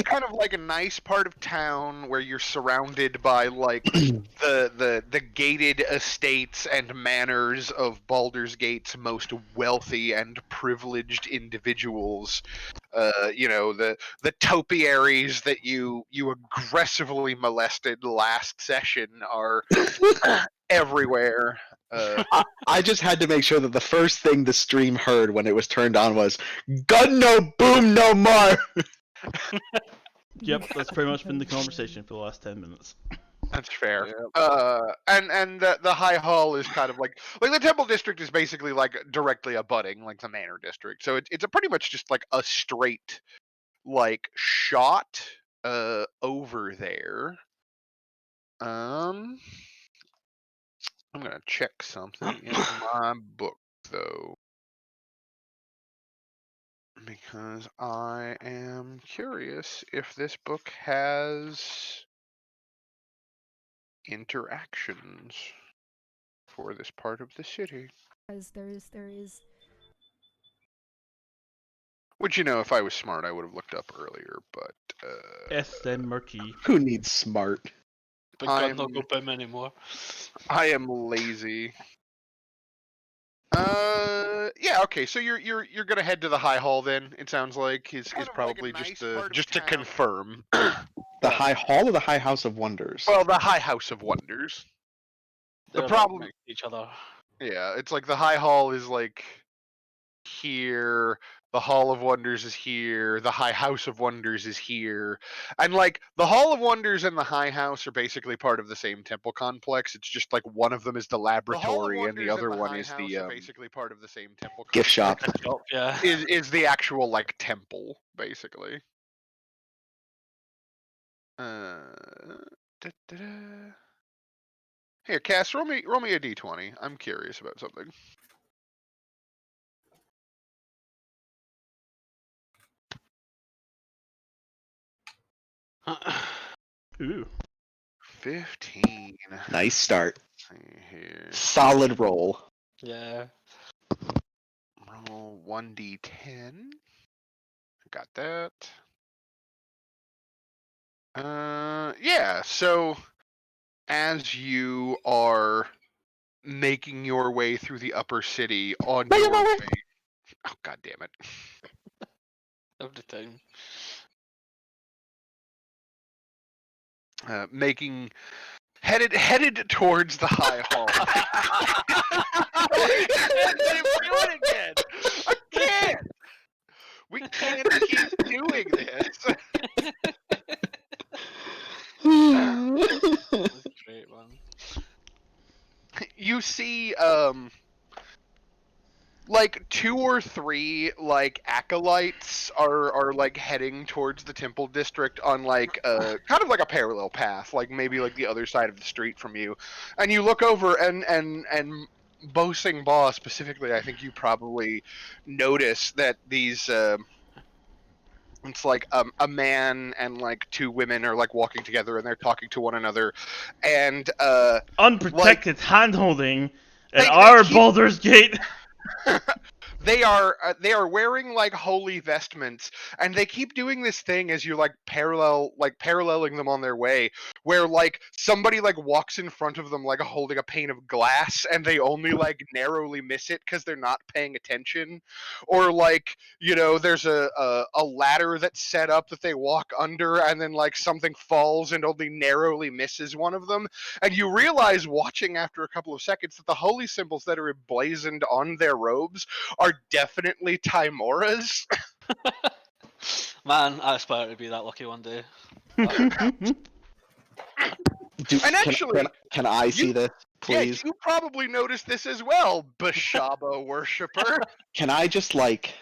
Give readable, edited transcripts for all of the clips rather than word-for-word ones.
kind of like a nice part of town where you're surrounded by like the gated estates and manors of Baldur's Gate's most wealthy and privileged individuals. The topiaries that you aggressively molested last session are everywhere. I just had to make sure that the first thing the stream heard when it was turned on was "Gun no boom no more." Yep, that's pretty much been the conversation for the last 10 minutes. That's fair. Yeah. And the High Hall is kind of like the Temple District is basically like directly abutting like the Manor District, so it's a pretty much just like a straight like shot over there. I'm gonna check something in my book though, because I am curious if this book has interactions for this part of the city. As there is. Which, if I was smart, I would have looked up earlier, but SMRT. Who needs smart? But gun not go boom anymore. I am lazy. Yeah, okay. So you're gonna head to the High Hall then. It sounds like is probably like just to confirm. The High Hall or the High House of Wonders? Well, the High House of Wonders. The They're problem, like each other. yeah, it's like the High Hall is like here. The Hall of Wonders is here. The High House of Wonders is here. And like the Hall of Wonders and the High House are basically part of the same temple complex. It's just like one of them is the laboratory and the other one is the basically part of the same temple Gift shop. Yeah. is the actual like temple basically. Here, Cass, roll me a d20. I'm curious about something. Ooh. 15. Nice start. Let's see here. Solid roll. Yeah. Roll 1d10. Got that. Yeah, so as you are making your way through the upper city on your way. Oh, god damn it. Every time. Headed towards the High Hall. Do it again. I can't. We can't keep doing this. That's great, man. You see, like 2 or 3 like acolytes are like heading towards the temple district on like kind of like a parallel path, like maybe like the other side of the street from you, and you look over and Bo Sing Ba specifically, I think you probably notice that these it's like a man and like 2 women are like walking together and they're talking to one another, and Unprotected hand-holding at they our keep- Baldur's Gate. they are wearing like holy vestments, and they keep doing this thing as you're like paralleling them on their way, where like somebody like walks in front of them like holding a pane of glass, and they only like narrowly miss it because they're not paying attention, or like there's a ladder that's set up that they walk under, and then like something falls and only narrowly misses one of them, and you realize watching after a couple of seconds that the holy symbols that are emblazoned on their robes are definitely Timora's. Man, I aspire to be that lucky one day. And actually, can I see this, please? Yeah, you probably noticed this as well, Bashaba worshipper. Can I just like?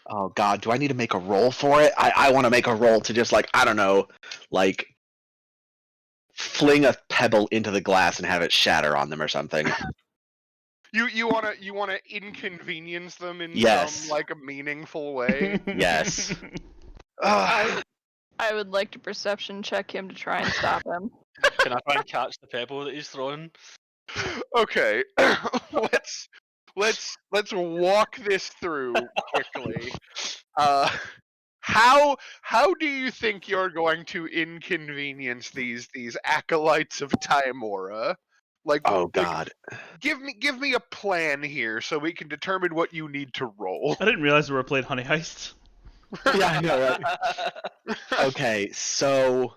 Oh God, do I need to make a roll for it? I want to make a roll to just like, I don't know, like fling a pebble into the glass and have it shatter on them or something. You wanna inconvenience them in Yes. some like a meaningful way. Yes. I would like to perception check him to try and stop him. Can I try and catch the pebble that he's throwing? Okay, let's walk this through quickly. How do you think you're going to inconvenience these acolytes of Tymora? Like, Oh God. give me a plan here so we can determine what you need to roll. I didn't realize we were playing Honey Heist. Yeah, I know, right? Okay, so,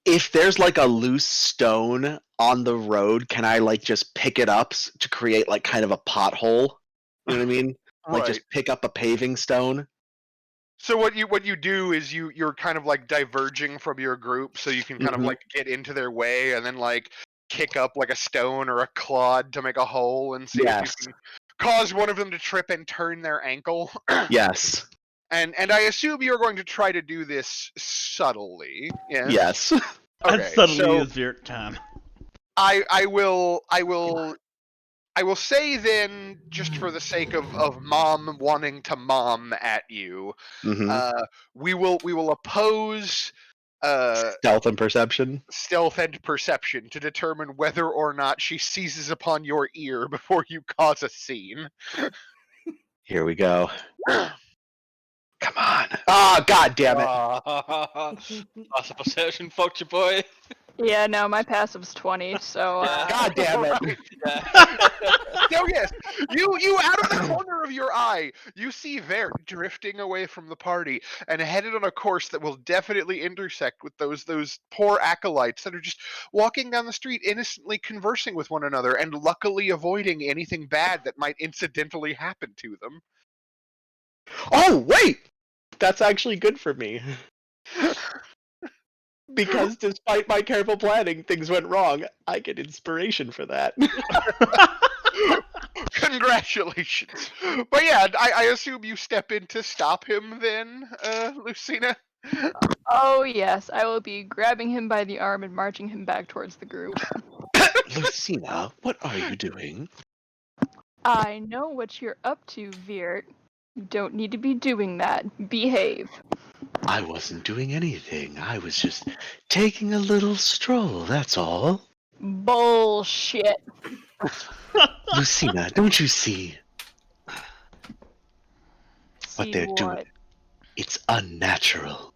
if there's like a loose stone on the road, can I like just pick it up to create like kind of a pothole? You know what I mean? Like Right. just pick up a paving stone. So what you do is you're kind of like diverging from your group so you can kind of Mhm. like get into their way and then like kick up like a stone or a clod to make a hole and see if you Yes. can cause one of them to trip and turn their ankle. Yes. And I assume you're going to try to do this subtly. Yes. Yes. As Okay. subtly So as Virt can. I will say then, just for the sake of mom wanting to mom at you, hmm we will oppose Stealth and perception. stealth and perception to determine whether or not she seizes upon your ear before you cause a scene. Here we go. Come on. Ah, God damn it. That's a perception, fuck you, boy. Yeah, no, my passive's 20, so Yeah. God damn it. Right. Yeah. So yes, you out of the corner of your eye, you see Vert drifting away from the party and headed on a course that will definitely intersect with those poor acolytes that are just walking down the street innocently conversing with one another and luckily avoiding anything bad that might incidentally happen to them. Oh, wait! That's actually good for me. Because despite my careful planning, things went wrong. I get inspiration for that. Congratulations. But yeah, I assume you step in to stop him then, Lucina? oh yes, I will be grabbing him by the arm and marching him back towards the group. Lucina, what are you doing? I know what you're up to, Virt. You don't need to be doing that. Behave. I wasn't doing anything. I was just taking a little stroll, that's all. Bullshit. Lucina, don't you see? See they're what? doing. It's unnatural.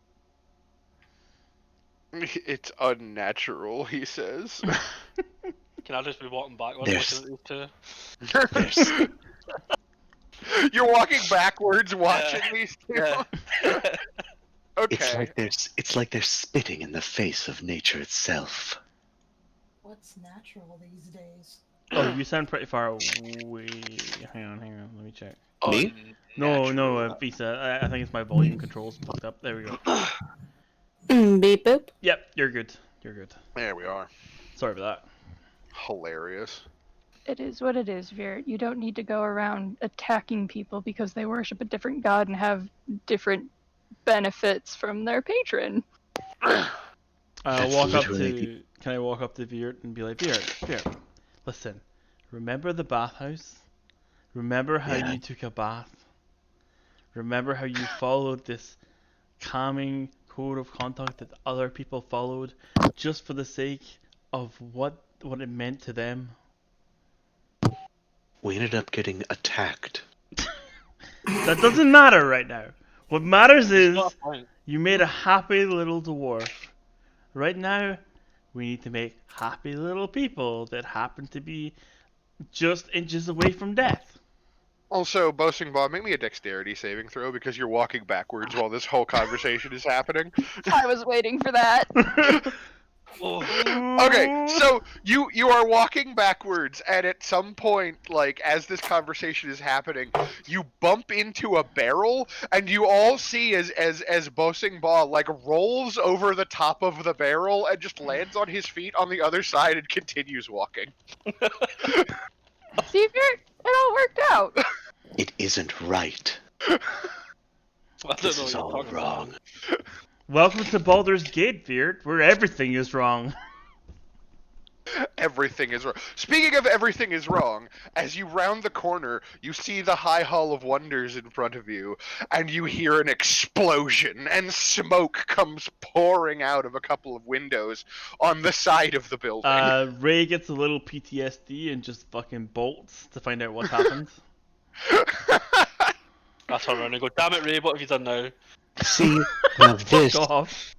It's unnatural, he says. Can I just be walking backwards There's- looking at these two? There's, You're walking backwards watching these two? Yeah. Okay. it's like they're spitting in the face of nature itself. What's natural these days? Oh, you sound pretty far away. Hang on, let me check. Me? No, Visa. I think it's my volume controls fucked up. There we go. Beep boop. Yep, you're good. There we are. Sorry about Hilarious. It is what it is, Virt. You don't need to go around attacking people because they worship a different god and have different benefits from their patron. that. That's Walk up literally to. Can I walk up to Virt and be like, Virt, listen. Remember the bathhouse? Remember how Yeah. you took a bath? Remember how you followed this calming code of conduct that other people followed just for the sake of what it meant to them? We ended up getting attacked. That doesn't matter right now. What matters is Not a point. you made a happy little dwarf. Right now, we need to make happy little people that happen to be just inches away from death. Also, Boasting Bob, make me a dexterity saving throw because you're walking backwards while this whole conversation is happening. I was waiting for that. Oh, Okay, so you are walking backwards, and at some point, like as this conversation is happening, you bump into a barrel, and you all see as Boasting Ba like rolls over the top of the barrel and just lands on his feet on the other side and continues walking. See, Virt? It all worked out. It isn't right. I don't This know is what you're all talking wrong. about. Welcome to Baldur's Gate, Beard, where everything is wrong. Everything is wrong. Speaking of everything is wrong, as you round the corner, you see the High Hall of Wonders in front of you, and you hear an explosion, and smoke comes pouring out of a couple of windows on the side of the building. Ray gets a little PTSD and just fucking bolts to find out what happened. I turn around and go, damn it, Ray, what have you done now? See, now this. Fuck off.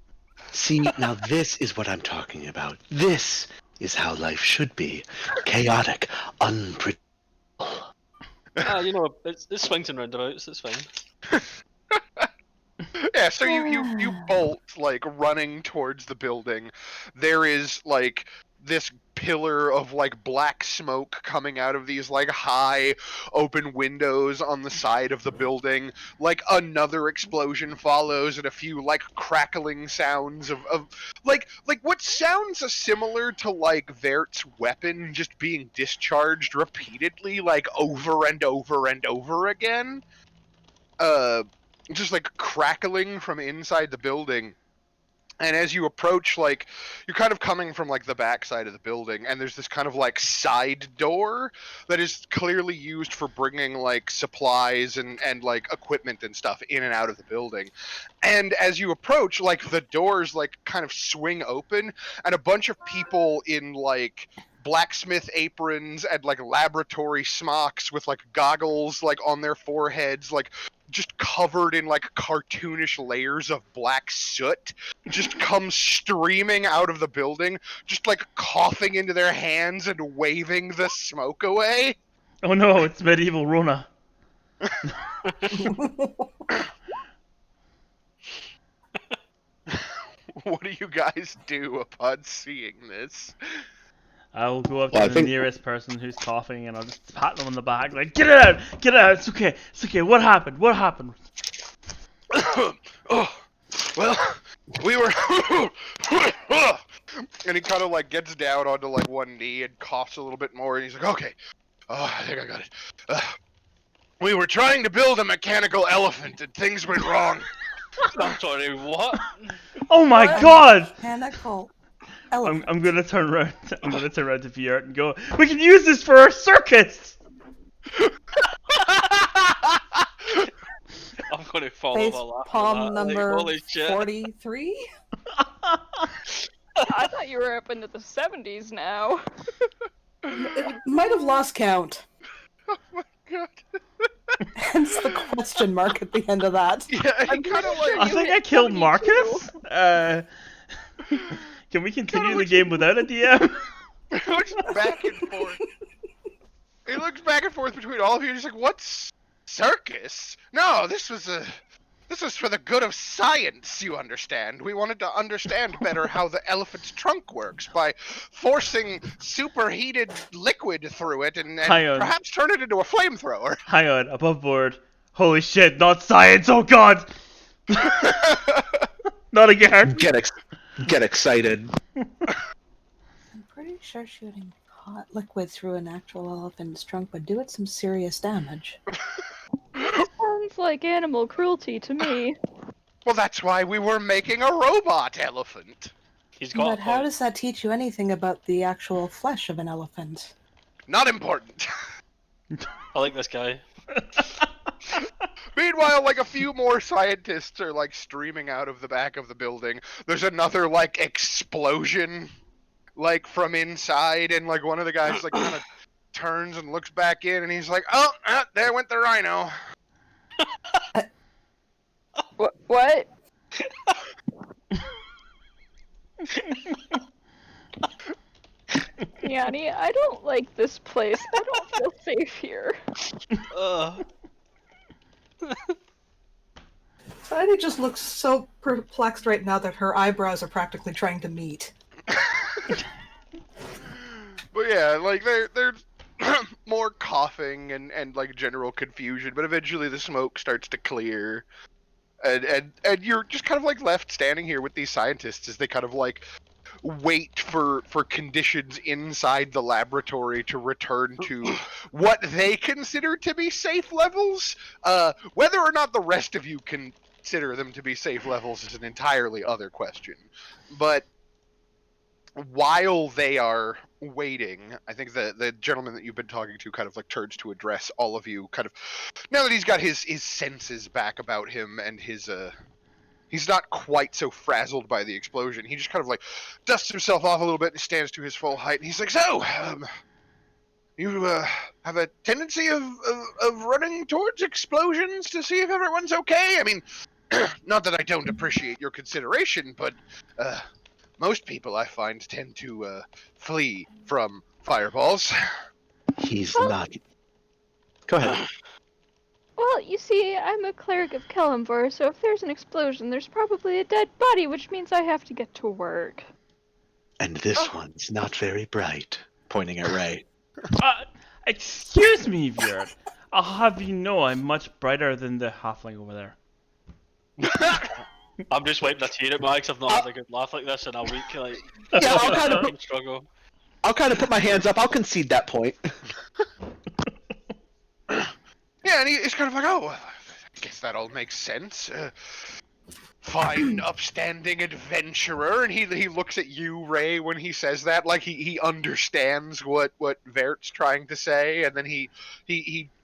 See, now this is what I'm talking about. This is how life should be. Chaotic, unpredictable. You know, it swings and roundabouts, it's fine. Yeah, so you bolt, like, running towards the building. There is, like, this pillar of, like, black smoke coming out of these, like, high open windows on the side of the building. Like, another explosion follows and a few, like, crackling sounds of like what sounds similar to, like, Vert's weapon just being discharged repeatedly, like, over and over and over again. Just like crackling from inside the building. And as you approach, like, you're kind of coming from like the back side of the building, and there's this kind of like side door that is clearly used for bringing like supplies and like equipment and stuff in and out of the building. And as you approach, like, the doors like kind of swing open, and a bunch of people in like blacksmith aprons and like laboratory smocks with like goggles like on their foreheads, like just covered in like cartoonish layers of black soot, just come streaming out of the building, just like coughing into their hands and waving the smoke away. Oh no, it's medieval Rona. What do you guys do upon seeing this? I'll go up Well, I to the think- nearest person who's coughing and I'll just pat them on the back, like, get it out, it's okay, what happened? Oh, well, we were. And he kind of like gets down onto like one knee and coughs a little bit more, and he's like, okay, I think I got it. We were trying to build a mechanical elephant, and things went wrong. I'm sorry, what? Oh my What? god! Mechanical elephant. I'm gonna turn around. I'm gonna turn around to Viert and go. We can use this for our circus. I'm gonna follow Face the laugh. palm number Holy shit. 43? I thought you were up into the 70s now. It might have lost count. Oh my god. Hence the question mark at the end of that. Yeah, he I'm kind of pretty like. I think I killed 72. Marcus. Can we continue the game without a DM? He looks back and forth. He looks back and forth between all of you, and he's like, "What's circus? No, this was for the good of science, you understand. We wanted to understand better how the elephant's trunk works by forcing superheated liquid through it and Hang on. perhaps turn it into a flamethrower." Hang on, above board. Holy shit, not science! Oh god! Not again! Get excited. I'm pretty sure shooting hot liquid through an actual elephant's trunk would do it some serious damage. Sounds like animal cruelty to me. Well, that's why we were making a robot elephant. He's got But a how point. does that teach you anything about the actual flesh of an elephant? Not important. I like this guy. Meanwhile, like, a few more scientists are like streaming out of the back of the building. There's another like explosion, like from inside, and like one of the guys like kind of turns and looks back in, and he's like, "Oh, there went the rhino." What? Yanni, I don't like this place. I don't feel safe here. Sadie just looks so perplexed right now that her eyebrows are practically trying to meet. But yeah, like there's more coughing and like general confusion, but eventually the smoke starts to clear. And you're just kind of like left standing here with these scientists as they kind of like wait for conditions inside the laboratory to return to what they consider to be safe levels. Whether or not the rest of you consider them to be safe levels is an entirely other question. But while they are waiting, I think the gentleman that you've been talking to kind of like turns to address all of you, kind of now that he's got his senses back about him and his he's not quite so frazzled by the explosion. He just kind of like dusts himself off a little bit and stands to his full height, and he's like, "So, You have a tendency of running towards explosions to see if everyone's okay. I mean, not that I don't appreciate your consideration, but most people I find tend to flee from fireballs. He's Well- not. Go ahead. Well, you see, I'm a cleric of Kellamvor, so if there's an explosion, there's probably a dead body, which means I have to get to work. And this one's not very bright. Pointing at Ray. Excuse me, Vieira. I'll have you know I'm much brighter than the halfling over there. I'm just wiping a tear at my eyes. I've not had a good laugh like this in a week. Like, Yeah, I'll kind of struggle. put my hands up. I'll concede that point. Yeah, and he's kind of like, oh, well, I guess that all makes sense. Fine, upstanding adventurer, and he looks at you, Ray, when he says that, like he understands what Vert's trying to say, and then he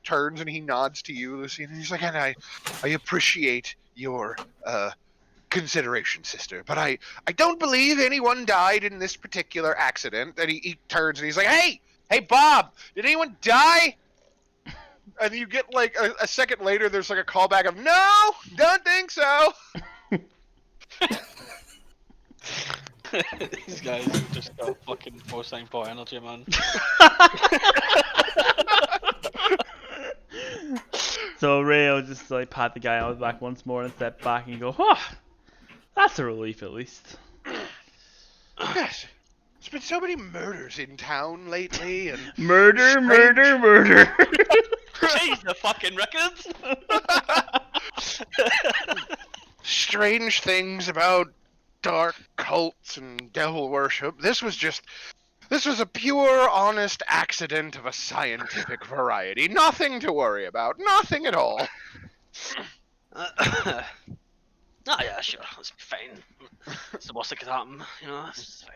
turns and he nods to you, Lucy, and he's like, and I appreciate your consideration, sister, but I don't believe anyone died in this particular accident. And he turns and he's like, hey Bob, did anyone die? And you get like a second later, there's like a callback of, no, don't think so. These guys are just got fucking forcing for energy, man. So Ray will just like pat the guy on the back once more and step back and go, "Oh, that's a relief at least." Yes, there's been so many murders in town lately, and Murder. Jeez, the fucking records! strange things about dark cults and devil worship. This was a pure, honest accident of a scientific variety. Nothing to worry about. Nothing at all. Oh yeah, sure, that's fine. It's the worst that could happen, you know, it's fine.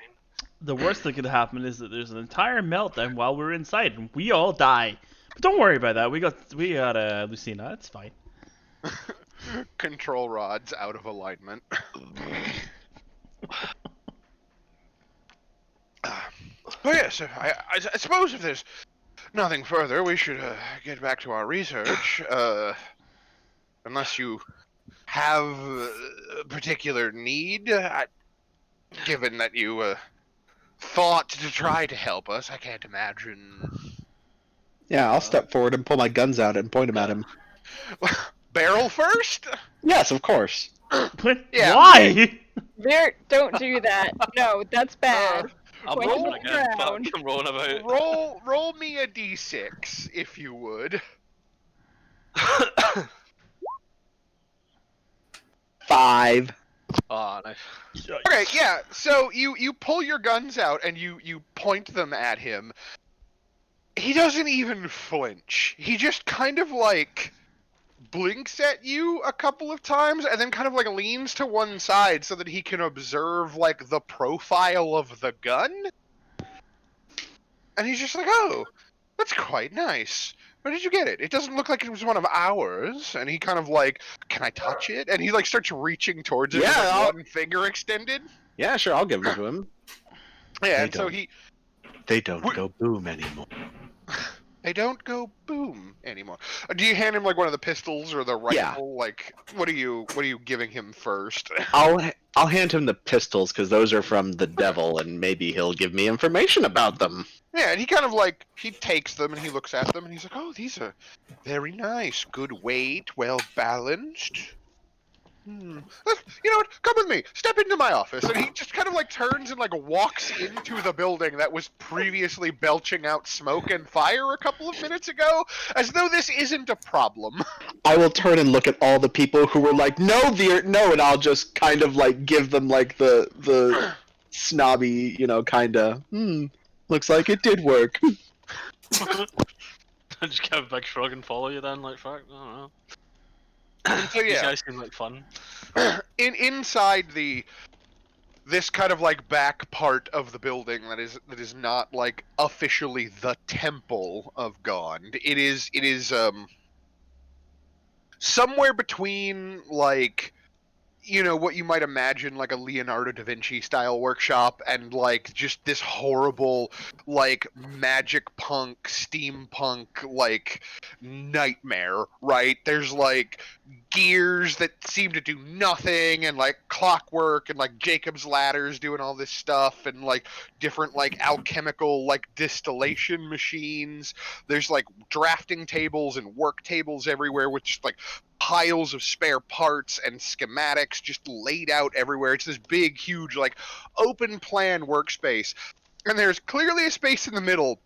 The worst that could happen is that there's an entire meltdown while we're inside and we all die. But don't worry about that. We got Lucina. It's fine. Control rods out of alignment. Oh yes, I suppose if there's nothing further, we should get back to our research. Unless you have a particular need, given that you thought to try to help us, I can't imagine. Yeah, I'll step forward and pull my guns out and point them at him. Barrel first? Yes, of course. Yeah. Why? Vert, don't do that. No, that's bad. I'm Point rolling it again, down. fuck, I'm rolling about. Roll me a d6, if you would. 5. Oh, nice. Okay, yeah. So you pull your guns out and you point them at him. He doesn't even flinch. He just kind of like blinks at you a couple of times and then kind of like leans to one side so that he can observe like the profile of the gun. And he's just like, "Oh, that's quite nice. Where did you get it? It doesn't look like it was one of ours." And he kind of like, "Can I touch it?" And he like starts reaching towards it with Yeah, like, one finger extended. Yeah, sure, I'll give them to him. Yeah, They and so don't. he They don't Wh- go boom anymore. they don't go boom anymore. Do you hand him like one of the pistols or the rifle? Yeah. Like, what are you giving him first? I'll hand him the pistols because those are from the devil, and maybe he'll give me information about them. Yeah, and he kind of like, he takes them and he looks at them and he's like, "Oh, these are very nice. Good weight, well balanced. You know what? Come with me. Step into my office." And he just kind of like turns and like walks into the building that was previously belching out smoke and fire a couple of minutes ago, as though this isn't a problem. I will turn and look at all the people who were like, "No, no," and I'll just kind of like give them like the snobby, kind of. Looks like it did work. I just give a big shrug and follow you then, like, fuck, I don't know. So These yeah, guys seem like fun. inside this kind of like back part of the building that is not like officially the Temple of God. It is somewhere between like you know, what you might imagine like a Leonardo da Vinci style workshop, and like just this horrible like magic punk steampunk like nightmare, right? There's like gears that seem to do nothing, and like clockwork, and like Jacob's ladders doing all this stuff, and like different like alchemical like distillation machines. There's like drafting tables and work tables everywhere with just like piles of spare parts and schematics just laid out everywhere. It's this big, huge, like open plan workspace. And there's clearly a space in the middle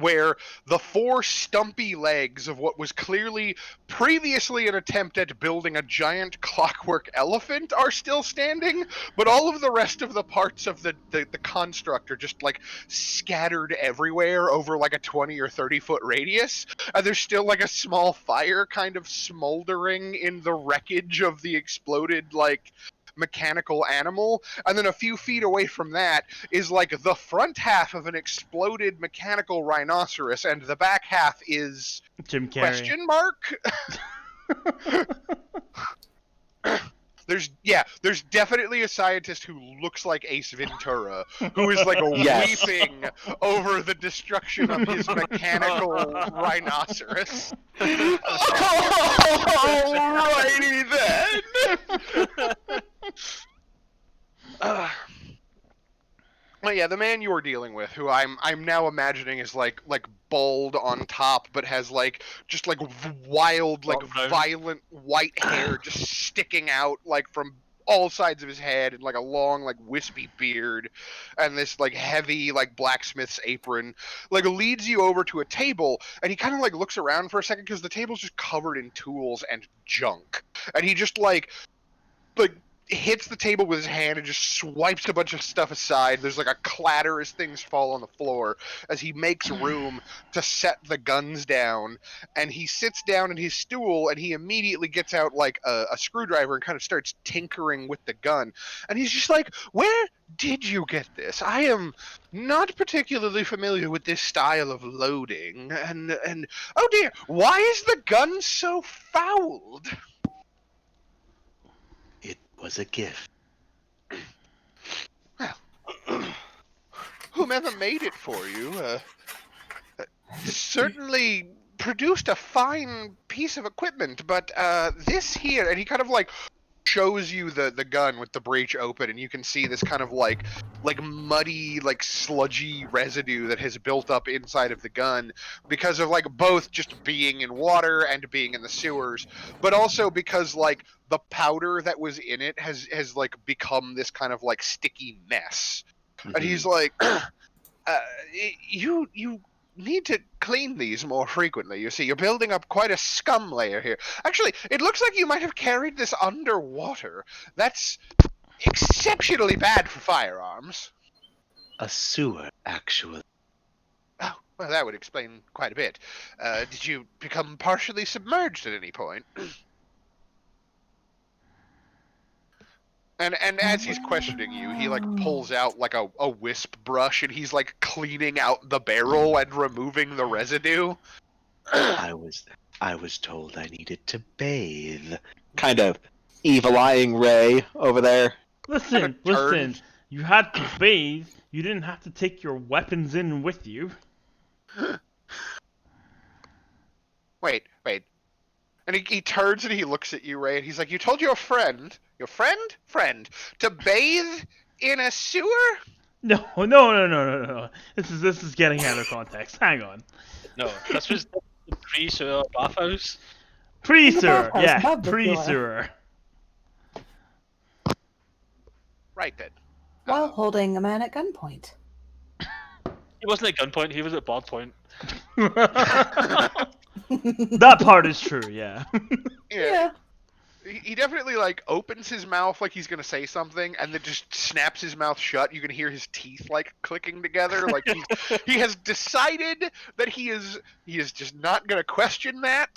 where the four stumpy legs of what was clearly previously an attempt at building a giant clockwork elephant are still standing, but all of the rest of the parts of the construct are just like scattered everywhere over like a 20 or 30-foot radius, and there's still like a small fire kind of smoldering in the wreckage of the exploded like mechanical animal, and then a few feet away from that is like the front half of an exploded mechanical rhinoceros, and the back half is Jim Carrey. question mark. There's definitely a scientist who looks like Ace Ventura, who is like Yes. weeping over the destruction of his mechanical rhinoceros. Alrighty then. Well, yeah, the man you're dealing with, who I'm now imagining is like bald on top, but has like just like wild, like Dark brown. violent white hair just sticking out like from all sides of his head, and like a long like wispy beard, and this like heavy like blacksmith's apron, like leads you over to a table, and he kind of like looks around for a second because the table's just covered in tools and junk, and he just like hits the table with his hand and just swipes a bunch of stuff aside. There's like a clatter as things fall on the floor as he makes room to set the guns down, and he sits down in his stool, and he immediately gets out like a screwdriver and kind of starts tinkering with the gun. And he's just like, where did you get this? I am not particularly familiar with this style of loading, and oh dear, why is the gun so fouled? It was a gift. Whomever made it for you certainly produced a fine piece of equipment, but this here, and he kind of like shows you the gun with the breech open, and you can see this kind of like muddy, like sludgy residue that has built up inside of the gun because of like both just being in water and being in the sewers, but also because like the powder that was in it has like become this kind of like sticky mess. And he's like, you need to clean these more frequently. You see, you're building up quite a scum layer here. Actually, it looks like you might have carried this underwater. That's exceptionally bad for firearms. A sewer, actually. Oh, well, that would explain quite a bit. Did you become partially submerged at any point? And as he's questioning you, he like pulls out like a wisp brush, and he's like cleaning out the barrel and removing the residue. I was told I needed to bathe. Kind of evil-eyeing Ray over there. Listen, Kinda turn. listen. You had to bathe. You didn't have to take your weapons in with you. Wait. And he turns and he looks at you, Ray, and he's like, you told your friend, to bathe in a sewer? No. This is getting out of context. Hang on. No, this was the pre-sewer bathhouse. Pre-sewer, bathhouse, yeah, not the sewer. pre-sewer. Right then. While holding a man at gunpoint. He wasn't at gunpoint, he was at board point. That part is true, yeah. Yeah. He definitely like opens his mouth like he's gonna say something, and then just snaps his mouth shut. You can hear his teeth like clicking together. Like he has decided that he is just not gonna question that.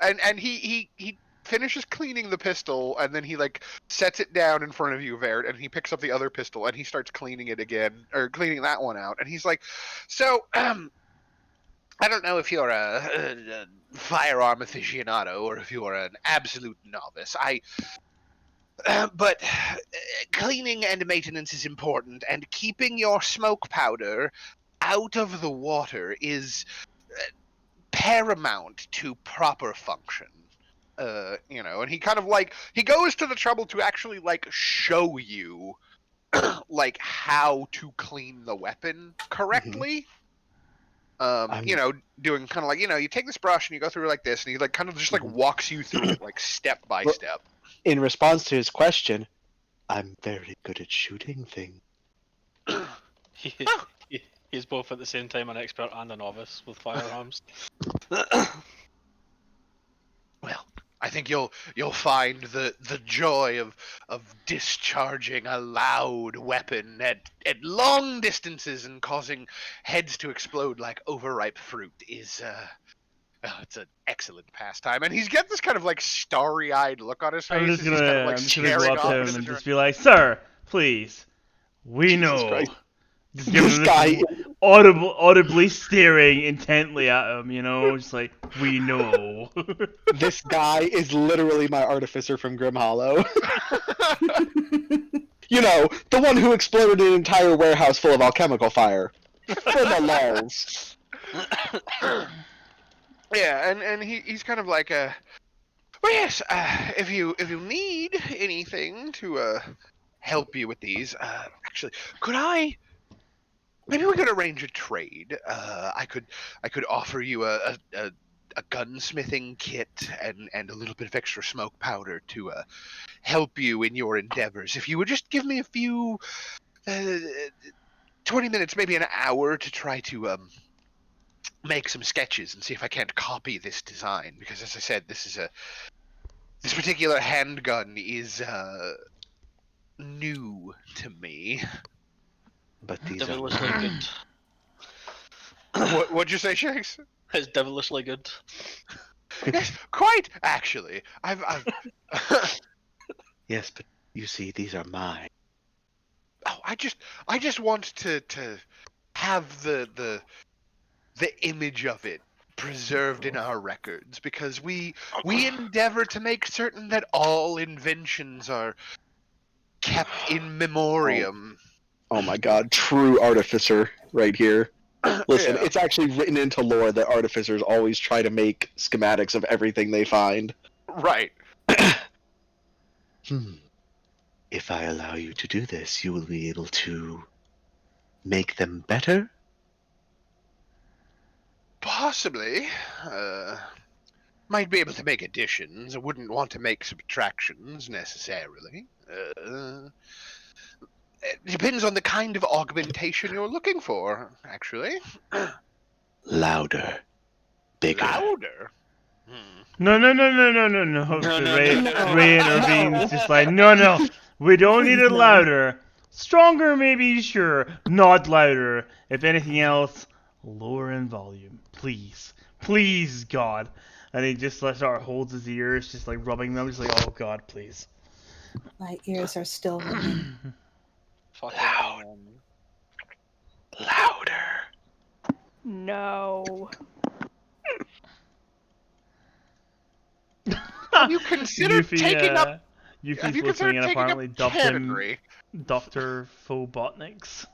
And he finishes cleaning the pistol, and then he like sets it down in front of you, Vert, and he picks up the other pistol and he starts cleaning it again, or cleaning that one out. And he's like, so I don't know if you're a firearm aficionado or if you're an absolute novice. But cleaning and maintenance is important, and keeping your smoke powder out of the water is paramount to proper function. And he kind of he goes to the trouble to actually show you how to clean the weapon correctly. Doing kind of you take this brush and you go through it like this, and he kind of just walks you through it step by step. In response to his question, I'm very good at shooting things. He's both at the same time an expert and a novice with firearms. Well, I think you'll find the joy of discharging a loud weapon at long distances and causing heads to explode like overripe fruit is it's an excellent pastime. And he's got this kind of starry-eyed look on his face. I'm just gonna go staring up to off him into and the just be like, "Sir, please, we Jesus know." Christ. Just give This him guy, audibly staring intently at him, just like, we know. this guy is literally my artificer from Grim Hollow. The one who exploded an entire warehouse full of alchemical fire. For the lulz. Yeah, and he's kind of like well, yes, if you need anything to help you with these, actually, maybe we could arrange a trade. I could offer you a gunsmithing kit and a little bit of extra smoke powder to help you in your endeavors. If you would just give me a few 20 minutes, maybe an hour, to try to make some sketches and see if I can't copy this design, because as I said, this particular handgun is new to me. But these Devilishly are good. What'd you say, Shakes? It's devilishly good. Yes, quite actually. I've Yes, but you see, these are mine. Oh, I just want to have the image of it preserved in our records, because we endeavor to make certain that all inventions are kept in memoriam. Oh my god, true artificer right here. Listen, Yeah. it's actually written into lore that artificers always try to make schematics of everything they find. Right. If I allow you to do this, you will be able to make them better? Possibly. Might be able to make additions. I wouldn't want to make subtractions necessarily. It depends on the kind of augmentation you're looking for, actually. Louder. Bigger. Louder? No. Ray intervenes, just like, no. We don't need it louder. Stronger, maybe, sure. Not louder. If anything else, lower in volume. Please. Please, God. And he just holds his ears, just rubbing them, just like, oh God, please. My ears are still ringing. Loud. Louder. No. Have you considered taking up? Yuffie's listening and apparently dubbed him Dr. Phobotniks.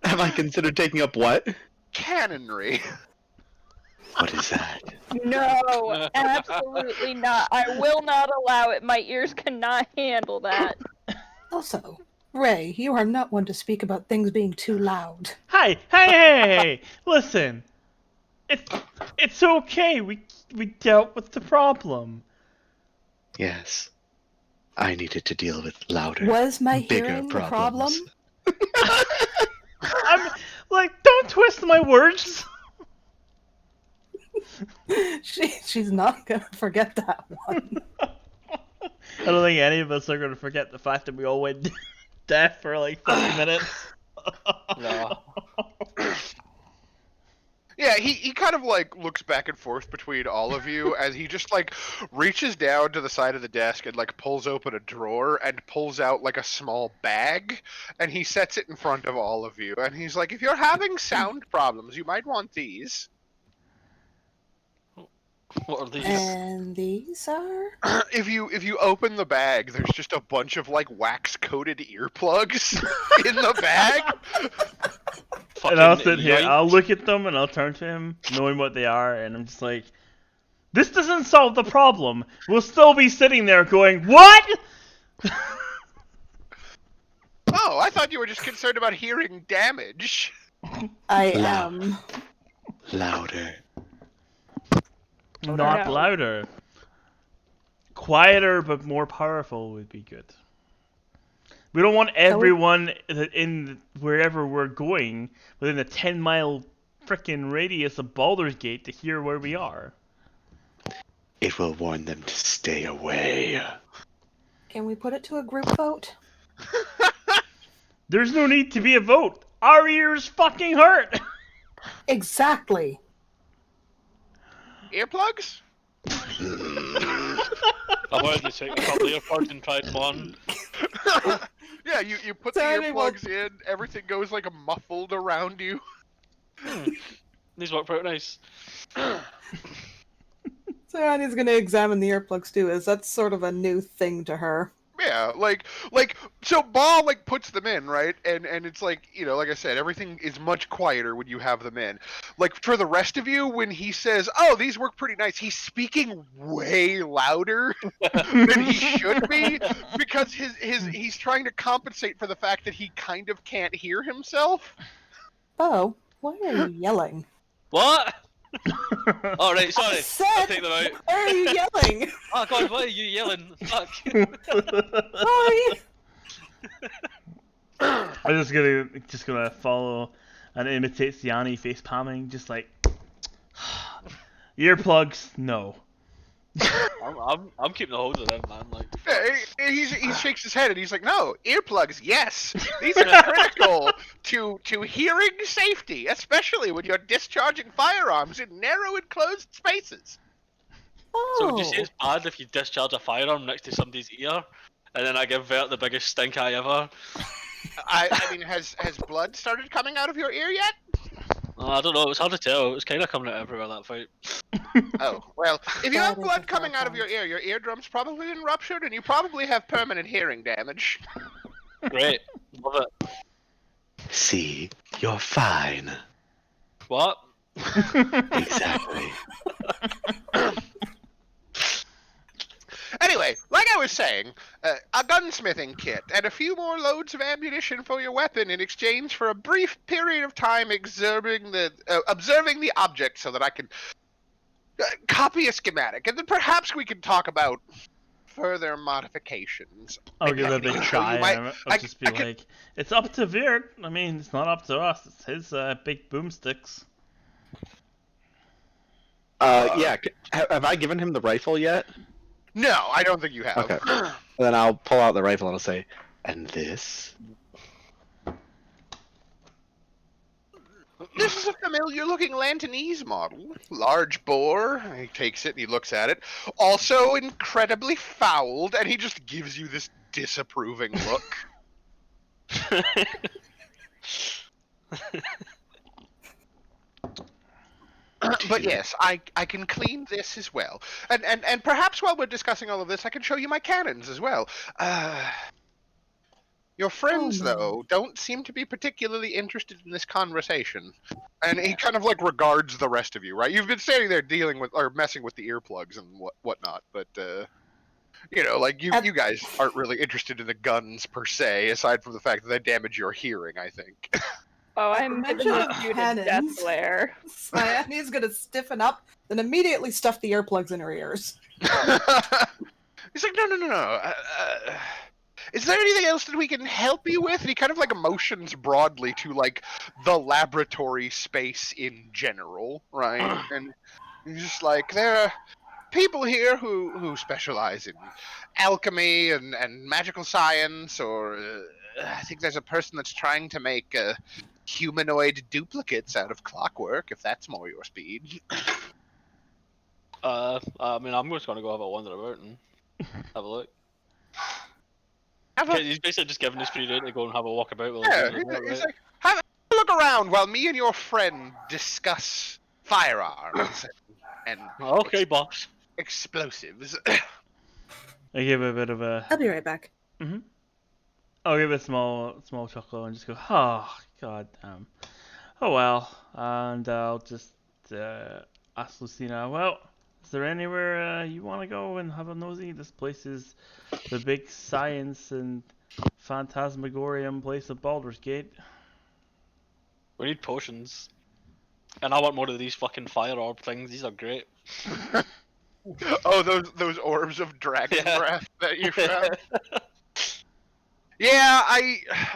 Have I considered taking up what? Canonry. What is that? No, absolutely not. I will not allow it. My ears cannot handle that. Also, Ray, you are not one to speak about things being too loud. Hey! Listen, it's okay. We dealt with the problem. Yes. I needed to deal with louder, Was my bigger hearing the problem? I'm don't twist my words. She's not gonna forget that one. I don't think any of us are gonna forget the fact that we all went deaf for 30 minutes. No. Yeah, he kind of like looks back and forth between all of you as he just like reaches down to the side of the desk and like pulls open a drawer and pulls out like a small bag and he sets it in front of all of you and he's like, if you're having sound problems, you might want these. What are these? And these are. If you open the bag, there's just a bunch of like wax coated earplugs in the bag. And I'll Fucking sit here, yoink. I'll look at them, and I'll turn to him, knowing what they are, and I'm just like, this doesn't solve the problem. We'll still be sitting there going, what? Oh, I thought you were just concerned about hearing damage. I Loud. am. Louder. Not No. louder. Quieter but more powerful would be good. We don't want everyone in wherever we're going within a 10-mile frickin' radius of Baldur's Gate to hear where we are. It will warn them to stay away. Can we put it to a group vote? There's no need to be a vote. Our ears fucking hurt. Exactly. Earplugs? I wanted to take a couple of earplugs and tried one. Yeah, you put So the anyone- earplugs in, everything goes like muffled around you. These work pretty nice. So Annie's gonna examine the earplugs too, as that's sort of a new thing to her. Yeah, like so Ball like puts them in, right? And it's like, you know, like I said, everything is much quieter when you have them in. Like for the rest of you, when he says, "Oh, these work pretty nice," he's speaking way louder than he should be because he's trying to compensate for the fact that he kind of can't hear himself. Oh, why are you yelling? What? Oh, right, sorry. I I'll said, take them out. why are you yelling? Oh, God, why are you yelling? Fuck. Sorry. I'm just gonna follow and imitate Siani face palming, just like earplugs. No. I'm keeping a hold of them, man. Like, Yeah, he shakes his head and he's like, "No, earplugs, yes. These are critical to hearing safety, especially when you're discharging firearms in narrow enclosed spaces." so would you say Oh, it's bad if you discharge a firearm next to somebody's ear, and then I give Vert the biggest stink eye ever? I mean, has blood started coming out of your ear yet? I don't know. It was hard to tell. It was kind of coming out everywhere that fight. Oh, well, if you That have is blood a coming fair out of your ear, your eardrum's probably been ruptured and you probably have permanent hearing damage. Great, love it. See, you're fine. What? Exactly. Anyway, like I was saying, a gunsmithing kit and a few more loads of ammunition for your weapon in exchange for a brief period of time observing the object so that I can copy a schematic, and then perhaps we can talk about further modifications. I'll Maybe give I it a can big show you sigh. my- And I'll I just c- be I could- like, it's up to Virt. I mean, it's not up to us. It's his big boomsticks. Yeah. Have I given him the rifle yet? No, I don't think you have. Okay. Then I'll pull out the rifle and I'll say, and this? This is a familiar-looking Lantanese model. Large bore. He takes it and he looks at it. Also incredibly fouled, and he just gives you this disapproving look. But yes, I can clean this as well. And perhaps while we're discussing all of this, I can show you my cannons as well. Your friends, Oh, no. though, don't seem to be particularly interested in this conversation. And he kind of like regards the rest of you, right? You've been standing there dealing with or messing with the earplugs and whatnot, but you know, like you guys aren't really interested in the guns per se, aside from the fact that they damage your hearing, I think. Oh, At I'm mention giving of this dude a cannons. death glare. Annie's gonna stiffen up, then immediately stuff the earplugs in her ears. He's like, no. Is there anything else that we can help you with? And he kind of like motions broadly to like the laboratory space in general, right? And he's just like, there are people here who specialize in alchemy and magical science or I think there's a person that's trying to make humanoid duplicates out of clockwork, if that's more your speed. I mean, I'm just gonna go have a wander about and have a look. Have a, He's basically just giving us free rein to go and have a walk about while yeah, he's doing it, he's right? like, have a look around while me and your friend discuss firearms and Okay, boss. explosives. I give a bit of a. I'll be right back. I'll give a small chuckle and just go, oh, god damn. Oh well. And I'll just ask Lucina, well, is there anywhere you want to go and have a nosy? This place is the big science and phantasmagorium place of Baldur's Gate. We need potions. And I want more of these fucking fire orb things. These are great. Oh, those orbs of dragon Yeah. breath that you found. Yeah,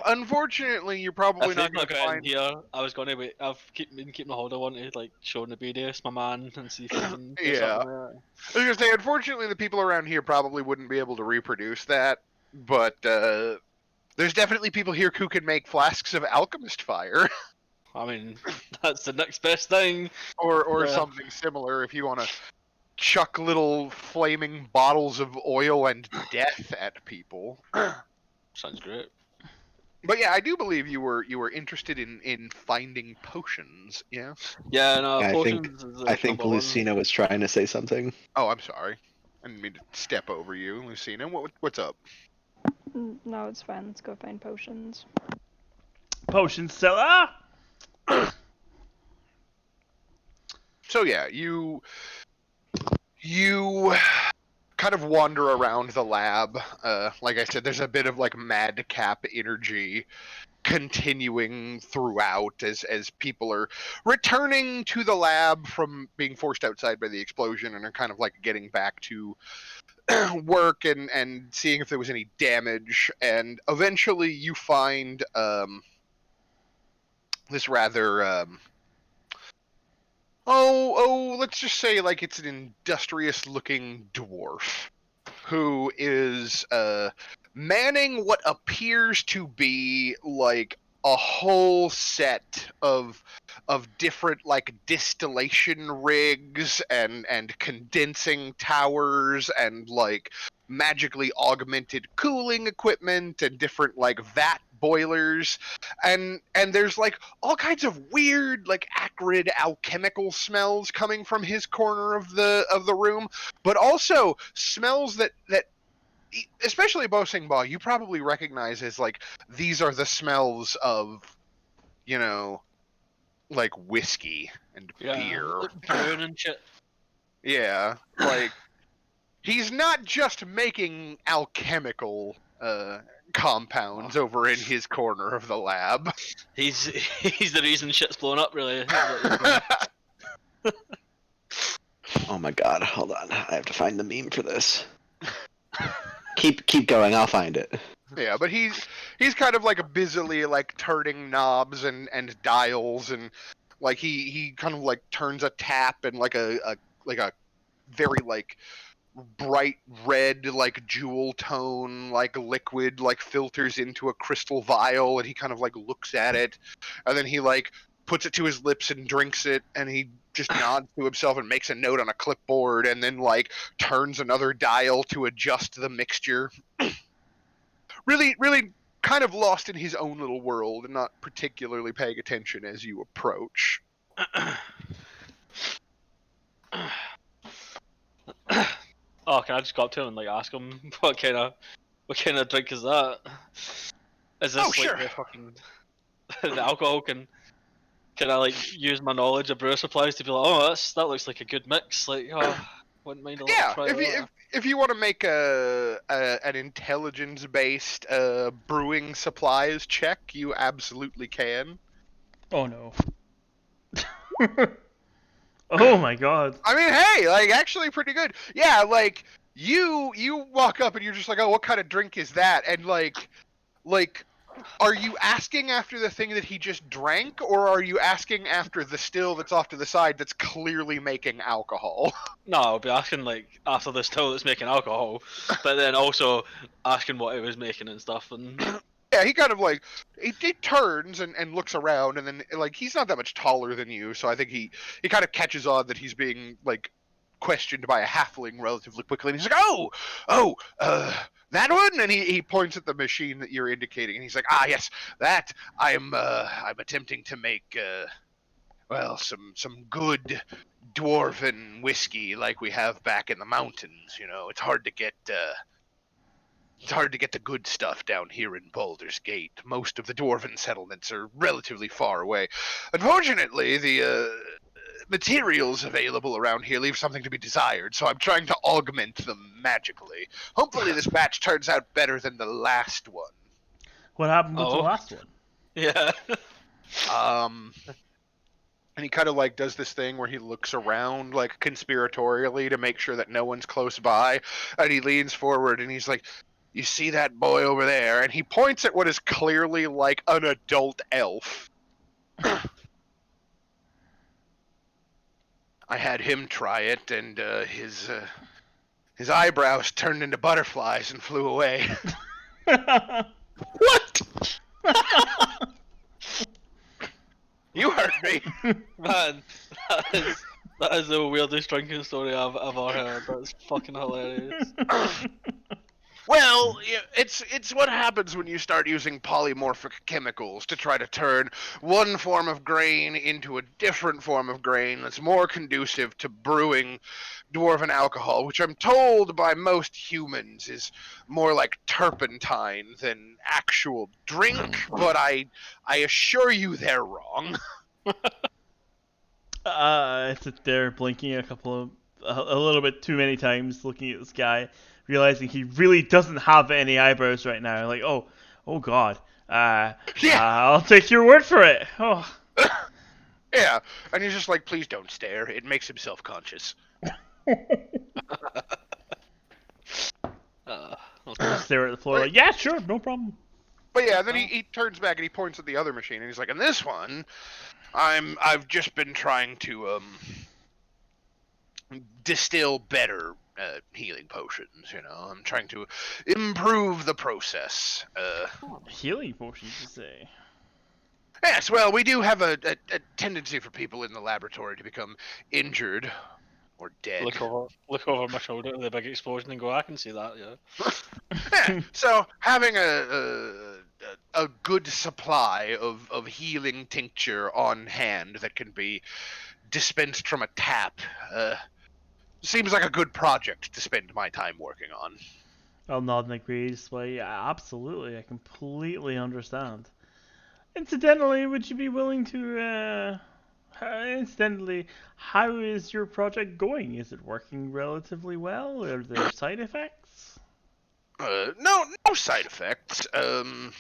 unfortunately you're probably If not they've going not to got in find. here, I was gonna wait. Been keeping a hold of one to like show Nabedius, my man, and see if he can do Yeah. something there. I was gonna say, unfortunately, the people around here probably wouldn't be able to reproduce that, but there's definitely people here who can make flasks of alchemist fire, I mean, that's the next best thing. or Yeah. something similar if you want to chuck little flaming bottles of oil and death at people. Sounds great. But yeah, I do believe you were interested in finding potions. Yeah. Yeah, no, I think potions is I think number one. Lucina was trying to say something. Oh, I'm sorry. I didn't mean to step over you, Lucina. What's up? No, it's fine. Let's go find potions. Potion seller! So yeah, you kind of wander around the lab. Like I said, there's a bit of like madcap energy continuing throughout as people are returning to the lab from being forced outside by the explosion and are kind of like getting back to work and seeing if there was any damage. And eventually you find this rather let's just say like it's an industrious looking dwarf who is manning what appears to be like a whole set of different like distillation rigs and condensing towers and like magically augmented cooling equipment and different like vat boilers and there's like all kinds of weird like acrid alchemical smells coming from his corner of the room, but also smells that especially Bosingba you probably recognize as like these are the smells of, you know, like whiskey and beer. Like brewing and shit. Yeah, like he's not just making alchemical compounds over in his corner of the lab. He's the reason shit's blowing up, really. Oh my god, hold on. I have to find the meme for this. Keep going, I'll find it. Yeah, but he's kind of like busily like turning knobs and dials and like he kind of like turns a tap and like a very like bright red like jewel tone like liquid like filters into a crystal vial and he kind of like looks at it and then he like puts it to his lips and drinks it and he just nods to himself and makes a note on a clipboard and then like turns another dial to adjust the mixture. really kind of lost in his own little world and not particularly paying attention as you approach. Oh, can I just go up to him and like ask him what kind of drink is that? Is this Oh, like sure. the fucking the alcohol? Can I like use my knowledge of brewer supplies to be like, oh, that looks like a good mix. Like, oh, wouldn't mind a little Yeah, try of that. if you want to make an intelligence based brewing supplies check, you absolutely can. Oh no. Oh my god. I mean, hey, like actually pretty good. Yeah, like you walk up and you're just like, oh, what kind of drink is that? And like are you asking after the thing that he just drank, or are you asking after the still that's off to the side that's clearly making alcohol? No, I'll be asking like after this till that's making alcohol, but then also asking what it was making and stuff. And he kind of like he turns and looks around, and then like he's not that much taller than you, so I think he kind of catches on that he's being like questioned by a halfling relatively quickly, and he's like, that one, and he points at the machine that you're indicating, and he's like, yes, that I'm attempting to make well, some good dwarven whiskey like we have back in the mountains. You know, it's hard to get the good stuff down here in Baldur's Gate. Most of the dwarven settlements are relatively far away. Unfortunately, the materials available around here leave something to be desired, so I'm trying to augment them magically. Hopefully this batch turns out better than the last one. What happened with the Oh. last one? Yeah. And he kind of like does this thing where he looks around like conspiratorially to make sure that no one's close by, and he leans forward and he's like, "You see that boy over there?" And he points at what is clearly like an adult elf. I had him try it, and his eyebrows turned into butterflies and flew away. What? You heard me. Man, that is the weirdest drinking story I've ever heard. That's fucking hilarious. Well, it's what happens when you start using polymorphic chemicals to try to turn one form of grain into a different form of grain that's more conducive to brewing dwarven alcohol, which I'm told by most humans is more like turpentine than actual drink, but I assure you they're wrong. I sit there blinking a little bit too many times, looking at this guy, realizing he really doesn't have any eyebrows right now. Like, oh God, I'll take your word for it. Oh. Yeah, and he's just like, please don't stare. It makes him self-conscious. Just stare at the floor like, yeah, sure, no problem. But yeah, then he turns back and he points at the other machine and he's like, and this one, I've just been trying to distill better healing potions. You know, I'm trying to improve the process. Healing potions, you say? Yes, well, we do have a tendency for people in the laboratory to become injured or dead. Look over my shoulder at the big explosion and go, I can see that, yeah. Yeah, so having a good supply of healing tincture on hand that can be dispensed from a tap seems like a good project to spend my time working on. I'll nod and agree. Just like, yeah, absolutely, I completely understand. Incidentally, would you be willing to, incidentally, how is your project going? Is it working relatively well? Are there side effects? No side effects. I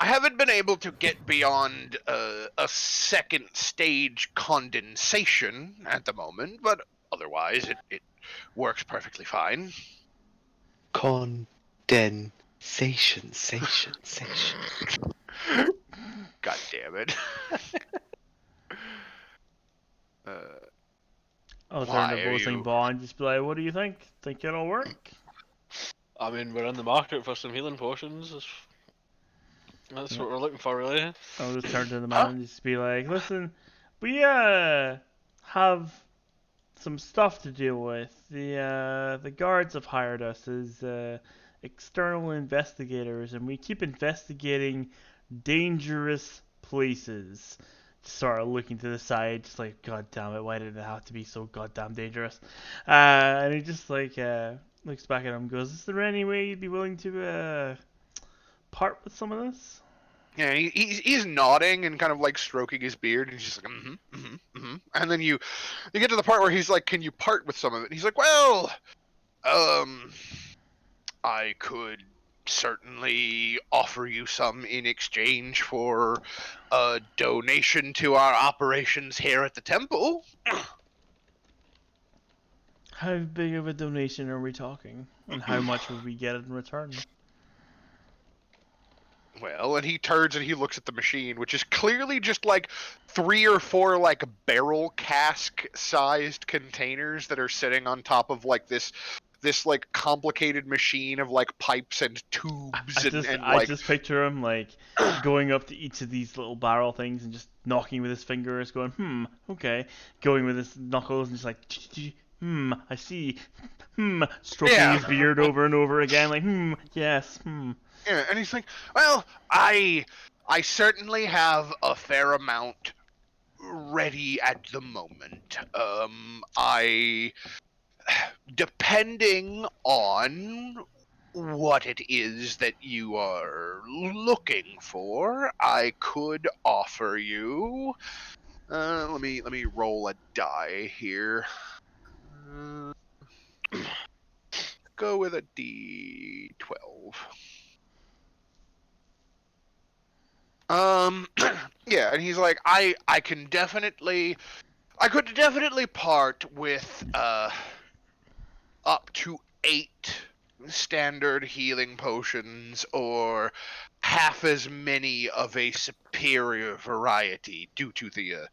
haven't been able to get beyond a second stage condensation at the moment, but otherwise it works perfectly fine. Condensation. God damn it. I'll Why turn to are Bossing you- Ball and just be like, what do you think? Think it'll work? I mean, we're in the market for some healing potions. That's what we're looking for, really. I'll just turn to the man and just be like, listen, we have some stuff to deal with. The guards have hired us as external investigators, and we keep investigating dangerous places. Sort of looking to the side, just like, God damn it, why did it have to be so goddamn dangerous? And he just like looks back at him and goes, is there any way you'd be willing to part with some of this? Yeah, he's nodding and kind of like stroking his beard, and he's just like, and then you get to the part where he's like, can you part with some of it? And he's like, well, I could certainly offer you some in exchange for a donation to our operations here at the temple. How big of a donation are we talking? And how much would we get in return? Well, and he turns and he looks at the machine, which is clearly just like 3 or 4 like barrel cask sized containers that are sitting on top of like this like complicated machine of like pipes and tubes and I like just picture him like going up to each of these little barrel things and just knocking with his fingers, going, okay, going with his knuckles and just like, I see, stroking Yeah. his beard over and over again, like, yes, Yeah, and he's like, well, I certainly have a fair amount ready at the moment. Depending on what it is that you are looking for, I could offer you. Let me roll a die here. Go with a D12. Yeah, and he's like, I could definitely part with up to 8 standard healing potions or half as many of a superior variety due to the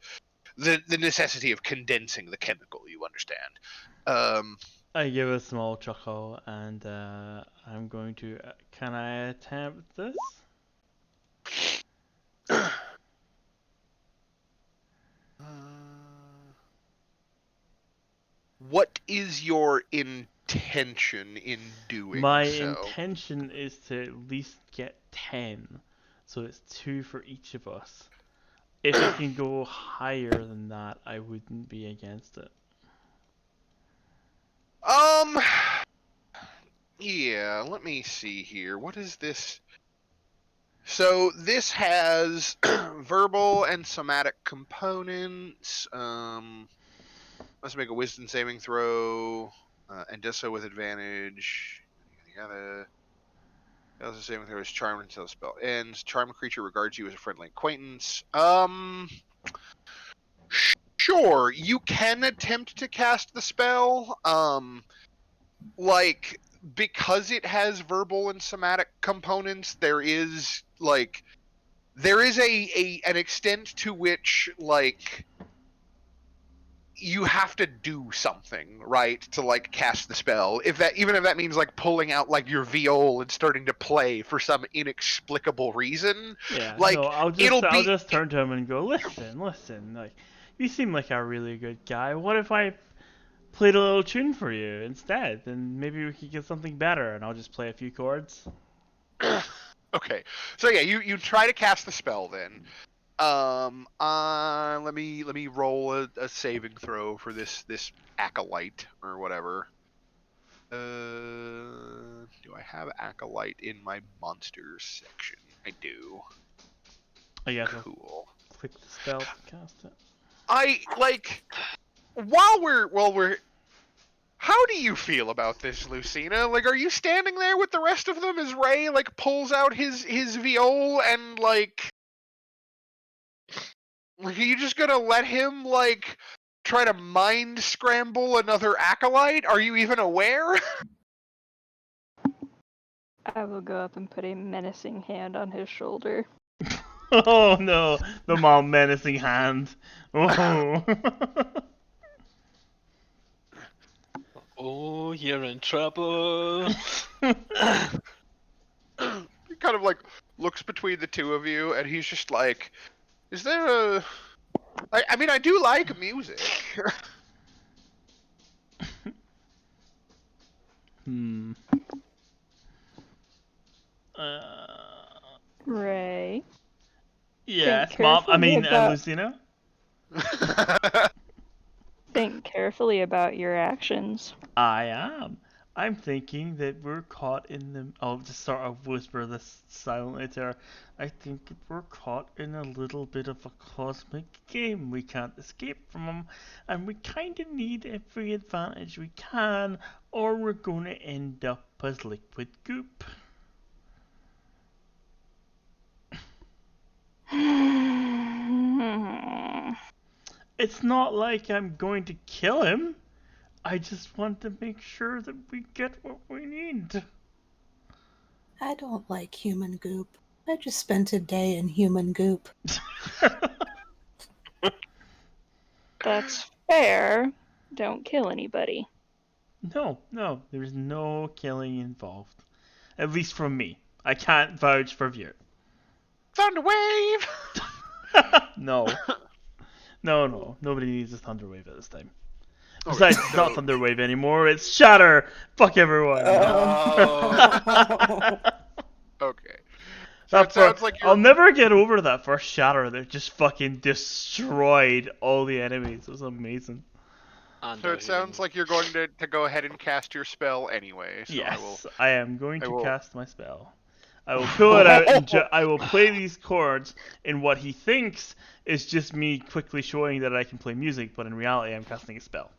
necessity of condensing the chemical, you understand. I give a small chuckle and I'm going to, can I attempt this? What is your intention in doing My so? intention is to at least get 10, so it's 2 for each of us. If it can go higher than that, I wouldn't be against it. Yeah, let me see here. What is this? So this has verbal and somatic components. Let's make a wisdom saving throw, and does so with advantage. Does a saving throw is charmed until the spell ends. Charmed creature regards you as a friendly acquaintance. Sure, you can attempt to cast the spell. Like, because it has verbal and somatic components, there is an extent to which like you have to do something, right, to like cast the spell. Even if that means like pulling out like your viol and starting to play for some inexplicable reason. Yeah, Like, no, I'll it'll just turn to him and go, listen, like, you seem like a really good guy. What if I played a little tune for you instead? Then maybe we could get something better, and I'll just play a few chords. Okay, so yeah, you try to cast the spell then. Let me roll a saving throw for this acolyte or whatever. Do I have acolyte in my monsters section? I do. I guess Cool. I'll click the spell to cast it. I like while we're. How do you feel about this, Lucina? Like, are you standing there with the rest of them as Ray like pulls out his viol and like? Are you just gonna let him like try to mind scramble another acolyte? Are you even aware? I will go up and put a menacing hand on his shoulder. Oh no, the mom menacing hand. Oh. Oh, you're in trouble. He kind of like looks between the two of you, and he's just like, "Is there a? I mean, I do like music." Ray. Yes, mom. I mean, about- Lucina. Think carefully about your actions. I am. I'm thinking that we're caught in the. I'll just sort of whisper this silently to her. I think that we're caught in a little bit of a cosmic game. We can't escape from them, and we kind of need every advantage we can, or we're going to end up as liquid goop. It's not like I'm going to kill him. I just want to make sure that we get what we need. I don't like human goop. I just spent a day in human goop. That's fair. Don't kill anybody. No, there's no killing involved. At least from me. I can't vouch for Veer. Thunderwave. No. No, nobody needs a Thunderwave at this time. Oh, Besides, it's not Thunderwave anymore, it's Shatter! Fuck everyone! Okay. So it sounds like I'll never get over that first Shatter that just fucking destroyed all the enemies. It was amazing. So it sounds like you're going to go ahead and cast your spell anyway. So Yes, I am going to will- cast my spell. I will pull it out and I will play these chords in what he thinks is just me quickly showing that I can play music, but in reality I'm casting a spell.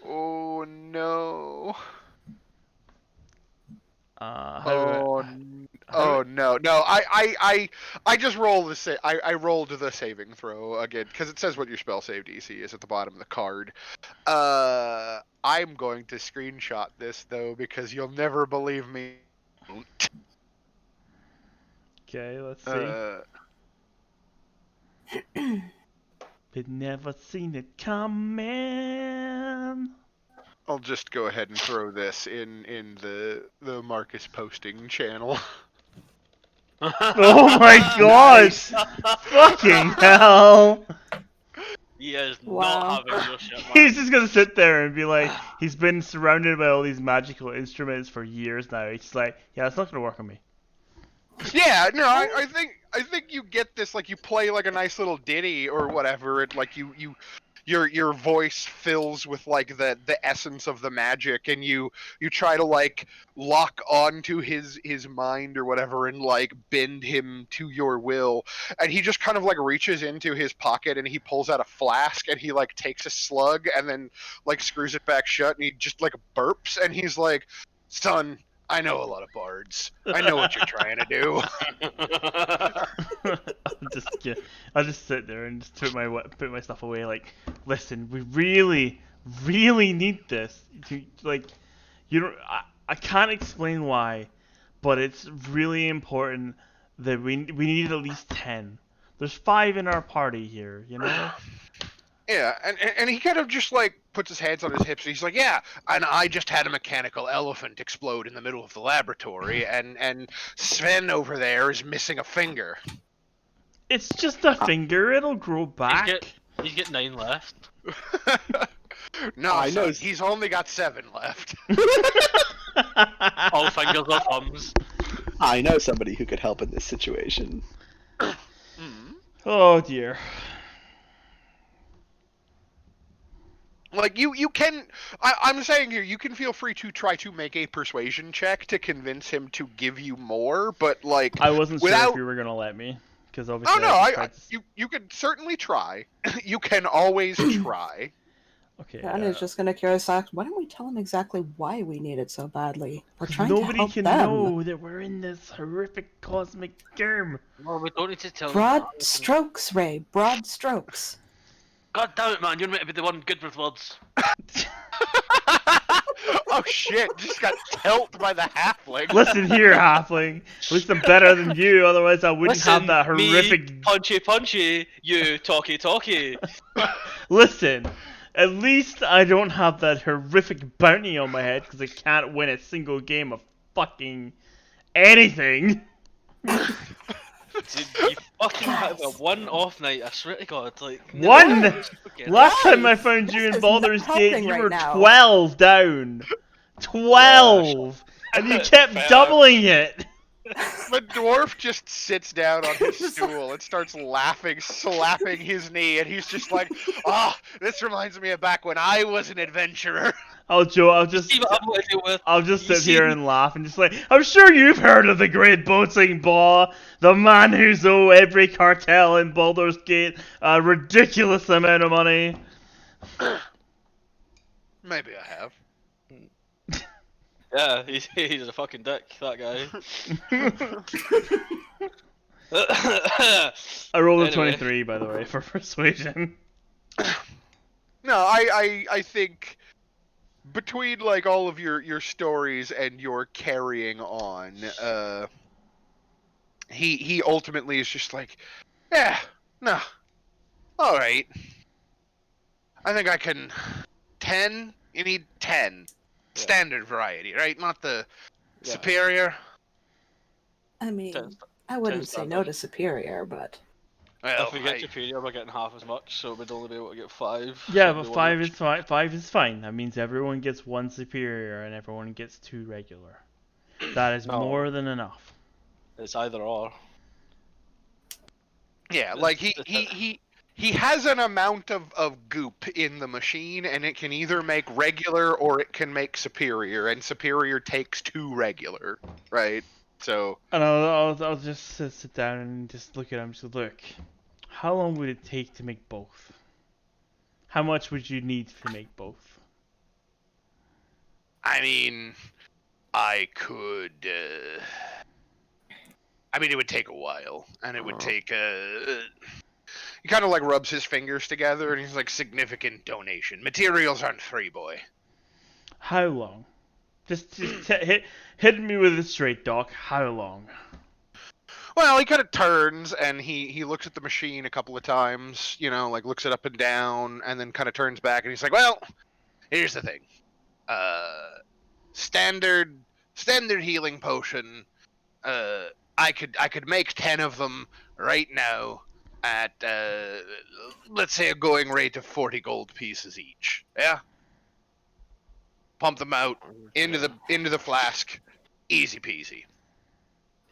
Oh no. How No. I just roll the I rolled the saving throw again because it says what your spell save DC is at the bottom of the card. I'm going to screenshot this though because you'll never believe me. Okay, let's see. But never seen it coming. I'll just go ahead and throw this in the Marcus posting channel. Oh my god! Fucking hell! He is Wow. not having your shit, man. He's just gonna sit there and be like, he's been surrounded by all these magical instruments for years now. He's like, yeah, it's not gonna work on me. Yeah, no, I think you get this, like you play like a nice little ditty or whatever, and like your voice fills with like the essence of the magic, and you try to like lock onto his mind or whatever and like bend him to your will, and he just kind of like reaches into his pocket and he pulls out a flask and he like takes a slug and then like screws it back shut and he just like burps and he's like, son, I know a lot of bards. I know what you're trying to do. I'll just sit there and just put my stuff away. Like, listen, we really, really need this. Like, you know, I can't explain why, but it's really important that we need at least 10. There's 5 in our party here, you know. Yeah, and he kind of just like puts his hands on his hips and he's like, yeah, and I just had a mechanical elephant explode in the middle of the laboratory, and Sven over there is missing a finger. It's just a finger. It'll grow back. He's got 9 left. No, I know. he's only got 7 left. All fingers or thumbs. I know somebody who could help in this situation. Oh dear. Like you can, I'm saying here, you can feel free to try to make a persuasion check to convince him to give you more, but like I wasn't sure without... if you were gonna let me, because obviously. Oh no, you can certainly try. You can always try. Okay. And he's just gonna curious ask, why don't we tell him exactly why we need it so badly? We're trying to nobody help can them. know that we're in this horrific cosmic germ. Well, we don't need to tell Broad him that. strokes, Ray. Broad strokes. God damn it, man! You're meant to be the one good with words. Oh shit! Just got tilted by the halfling. Listen here, halfling. At least I'm better than you. Otherwise, I wouldn't have that horrific. Me, punchy, you talky. Listen. At least I don't have that horrific bounty on my head because I can't win a single game of fucking anything. Dude, you fucking have a one-off night. I swear to God, like One. never- Last time I Guys, found you this in is Baldur's not Gate, helping you right were now. 12 down. 12, and you kept Fair. doubling it. The dwarf just sits down on his stool and starts laughing, slapping his knee, and he's just like, this reminds me of back when I was an adventurer. I'll just See what I'm gonna deal with. I'll just You sit see- here and laugh and just like, I'm sure you've heard of the great boating Baw, the man who's owed every cartel in Baldur's Gate a ridiculous amount of money. Maybe I have. Yeah, he's a fucking dick, that guy. I rolled a Anyway. 23, by the way, for persuasion. No, I think between like all of your stories and your carrying on, he ultimately is just like, yeah, no, all right. I think I can 10. You need 10. Yeah. Standard variety, right? Not the Yeah. superior. I mean, Ten- I wouldn't 10 say no standard. to superior, but Well, If we get superior, we're getting half as much, so we'd only be able to get 5. Yeah, so but it'd be 5 one is fine. 5 is fine. That means everyone gets 1 superior and everyone gets 2 regular. That is No. more than enough. It's either or. yeah, like It's he has an amount of goop in the machine, and it can either make regular or it can make superior, and superior takes 2 regular, right? So And I'll just sit down and just look at him. So look, how long would it take to make both? How much would you need to make both? I mean, I could. I mean, it would take a while, and it would take He kind of like rubs his fingers together, and he's like, "Significant donation. Materials aren't free, boy." How long? Just hit me with it straight, Doc. How long? Well, he kind of turns and he looks at the machine a couple of times, you know, like looks it up and down, and then kind of turns back and he's like, "Well, here's the thing. Standard healing potion. I could make 10 of them right now at let's say a going rate of 40 gold pieces each. Yeah. Pump them out into the flask. Easy peasy.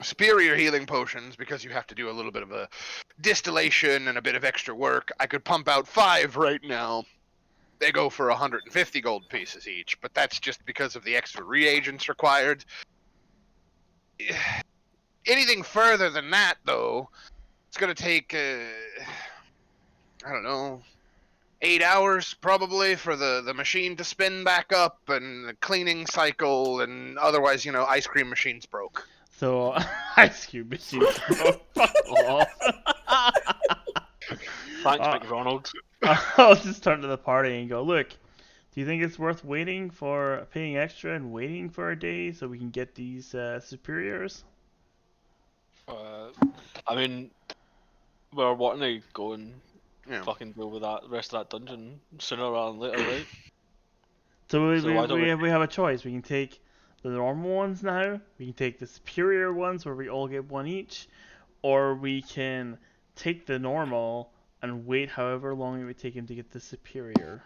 Superior healing potions, because you have to do a little bit of a distillation and a bit of extra work. I could pump out 5 right now. They go for 150 gold pieces each, but that's just because of the extra reagents required. Anything further than that, though, it's going to take, I don't know, 8 hours probably for the machine to spin back up and the cleaning cycle, and otherwise, you know, ice cream machine's broke. So, ice cube machine. Fuck off. Thanks, McDonald. I'll just turn to the party and go, look, do you think it's worth waiting for paying extra and waiting for a day so we can get these superiors? I mean, we're wanting to go and Yeah. fucking deal with that rest of that dungeon sooner rather than later, right? So we, So why don't we have a choice. We can take the normal ones now, we can take the superior ones where we all get 1 each, or we can take the normal and wait however long it would take him to get the superior.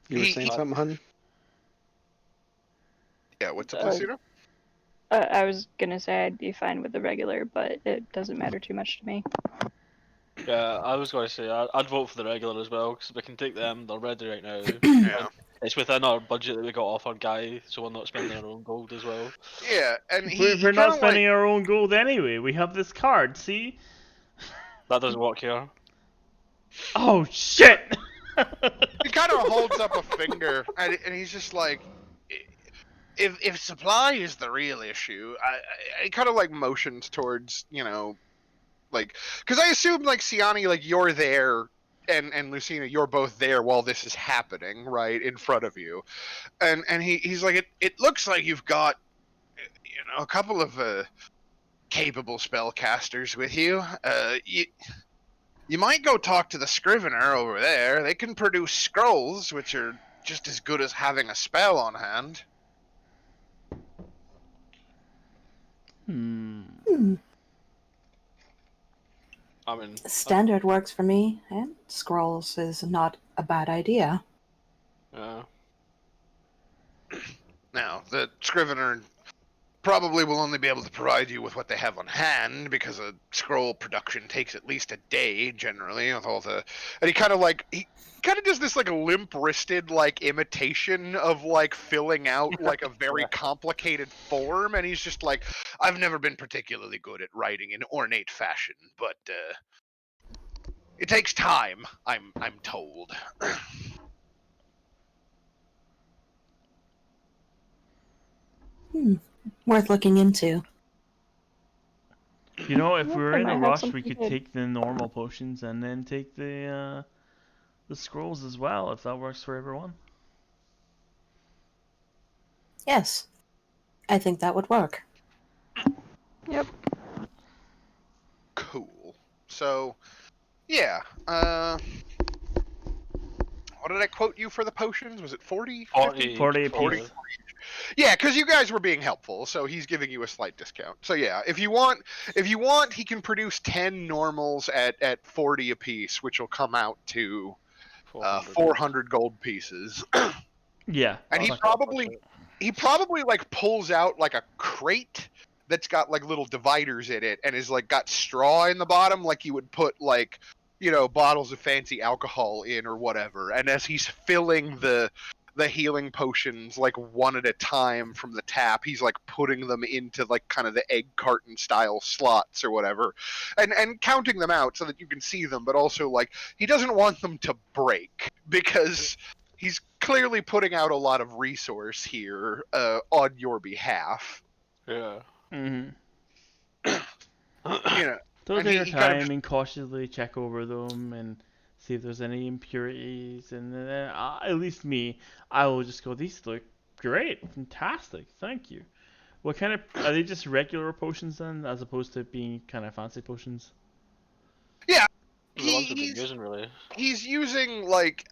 You were saying something, hun? Yeah, what's up, Lucina? I was gonna say I'd be fine with the regular, but it doesn't matter too much to me. Yeah, I was going to say I'd vote for the regular as well because we can take them. They're ready right now. Yeah. It's within our budget that we got off our guy, so we're not spending our own gold as well. Yeah, and We're not spending our own gold anyway. We have this card, see? That doesn't work here. Oh shit! He kind of holds up a finger, and he's just like, if supply is the real issue, I kind of like motions towards, you know, like, because I assume like Siani, like you're there, and Lucina, you're both there while this is happening, right in front of you, and he's like, it looks like you've got, you know, a couple of capable spellcasters with you. You might go talk to the Scrivener over there. They can produce scrolls, which are just as good as having a spell on hand. I mean, standard works for me, and scrolls is not a bad idea. Now, the Scrivener probably will only be able to provide you with what they have on hand, because a scroll production takes at least a day, generally, with all the... And he kind of does this, like, limp-wristed, like, imitation of, like, filling out, like, a very complicated form, and he's just like, I've never been particularly good at writing in ornate fashion, but, it takes time, I'm told. Worth looking into. You know, if we were in I a have rush, we something could good. take the normal potions and then take the scrolls as well, if that works for everyone. Yes, I think that would work. Yep. Cool. So, yeah, what did I quote you for the potions? Was it 40? 40, 40 40. apiece. Yeah, because you guys were being helpful, so he's giving you a slight discount. So yeah, if you want, he can produce 10 normals at 40 apiece, which will come out to 400 gold pieces. Yeah. And he fuck probably like pulls out like a crate that's got like little dividers in it and is like got straw in the bottom, like you would put like, you know, bottles of fancy alcohol in or whatever. And as he's filling the healing potions like one at a time from the tap, he's like putting them into like kind of the egg carton style slots or whatever, and counting them out so that you can see them, but also like he doesn't want them to break because he's clearly putting out a lot of resource here on your behalf. Yeah. Mm-hmm. You know, So And take he- your he kind of time and cautiously check over them and see if there's any impurities. And then, at least me, I will just go, these look great, fantastic, thank you. What kind of, are they just regular potions then, as opposed to being kind of fancy potions? The ones we've been he's using, really. he's using like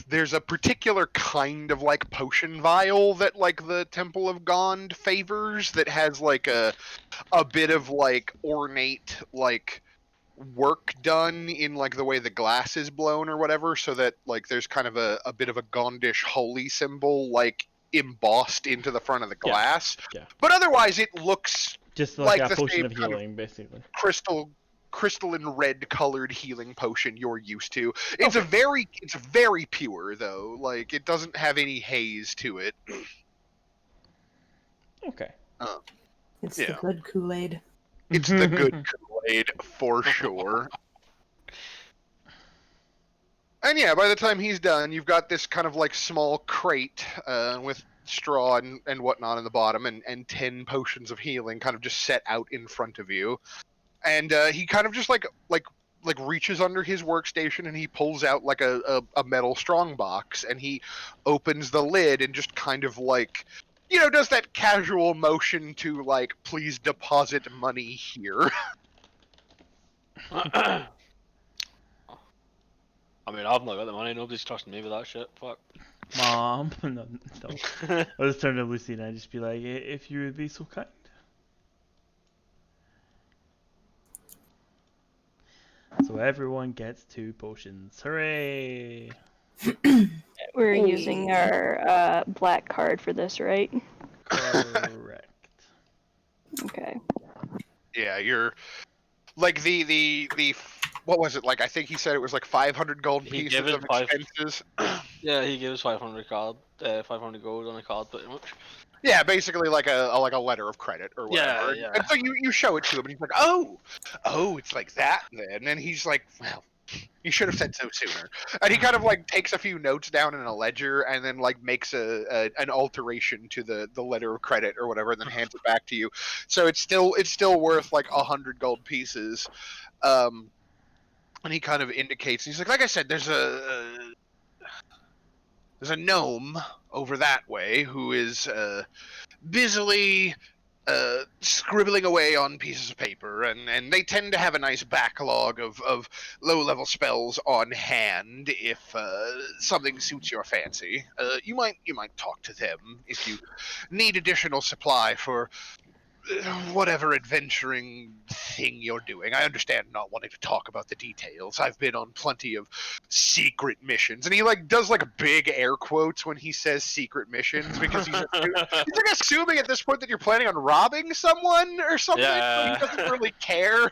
there's a particular kind of like potion vial that like the Temple of Gond favors that has like a bit of like ornate like work done in like the way the glass is blown or whatever, so that like there's kind of a bit of a Gondish holy symbol like embossed into the front of the Yeah. glass. Yeah. But otherwise it looks Just like a the potion same of kind healing, basically. crystalline red colored healing potion you're used to. It's very pure though. Like it doesn't have any haze to it. Okay. It's Yeah. the good Kool-Aid. It's the good Kool-Aid for sure. And yeah, by the time he's done, you've got this kind of like small crate with straw and whatnot in the bottom, and 10 potions of healing kind of just set out in front of you. And he kind of just like reaches under his workstation and he pulls out like a metal strong box and he opens the lid and just kind of like, you know, does that casual motion to like, please deposit money here. I mean, I've not got the money. Nobody's trusting me with that shit. Fuck. Mom, no. I'll just turn to Lucy and I just be like, if you would be so kind. So everyone gets 2 potions. Hooray! We're using our black card for this, right? Correct. Okay. Yeah, you're like the what was it like? I think he said it was like 500 gold He pieces gave us of 5 expenses. Yeah, he gave us 500 gold on a card, pretty much. Yeah, basically like a letter of credit or whatever. Yeah. And so you show it to him, and he's like, oh, it's like that then. And he's like, well, you should have said so sooner. And he kind of like takes a few notes down in a ledger, and then like makes an alteration to the letter of credit or whatever, and then hands it back to you. So it's still worth like 100 gold pieces. And he kind of indicates, he's like I said, there's a gnome over that way who is busily scribbling away on pieces of paper, and they tend to have a nice backlog of low-level spells on hand if something suits your fancy. You might talk to them if you need additional supply for whatever adventuring thing you're doing. I understand not wanting to talk about the details. I've been on plenty of secret missions, and he like does like big air quotes when he says secret missions because he's like assuming at this point that you're planning on robbing someone or something. Yeah. But he doesn't really care.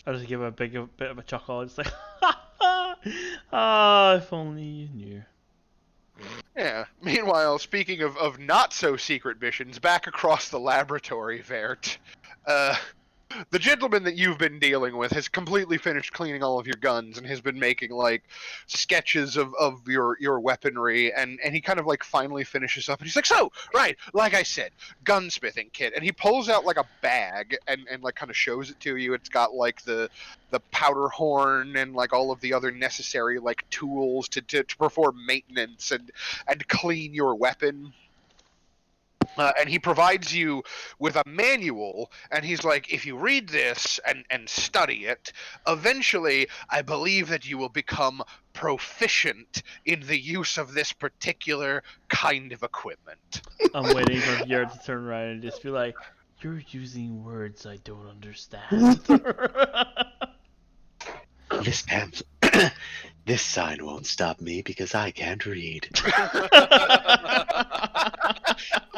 I'll just give a bit of a chuckle. It's like, ah, if only you knew. Yeah. Meanwhile, speaking of not so secret missions, back across the laboratory, Vert, the gentleman that you've been dealing with has completely finished cleaning all of your guns and has been making like sketches of your weaponry, and he kind of like finally finishes up and he's like, so right, like I said, gunsmithing kit, and he pulls out like a bag and like kind of shows it to you. It's got like the powder horn and like all of the other necessary like tools to perform maintenance and clean your weapon. And he provides you with a manual, and he's like, if you read this and study it, eventually I believe that you will become proficient in the use of this particular kind of equipment. I'm waiting for Pierre to turn around and just be like, "You're using words I don't understand." This pamphlet, this sign won't stop me because I can't read.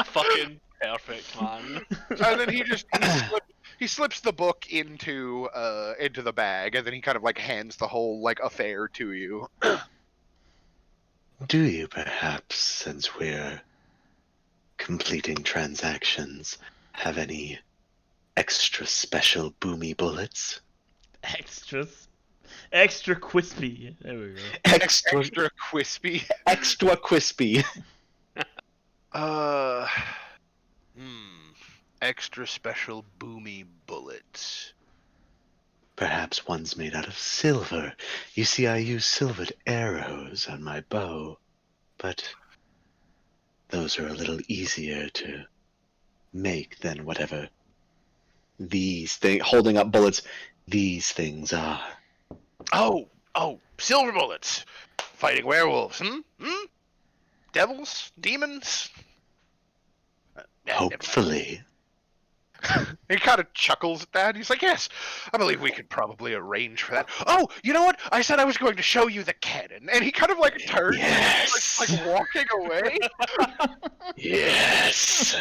Fucking perfect, man. And then he slips the book into the bag, and then he kind of like hands the whole like affair to you. Do you perhaps, since we're completing transactions, have any extra special boomy bullets? Extra crispy. There we go. Extra Crispy. extra crispy. Uh, extra special boomy bullets. Perhaps one's made out of silver. You see, I use silvered arrows on my bow, but those are a little easier to make than whatever these things, holding up bullets, these things are. Oh, silver bullets. Fighting werewolves, Devils? Demons? Hopefully. He kind of chuckles at that. He's like, yes, I believe we could probably arrange for that. Oh, you know what? I said I was going to show you the cannon. And he kind of like turns Yes. and like walking away. Yes.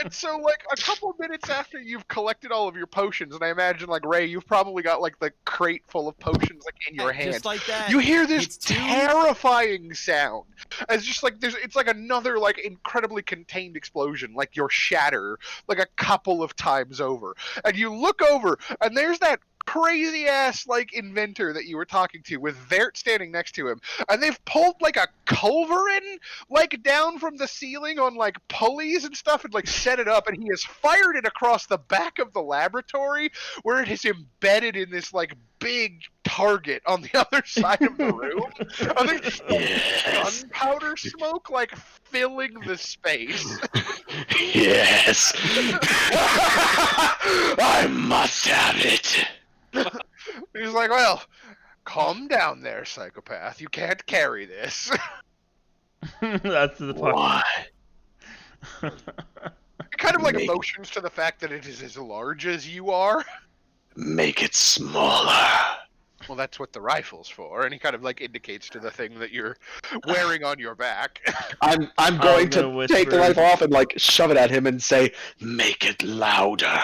And so like a couple of minutes after you've collected all of your potions, and I imagine like Ray, you've probably got like the crate full of potions like in your hand. Just like that. You hear this It's too- terrifying sound. It's just like it's like another like incredibly contained explosion, like your shatter, like a couple of times over. And you look over, and there's that crazy ass like inventor that you were talking to with Vert standing next to him, and they've pulled like a culverin like down from the ceiling on like pulleys and stuff and like set it up, and he has fired it across the back of the laboratory where it is embedded in this like big target on the other side of the room. And there's just Yes. gunpowder smoke like filling the space. Yes. I must have it. He's like, well, calm down there, psychopath. You can't carry this. That's the part. Why? It kind of like Make- motions to the fact that it is as large as you are. Make it smaller. Well, that's what the rifle's for. And he kind of like indicates to the thing that you're wearing on your back. I'm going gonna to take the whisper. rifle off and like shove it at him and say, "Make it louder."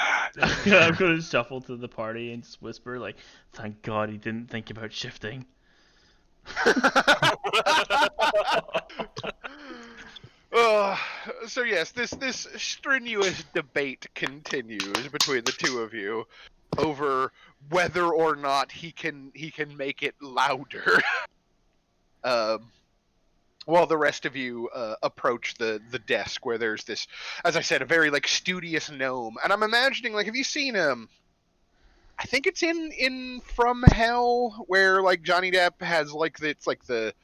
I'm gonna shuffle to the party and just whisper like, "Thank God he didn't think about shifting." So yes, this strenuous debate continues between the two of you over whether or not he can make it louder. While the rest of you approach the desk where there's this, as I said, a very like studious gnome, and I'm imagining like, have you seen I think it's in From Hell where like Johnny Depp has like it's like the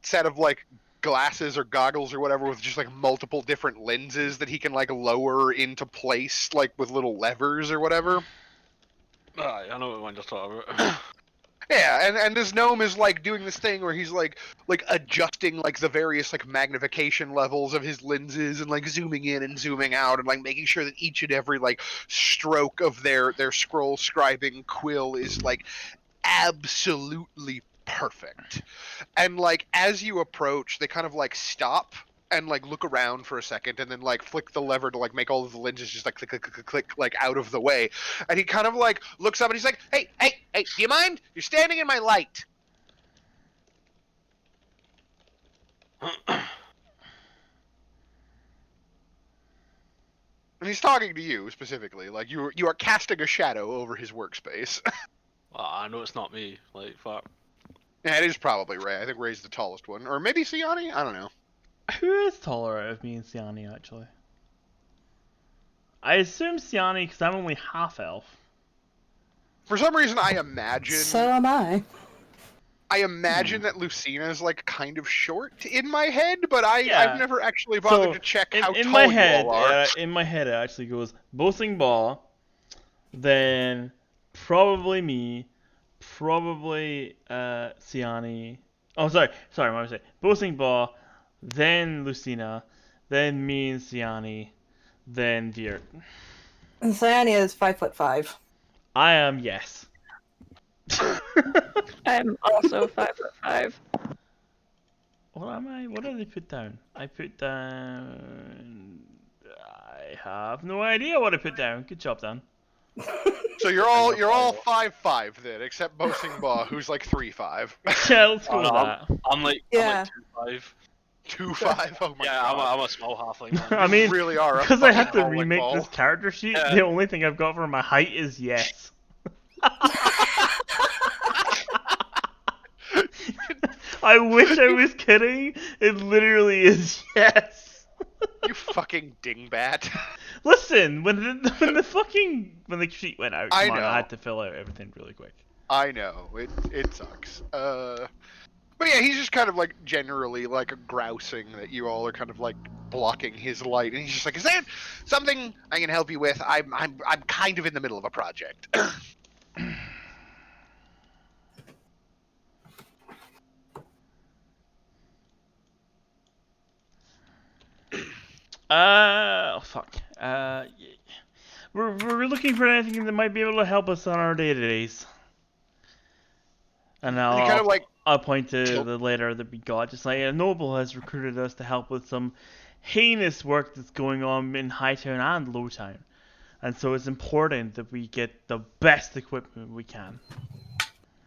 set of like glasses or goggles or whatever with just like multiple different lenses that he can like lower into place like with little levers or whatever. Aye, I know what one you're talking about. Yeah, and this gnome is like doing this thing where he's like adjusting like the various like magnification levels of his lenses and like zooming in and zooming out and like making sure that each and every like stroke of their scroll scribing quill is like absolutely perfect. And like as you approach, they kind of like stop and like look around for a second and then like flick the lever to like make all of the lenses just like click click click click like out of the way. And he kind of like looks up and he's like, hey, do you mind? You're standing in my light. And he's talking to you specifically, like you are casting a shadow over his workspace. Well, I know it's not me. Like, fuck. Yeah, it is probably Ray. I think Ray's the tallest one, or maybe Siani. I don't know. Who is taller out of me and Siani actually? I assume Siani because I'm only half elf. For some reason, I imagine. So am I. I imagine that Lucina's like kind of short in my head, but Yeah. I've never actually bothered So to check how in tall my you head, all are. in my head, it actually goes Boasting Ball, then probably me, probably Siani. Oh, sorry, what am I saying? Boasting Ball, then Lucina, then me and Siani, then Deer. And Cyania is 5'5". I am yes. I'm also 5'5". What am I? What did I put down? I put down. I have no idea what I put down. Good job, Dan. So you're all 5'5" then, except Boasting Ba, who's like 3'5". Yeah, let's go Oh, with no, that. I'm like Yeah. 2'5". 2'5"? Oh my Yeah, god. I'm a small halfling man. I mean, really are a because I had fucking to bowling remake ball. this character sheet, Yeah. the only thing I've got for my height is yes. I wish I was kidding. It literally is yes. You fucking dingbat. Listen, when the sheet went out, I come on, I know. had to fill out everything really quick. I know, it sucks. But yeah, he's just kind of like generally like grousing that you all are kind of like blocking his light, and he's just like, "Is there something I can help you with? I'm kind of in the middle of a project." Oh fuck. We're looking for anything that might be able to help us on our day-to-days. And And he kind of like I'll point to the letter that we got. Just like a noble has recruited us to help with some heinous work that's going on in Hightown and Lowtown. And so it's important that we get the best equipment we can.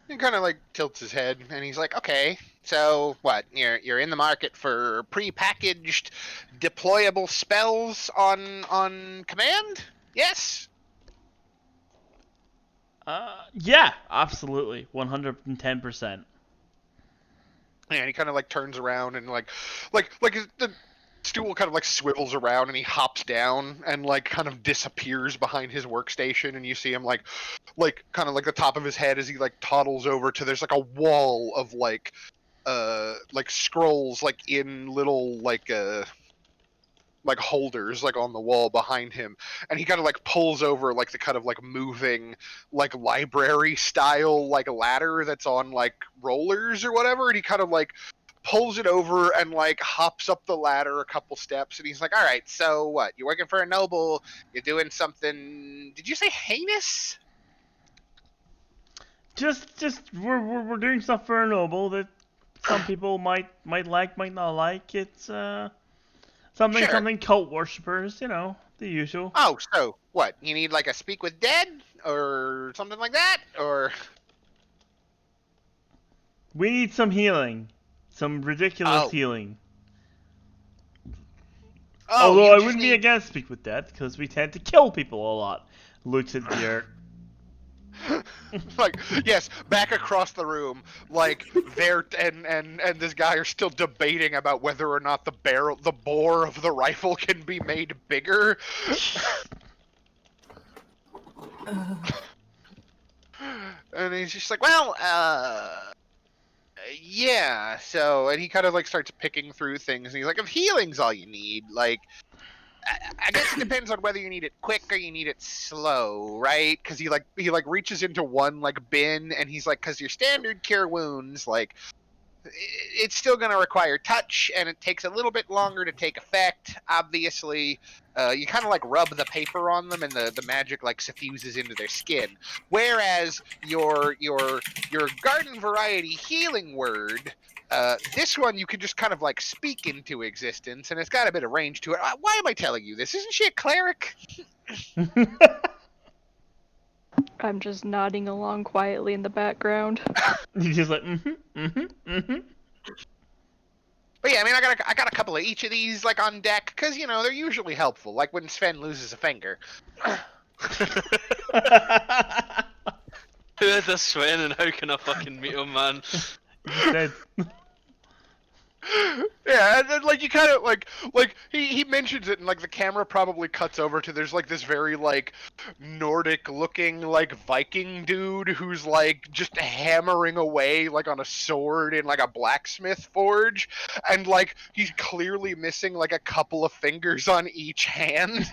he kind of like tilts his head, and he's like, "Okay, so what? You're in the market for pre-packaged, deployable spells on command? Yes." Yeah, absolutely, 110%. And he kind of like turns around and the stool kind of like swivels around, and he hops down and like kind of disappears behind his workstation, and you see him like kind of like the top of his head as he like toddles over to, there's like a wall of like scrolls like in little like holders like on the wall behind him, and he kind of like pulls over like the kind of like moving like library style like ladder that's on like rollers or whatever, and he kind of like pulls it over and like hops up the ladder a couple steps, and he's like, "All right, so what? You're working for a noble, you're doing something, did you say heinous?" Just we're doing stuff for a noble that some people might like, might not like. It's Sure. something cult worshippers, you know, the usual. Oh, so what? You need like a speak with dead or something like that, or We need some healing, some ridiculous Oh. healing. oh, Although you I just wouldn't be need- against speak with death because we tend to kill people a lot. Looks at the earth. like, yes, back across the room, like there and this guy are still debating about whether or not the bore of the rifle can be made bigger. And he's just like, "Well, yeah, so," and he kind of like starts picking through things, and he's like, "If healing's all you need, like, I guess it depends on whether you need it quick or you need it slow, right?" Because he reaches into one like bin, and he's like, "Because your standard cure wounds, like, it's still going to require touch, and it takes a little bit longer to take effect. Obviously, you kind of like rub the paper on them, and the magic like suffuses into their skin. Whereas your garden variety healing word." This one you can just kind of like speak into existence, and it's got a bit of range to it. Why am I telling you this? Isn't she a cleric? I'm just nodding along quietly in the background. He's just like, But yeah, I mean, I got a couple of each of these like on deck because they're usually helpful. Like when Sven loses a finger. Who is this Sven and how can I fucking meet him, man? He's dead. Yeah, and then like you kind of like he mentions it, and like the camera probably cuts over to there's like this very like Nordic looking like Viking dude who's like just hammering away like on a sword in like a blacksmith forge, and like he's clearly missing like a couple of fingers on each hand.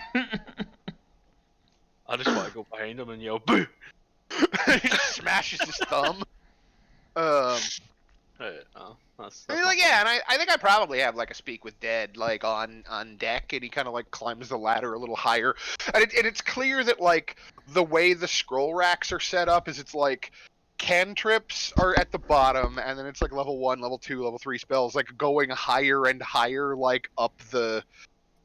I just want to go behind him and yell, "Boo!" He just smashes his thumb. Right, oh, that's And he's not like, fun. yeah, and I think I probably have like a speak with dead like on deck, and he kind of like climbs the ladder a little higher, and it's clear that like the way the scroll racks are set up is it's like cantrips are at the bottom, and then it's like level 1, level 2, level 3 spells like going higher and higher like up the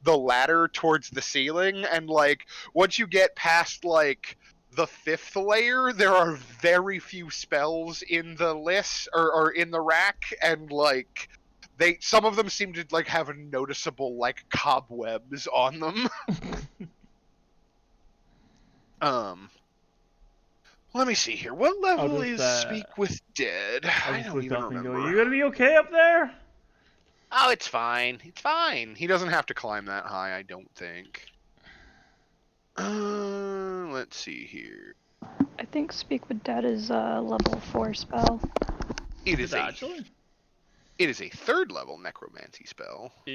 ladder towards the ceiling, and like once you get past like the 5th layer, there are very few spells in the list or in the rack, and like some of them seem to like have noticeable like cobwebs on them. Let me see here. What level just, is Speak with Dead? I'll I just don't look even up and go, remember. you gonna be okay up there? Oh, it's fine. It's fine. He doesn't have to climb that high, I don't think. Let's see here. I think Speak with Dead is a level 4 spell. It Is is it a actually? it is a 3rd level necromancy spell. Ew.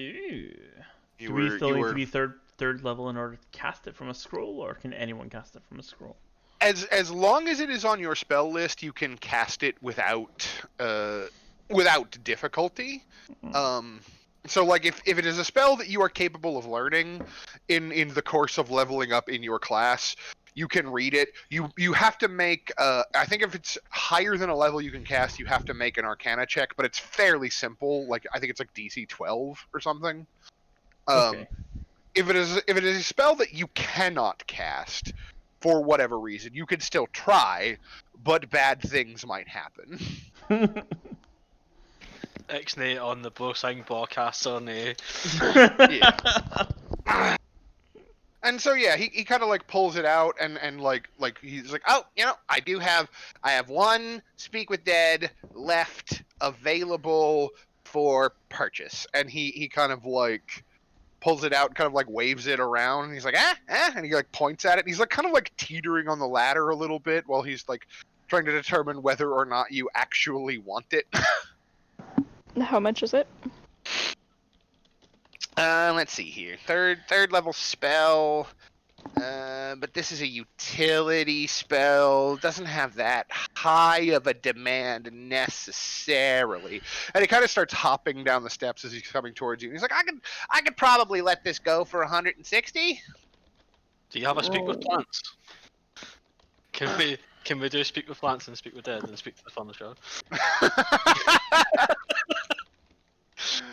You Do we were still you need were to be third level in order to cast it from a scroll, or can anyone cast it from a scroll? as long as it is on your spell list, you can cast it without difficulty. So like if it is a spell that you are capable of learning in the course of leveling up in your class, you can read it. You have to make I think if it's higher than a level you can cast, you have to make an Arcana check, but it's fairly simple. Like I think it's like DC 12 or something. Okay. If it is a spell that you cannot cast for whatever reason, you can still try, but bad things might happen. Ixnay on the Bosang broadcast on Yeah. And so yeah, he kind of like pulls it out and like he's like, oh, I have one Speak with Dead left available for purchase, and he kind of like pulls it out and kind of like waves it around, and he's like, and he like points at it, and he's like kind of like teetering on the ladder a little bit while he's like trying to determine whether or not you actually want it. How much is it? Let's see here. Third level spell. But this is a utility spell. Doesn't have that high of a demand necessarily. And he kind of starts hopping down the steps as he's coming towards you. And he's like, I could probably let this go for 160. Do you have a speak with Roll. plants? Can we do speak with plants and speak with dead and speak to the fun of the show?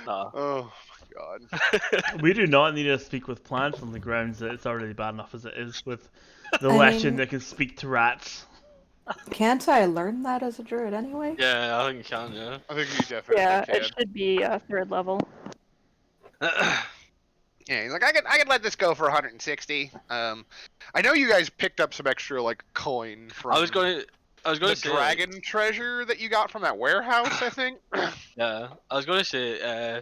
Nah. Oh my god. We do not need to speak with plants on the grounds that it's already bad enough as it is with the I legend mean- that can speak to rats. Can't I learn that as a druid anyway? Yeah, I think you can, yeah. I think you definitely Yeah, can. it should be 3rd level. Yeah, he's like, I could let this go for 160. I know you guys picked up some extra like coin from I was going the to say like, dragon treasure that you got from that warehouse, I think. yeah, I was going to say,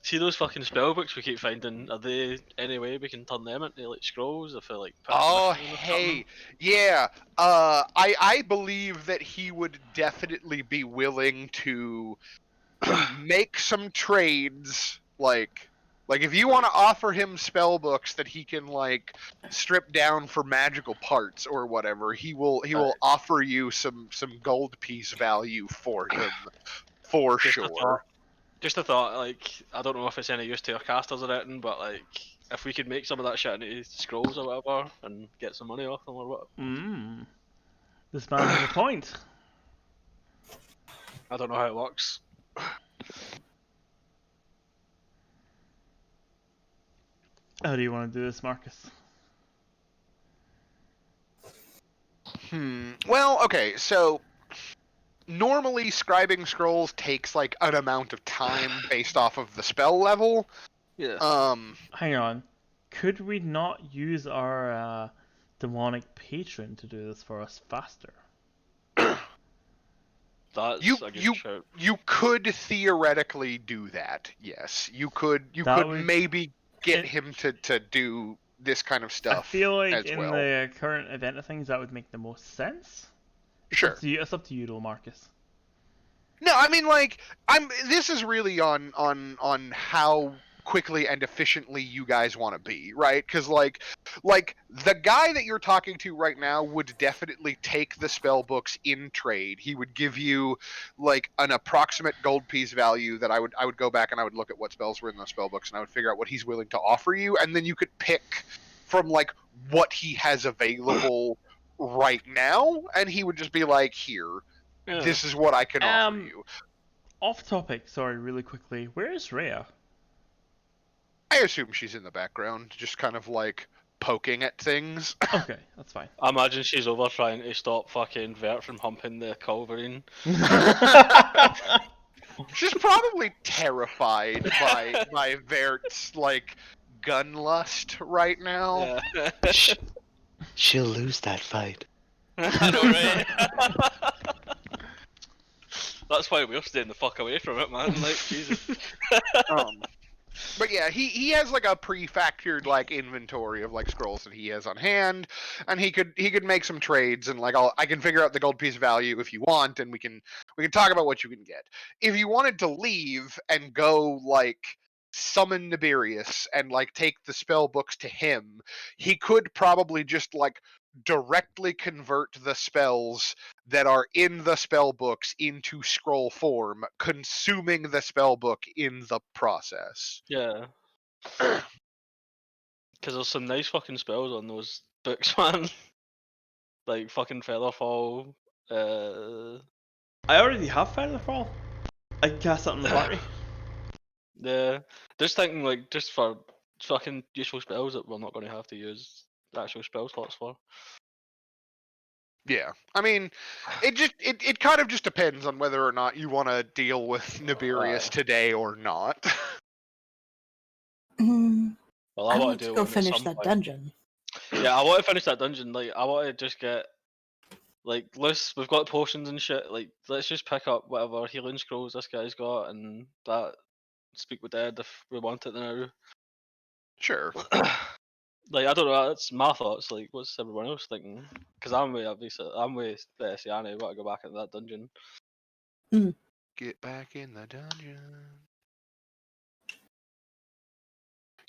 see those fucking spell books we keep finding? Are they any way we can turn them into like scrolls if I like? Put Oh, commission on or hey, something? yeah. I believe that he would definitely be willing to make some trades, like if you want to offer him spell books that he can like strip down for magical parts or whatever, he will offer you some gold piece value for him for Just a sure. thought. Just a thought. Like, I don't know if it's any use to our casters or anything, but like, if we could make some of that shit into scrolls or whatever and get some money off them or what? This man has a point. I don't know how it works. How do you want to do this, Marcus? Well, okay, so normally scribing scrolls takes like an amount of time based off of the spell level. Yeah. Hang on. Could we not use our demonic patron to do this for us faster? That's a good shout. You could theoretically do that. Yes, you could That would- maybe get it- him to do this kind of I stuff. feel like as in well. the current event of things, that would make the most sense. Sure. It's up to you, though, Marcus. No, I mean like this is really on how quickly and efficiently you guys want to be, right? Because like the guy that you're talking to right now would definitely take the spell books in trade. He would give you like an approximate gold piece value that I would go back and I would look at what spells were in those spell books and I would figure out what he's willing to offer you, and then you could pick from like what he has available right now, and he would just be like, here. Yeah. This is what I can offer you. Off topic, sorry, really quickly. Where is Rhea? I assume she's in the background, just kind of like poking at things. Okay, that's fine. I imagine she's over trying to stop fucking Vert from humping the culverine. She's probably terrified by Vert's like gun lust right now. Yeah. She'll lose that fight. I know, right? That's why we're staying the fuck away from it, man. Like, Jesus. But yeah, he has like a prefactored like inventory of like scrolls that he has on hand, and he could make some trades, and like I can figure out the gold piece value if you want, and we can talk about what you can get. If you wanted to leave and go like summon Nibirius and like take the spell books to him, he could probably just like directly convert the spells that are in the spell books into scroll form, consuming the spell book in the process. Yeah. Because there's some nice fucking spells on those books, man. Like fucking Featherfall. I already have Featherfall. I can cast that on the party. Yeah. Just thinking, like, just for fucking useful spells that we're not going to have to use actual spell slots for. Yeah, I mean, it kind of just depends on whether or not you want to deal with Nibirius today or not. Well, I want want to to do go one at finish some that point. dungeon. Yeah, I want to finish that dungeon. Like, I want to just get, like, we've got potions and shit. Like, let's just pick up whatever healing scrolls this guy's got and that Speak with Dead if we want it now. Sure. Like, I don't know. That's my thoughts. Like, what's everyone else thinking? Because I'm with Siane. I want to go back into that dungeon. Get back in the dungeon.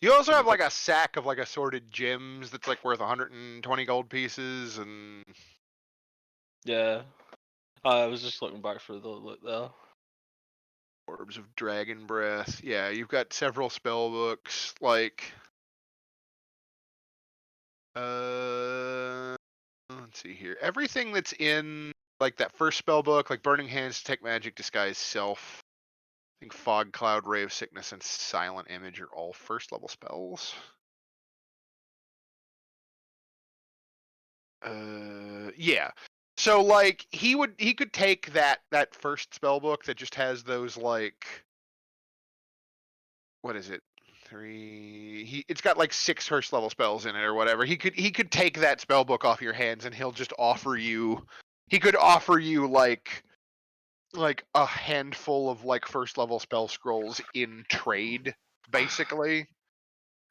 You also have like a sack of like assorted gems that's like worth 120 gold pieces, and Yeah. I was just looking back through the look there. orbs of dragon breath. Yeah, you've got several spell books. Like, let's see here. Everything that's in like that first spell book, like Burning Hands, Detect Magic, Disguise Self. I think Fog, Cloud, Ray of Sickness, and Silent Image are all first level spells. Yeah. So like he could take that first spell book that just has those like, what is it? It's got like 6 first level spells in it or whatever. He could take that spell book off your hands and he'll just offer you. He could offer you like a handful of like first level spell scrolls in trade, basically.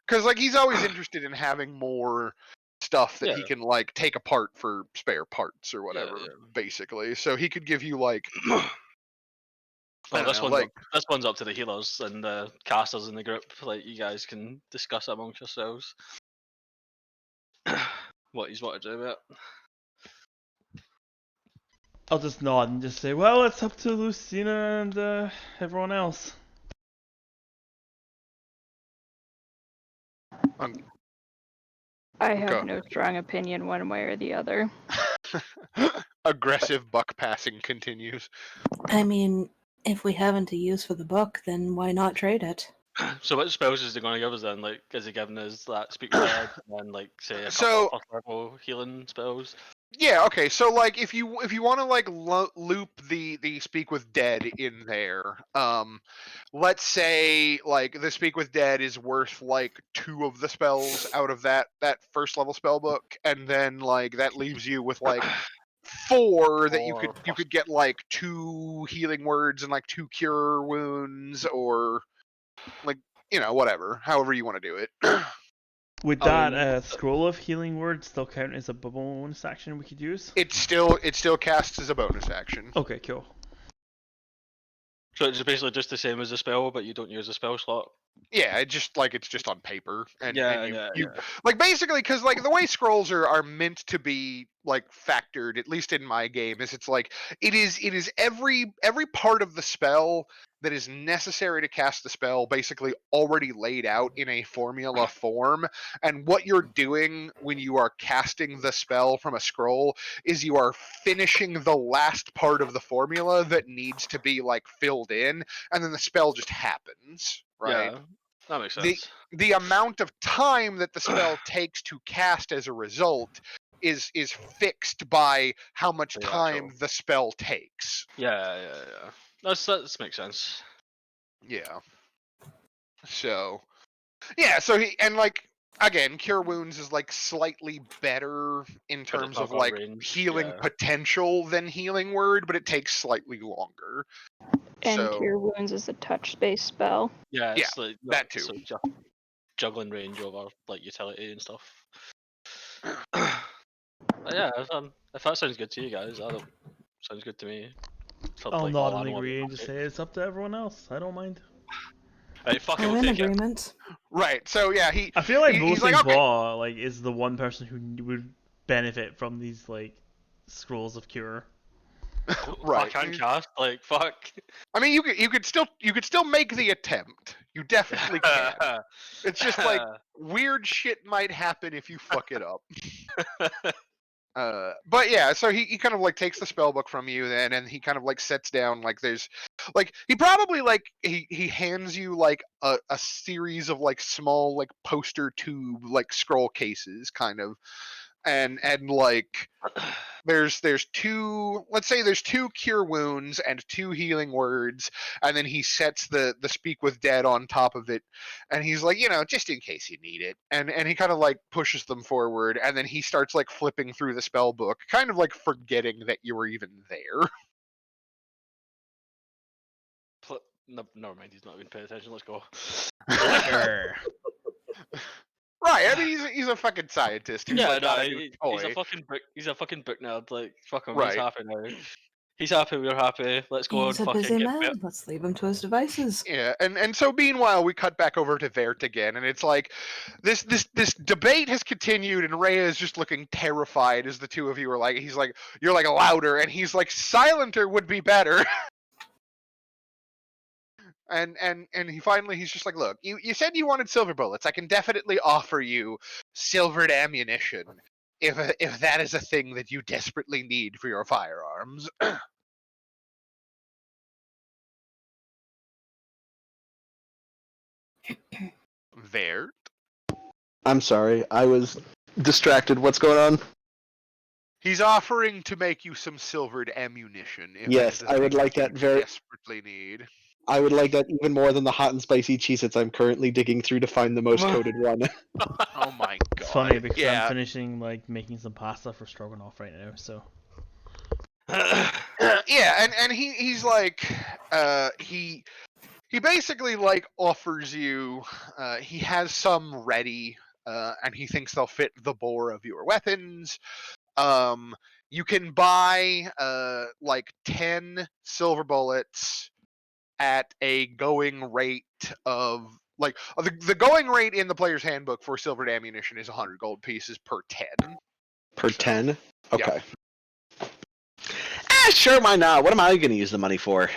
Because like he's always interested in having more stuff that he can like take apart for spare parts or whatever, basically. So he could give you like, This one's up to the healers and the casters in the group. Like, you guys can discuss it amongst yourselves. What you want to do with it. I'll just nod and just say, well, it's up to Lucina and everyone else. I have no strong opinion one way or the other. Aggressive buck passing continues. I mean, if we haven't a use for the book, then why not trade it? So what spells is he going to give us then? Like, is he giving us that Speak with Dead and like say a couple So- of first level healing spells? Yeah, okay. So like if you want to like loop the Speak with Dead in there, let's say like the Speak with Dead is worth like 2 of the spells out of that first level spell book, and then like that leaves you with like 4 that you Or could get like 2 healing words and like 2 cure wounds, or like, you know, whatever, however you want to do it. Would I that mean, scroll of healing word still count as a bonus action we could use? it still casts as a bonus action. Okay, cool. so it's basically just the same as a spell, but you don't use a spell slot. Yeah, it's just on paper, and you yeah. like basically, because like the way scrolls are meant to be like factored, at least in my game, is it's like it is every part of the spell that is necessary to cast the spell basically already laid out in a formula form, and what you're doing when you are casting the spell from a scroll is you are finishing the last part of the formula that needs to be like filled in, and then the spell just happens, right? Yeah, that makes the sense. the amount of time that the spell takes to cast as a result is fixed by how much The time actual. the spell takes. Yeah. That makes sense. Yeah. So yeah, so he, and like again, cure wounds is like slightly better in But it's terms not of got like range. healing Yeah. potential than healing word, but it takes slightly longer. And So Cure Wounds is a touch-based spell. Yeah, yeah, it's like that too. so juggling range over like utility and stuff. But yeah, if that sounds good to you guys, I don't. Sounds good to me. For, I'll like nod all and animal agree and just say it's up to everyone else. I don't mind. Right, fuck it, I'm we'll in take it. agreement. Right. So yeah, I feel like he's mostly like, okay, Claw like is the one person who would benefit from these like scrolls of cure. right. I can't cast. Like fuck. I mean, you could still make the attempt. You definitely can. It's just like weird shit might happen if you fuck it up. But yeah, so he kind of like takes the spell book from you then, and he kind of like sets down like there's like he probably like he hands you like a series of like small like poster tube like scroll cases kind of, and like there's 2, let's say there's 2 cure wounds and 2 healing words, and then he sets the speak with dead on top of it, and he's like, you know, just in case you need it, and he kind of like pushes them forward, and then he starts like flipping through the spell book, kind of like forgetting that you were even there. No, never mind. He's not even paying attention. Let's go. Flicker. Right, I mean he's a fucking scientist who's Yeah, like got no, a new he's a toy. fucking book. He's a fucking book nerd. Like fuck him. He's Right. happy now. He's happy. We're happy. Let's go He's and a fucking busy get man. Let's leave him to his devices. Yeah, and so meanwhile we cut back over to Vert again, and it's like this debate has continued, and Rhea is just looking terrified as the two of you are like, he's like, you're like louder, and he's like, silenter would be better. and he finally he's just like, look, you said you wanted silver bullets. I can definitely offer you silvered ammunition if that is a thing that you desperately need for your firearms. Vert. I'm sorry, I was distracted. What's going on? He's offering to make you some silvered ammunition if that Yes, is a I would thing like you that very. desperately need. I would like that even more than the hot and spicy Cheez-Its I'm currently digging through to find the most coated one. Oh my god. It's funny because I'm yeah. finishing like making some pasta for stroganoff right now, so Yeah, and he's like he basically like offers you he has some ready and he thinks they'll fit the bore of your weapons. You can buy like 10 silver bullets at a going rate of like the going rate in the player's handbook for silvered ammunition is 100 gold pieces per 10. Per So, 10? yeah. Okay. Sure, why not? What am I going to use the money for?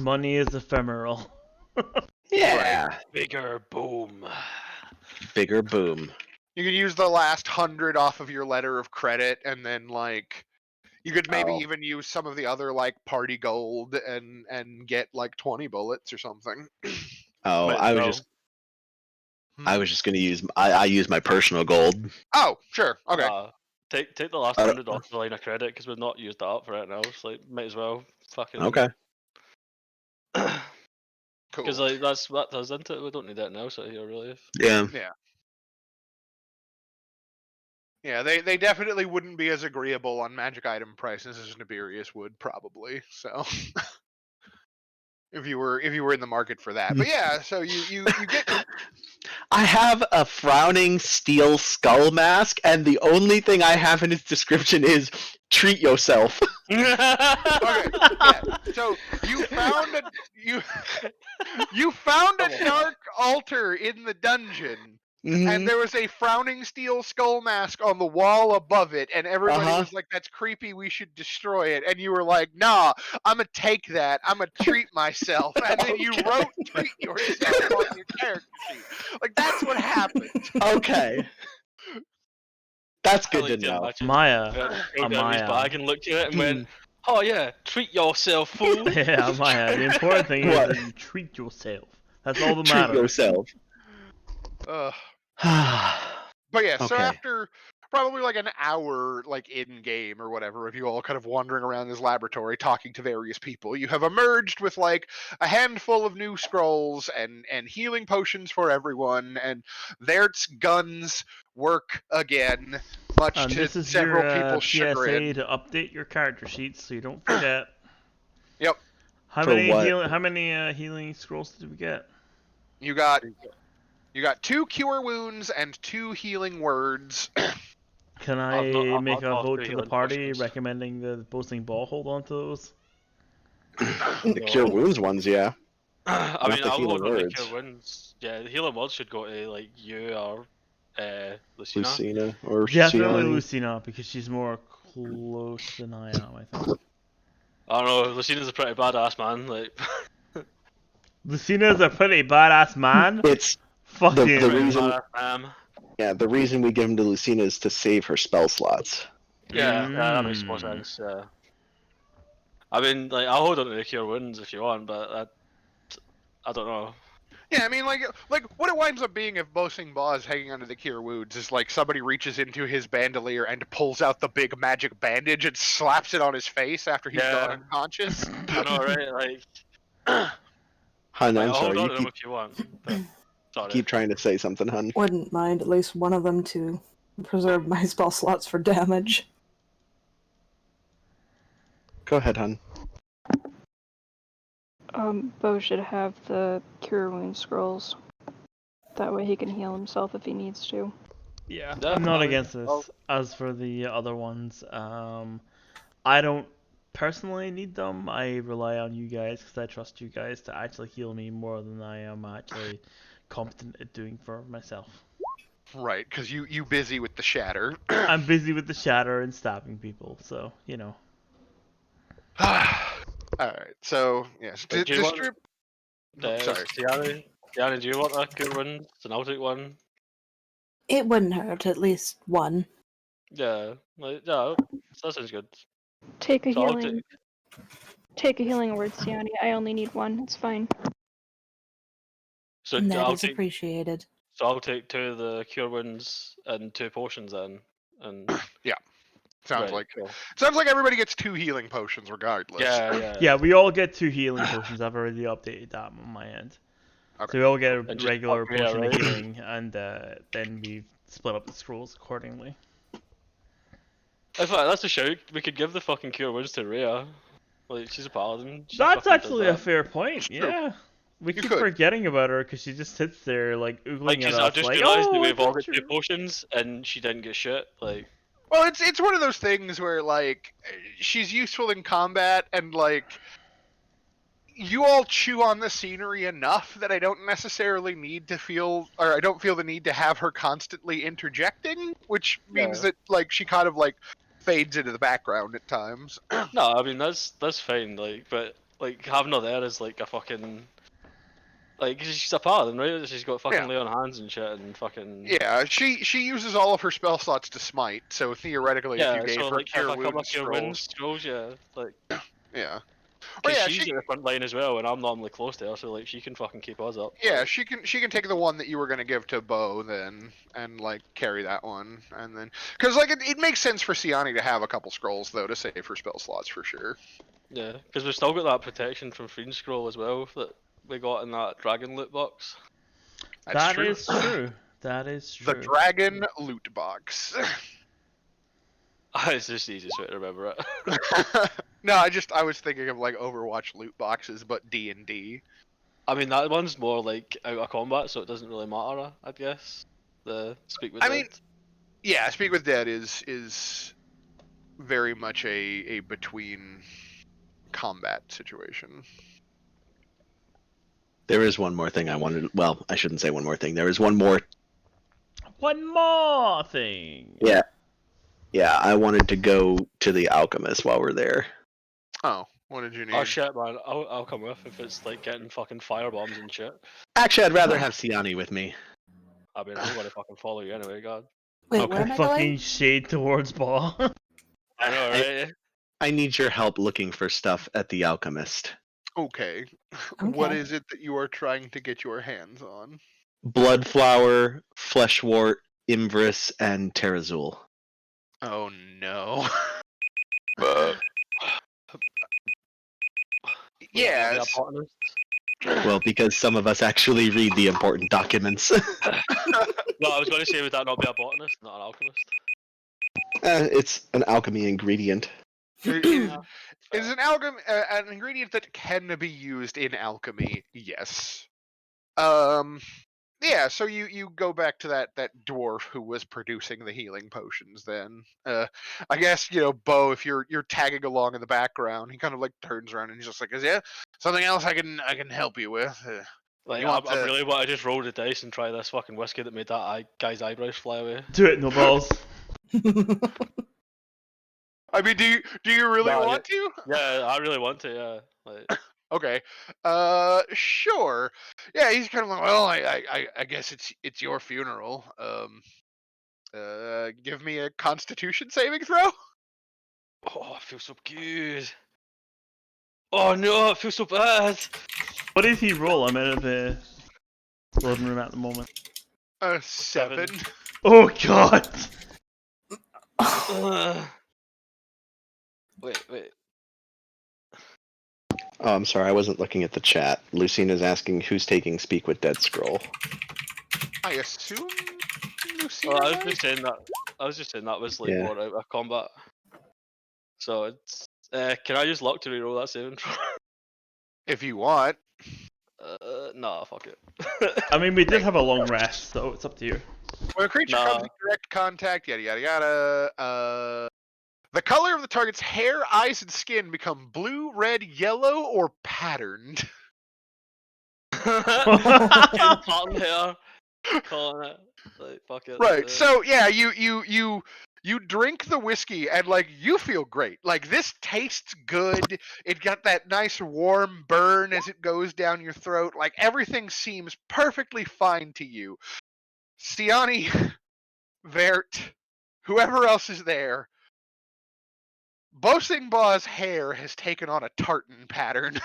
money is ephemeral. Yeah. Bigger boom. Bigger boom. You can use the last 100 off of your letter of credit, and then like you could maybe Oh. even use some of the other like party gold and get like 20 bullets or something. Oh, Might as I was well. just I was just going to use I use my personal gold. Oh, sure. Okay. Take the last I 100 don't- off the line of credit because we've not used that up right now. It's like might as well fucking. Okay. Because Cool. like that does into it. We don't need that now, so here really. Yeah. Yeah. Yeah, they definitely wouldn't be as agreeable on magic item prices as Nibirius would probably. So if you were in the market for that. But yeah, so you get I have a frowning steel skull mask, and the only thing I have in its description is treat yourself. okay, yeah. So you found you found a dark altar in the dungeon. And there was a frowning steel skull mask on the wall above it, and everybody was like, "That's creepy. We should destroy it." And you were like, "Nah, I'm gonna take that. I'm gonna treat myself." And then you wrote "treat yourself" on your character sheet. Like that's what happened. Okay. That's good to know. Maya, Go down his bag and looked at it and went, "Oh yeah, treat yourself, fool." Yeah, Maya. The important thing is that you treat yourself. That's all that matters. Treat yourself. But yeah, so Okay. after probably like an hour, like in game or whatever, of you all kind of wandering around this laboratory talking to various people, you have emerged with like a handful of new scrolls and healing potions for everyone, and Vert's guns work again, much And to this is several your people's PSA chagrin. to update your character sheets so you don't forget. Yep, How For many what? healing scrolls did we get? you got 2 cure wounds and 2 healing words. Can I've I not make a got vote the to the healing party potions. recommending the boasting ball hold on to those? The cure wounds ones, yeah. I Not mean, the I'll healing hold on the words. cure wounds. Yeah, the healing words should go to like you or Lucina. Lucina or Definitely Siani. Lucina because she's more close than I am, I think. I don't know. Lucina's a pretty badass man. Like, Lucina's a pretty badass man. It's Fuck the you, reason. badass man. Yeah, the reason we give him to Lucina is to save her spell slots. Yeah, that makes more Mm. sense. I mean, like, I'll hold on to the cure wounds if you want, but I don't know. Yeah, I mean, like what it winds up being if Bosing Ba is hanging onto the cure wounds is like somebody reaches into his bandolier and pulls out the big magic bandage and slaps it on his face after he's gone Yeah. unconscious. I know, right? Like, Hun, I'm I'll hold sorry. on You to them if you want. But, sorry. keep trying to say something, hun. Wouldn't mind at least one of them to preserve my spell slots for damage. Go ahead, hun. Bo should have the cure wound scrolls. That way he can heal himself if he needs to. Yeah, Yeah, I'm not I mean, against this. As for the other ones, I don't personally need them. I rely on you guys because I trust you guys to actually heal me more than I am actually competent at doing for myself. Right, because you busy with the shatter. I'm busy with the shatter and stabbing people, so you know. Alright, so yes. Do you want Sorry. Tiana, do you want a cure wounds? And I'll take one. It wouldn't hurt, at least one. Yeah, like, yeah, that sounds good. Take a So I'll healing. Take a healing word, Siani. I only need one. It's fine. So And that I'll is take appreciated. So I'll take 2 of the cure wounds and 2 potions then. And Sounds right, cool. like everybody gets 2 healing potions regardless. Yeah. Yeah, we all get 2 healing potions. I've already updated that on my end. Okay. So we all get a And just regular up here, potion of right? healing, and then we split up the scrolls accordingly. In fact, that's a shout. We could give the fucking cure wounds to Rhea. Like, she's a paladin. She That's fucking does actually a that. fair point. True. Yeah, we You keep could. forgetting about her because she just sits there like oogling Like, at I've us, just like, realised that "Oh, we've all got adventure." 2 potions and she didn't get shit. Like, Well, it's one of those things where like she's useful in combat and like you all chew on the scenery enough that I don't necessarily need to feel, or I don't feel the need to have her constantly interjecting, which means that like she kind of like fades into the background at times. no, I mean that's fine. Like, but like having her there is like a fucking like 'cause she's a paladin, right? She's got fucking Yeah. lay on hands and shit and fucking Yeah, she uses all of her spell slots to smite, so theoretically, if yeah. you gave So her like if cure I come up wounds cure wounds scrolls, scrolls, yeah, like. yeah. Or Because yeah, she's she at the front line as well, and I'm normally close to her, so like she can fucking keep us up. yeah like. she can take the one that you were gonna give to Bo then and like carry that one and then because like it makes sense for Siani to have a couple scrolls though to save her spell slots for sure. Yeah, because we've still got that protection from Fiend Scroll as well that we got in that dragon loot box. That's That true. is true. That is The true. dragon loot box. It's just the easiest way to remember it. No, I was thinking of like Overwatch loot boxes, but D&D. I mean, that one's more like out of combat, so it doesn't really matter, I guess. The Speak with I Dead. mean, yeah, Speak with Dead is very much a between combat situation. There is one more thing I wanted. Well, I shouldn't say one more thing. There is one more. One more thing. Yeah. Yeah, I wanted to go to the Alchemist while we're there. Oh, what did you need? Oh shit, man! I'll come with if it's like getting fucking firebombs and shit. Actually, I'd rather have Siani with me. I mean, I'm gonna fucking follow you anyway, God. Wait, Okay. where am I Fucking going? shade towards ball. I know, right? I need your help looking for stuff at the Alchemist. Okay. What Okay. is it that you are trying to get your hands on? Bloodflower, Fleshwort, Imbrus, and Terrazul. Oh no. Would that not be a Yes. botanist? Well, because some of us actually read the important documents. No, I was going to say, would that not be a botanist, not an alchemist? It's an alchemy ingredient. It is Yeah, is fair. an ingredient that can be used in alchemy. Yes. Yeah, so you go back to that dwarf who was producing the healing potions then. I guess, Bo, if you're tagging along in the background, he kind of like turns around and he's just like, "Is there something else I can help you with?" Like, You want I to really want to just roll the dice and try this fucking whiskey that made that guy's eyebrows fly away. Do it, no balls. I mean, do you really No, want to? Yeah, I really want to, yeah. Like, Okay. Sure. Yeah, he's kind of like, "Well, I guess it's your funeral. Give me a Constitution saving throw." oh, I feel so good. Oh no, I feel so bad. What did he roll? I'm out of the loading room at the moment. 7. Oh god! Wait. Oh, I'm sorry, I wasn't looking at the chat. Lucina's asking who's taking Speak with Dead scroll. I assume Lucina Well, I was might? just saying that was like Yeah. more out of combat. So it's can I use luck to reroll that saving throw? If you want. Nah, fuck it. I mean, we did have a long rest, so it's up to you. When a creature comes in direct contact, yada yada yada. The color of the target's hair, eyes, and skin become blue, red, yellow, or patterned. Fucking pattern hair. Calling it. Like, fuck it. Right. So yeah, you drink the whiskey and like you feel great. Like this tastes good. It got that nice warm burn as it goes down your throat. Like everything seems perfectly fine to you. Siani, Vert, whoever else is there. Bosingbaw's hair has taken on a tartan pattern.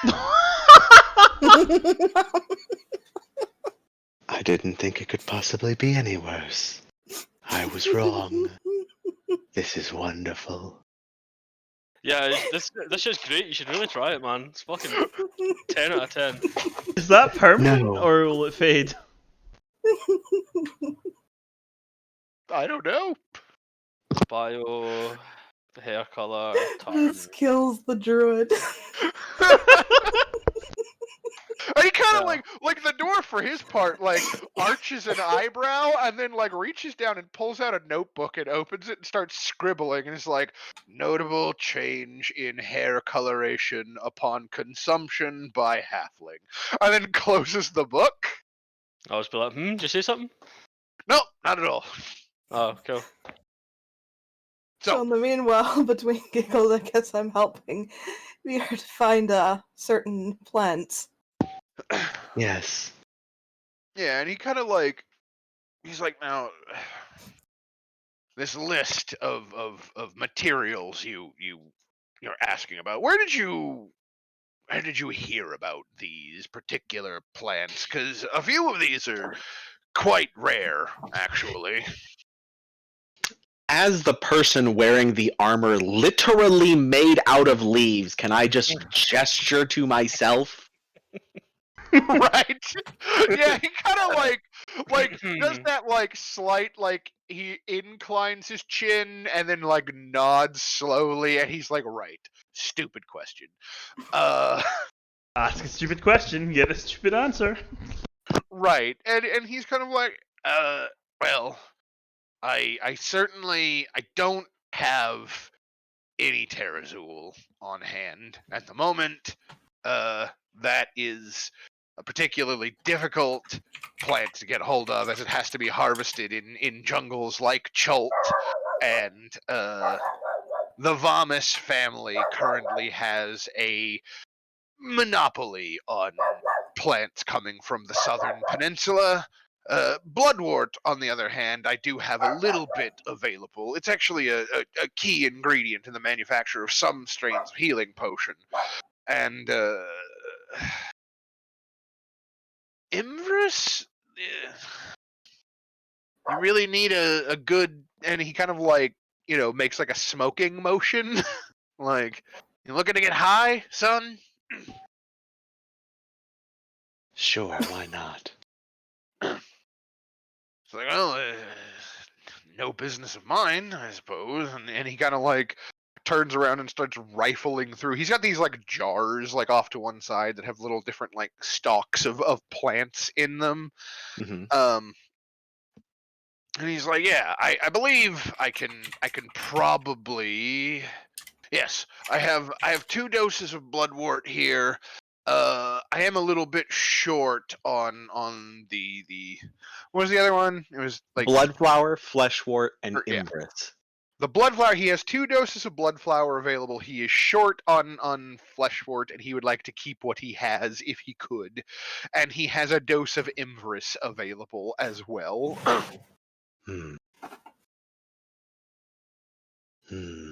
I didn't think it could possibly be any worse. I was wrong. This is wonderful. Yeah, this shit's great. You should really try it, man. It's fucking 10 out of 10. Is that permanent, No. or will it fade? I don't know. Bio, hair color, This tartan. kills the druid. And he kind of Yeah. like the dwarf for his part, like arches an eyebrow and then like reaches down and pulls out a notebook and opens it and starts scribbling and is like, "Notable change in hair coloration upon consumption by halfling," and then closes the book. I'll just be like, did you say something? No, not at all. Oh, cool. So in the meanwhile, between giggles, I guess I'm helping Veer to find certain plants. Yes. Yeah, and he kind of like, he's like, "Now, this list of materials you're asking about, where did you hear about these particular plants? Because a few of these are quite rare, actually." As the person wearing the armor literally made out of leaves, can I just gesture to myself? Right? Yeah, he kind of like does that like slight like he inclines his chin and then like nods slowly, and he's like, "Right, stupid question." Ask a stupid question, get a stupid answer. Right, and he's kind of like, well, I certainly I don't have any Terrazul on hand at the moment. That is a particularly difficult plant to get hold of, as it has to be harvested in jungles like Chult, and the Vamis family currently has a monopoly on plants coming from the southern peninsula. Bloodwort, on the other hand, I do have a little bit available. It's actually a key ingredient in the manufacture of some strains of healing potion. And Imvrus, you really need a good. And he kind of like, makes like a smoking motion. Like, you looking to get high, son? Sure, why not? It's like, well, no business of mine, I suppose. And he kind of like turns around and starts rifling through. He's got these like jars like off to one side that have little different like stalks of plants in them. Hmm. And he's like, yeah, I believe I can probably. Yes, I have 2 doses of bloodwort here. I am a little bit short on the what was the other one? It was like Bloodflower, fleshwort, and yeah. Imbrus. The blood flower. He has 2 doses of blood flower available. He is short on fleshwort, and he would like to keep what he has if he could. And he has a dose of Imvrus available as well. Hmm. Hmm.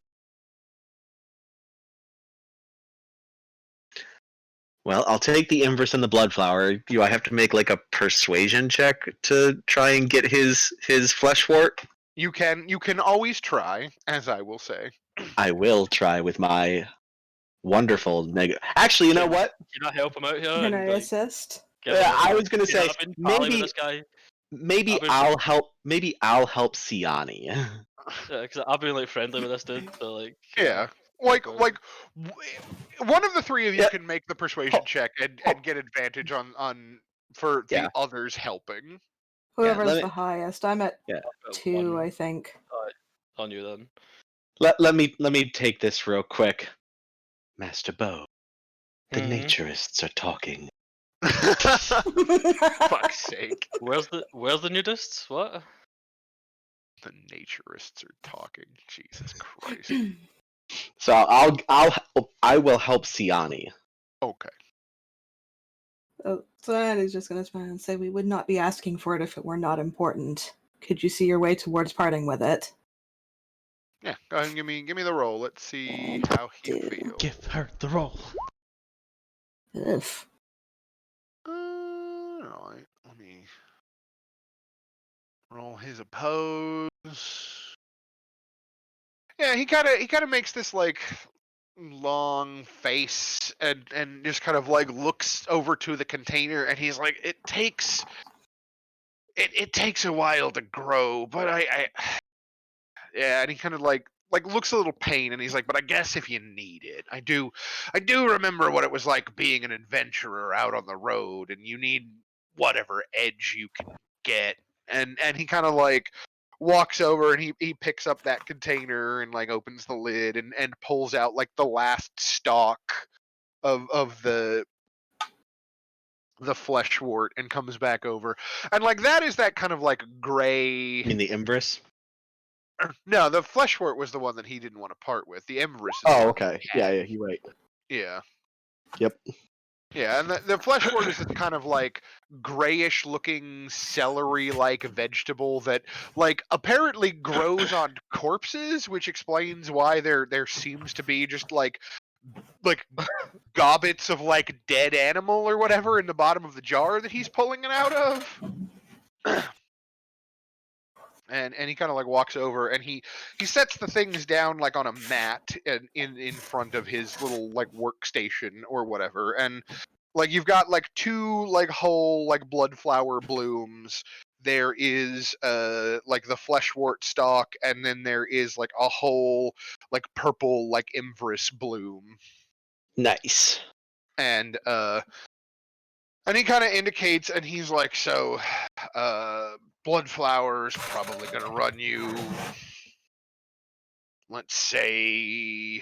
Well, I'll take the Imbrus and the Bloodflower. Do I have to make like a persuasion check to try and get his fleshwort? You can always try, as I will say. I will try with my wonderful negative. Actually, you know what? Can I help him out here? Can and, I like, assist? give him I a- was gonna you know, say I've been pally with maybe this guy. maybe I've been- I'll help. Maybe I'll help Siani. Yeah, because I've been like friendly with this dude. So like, Yeah. go for it. One of the 3 of you Yeah. can make the persuasion check and get advantage on for the Yeah. others helping. Whoever's let me- the highest. I'm at Yeah. 2, One I think. on you then. Let me take this real quick, Master Bo. The Mhm. naturists are talking. Fuck's sake. Where's the nudists? What? The naturists are talking. Jesus Christ. So I will help Siani. Okay. So Andy's just going to smile and say, we would not be asking for it if it were not important. Could you see your way towards parting with it? Yeah, go ahead and give me the roll. Let's see how he Do. feels. Give her the roll. Ugh. Alright, let me roll his oppose. Yeah, he kind of makes this like long face and just kind of like looks over to the container, and he's like, it takes a while to grow, but I yeah, and he kind of like looks a little pained, and he's like, but I guess if you need it, I do remember what it was like being an adventurer out on the road, and you need whatever edge you can get. And he kind of like walks over, and he picks up that container and like opens the lid and pulls out like the last stalk of the fleshwort, and comes back over, and like that is that kind of like gray. You mean the Imbrus? No, the fleshwort was the one that he didn't want to part with. The Empress is the Oh, one okay. he had. Yeah, you're right. Yeah. Yep. Yeah, and the fleshwort is this kind of like grayish looking celery like vegetable that like apparently grows on corpses, which explains why there seems to be just like gobbets of like dead animal or whatever in the bottom of the jar that he's pulling it out of. And he kind of like walks over, and he sets the things down like on a mat in front of his little like workstation or whatever, and like you've got like 2 like whole like blood flower blooms there is like the fleshwort stalk, and then there is like a whole like purple like Avernus bloom. Nice. And he kind of indicates, and he's like, so Bloodflower's probably gonna run you, let's say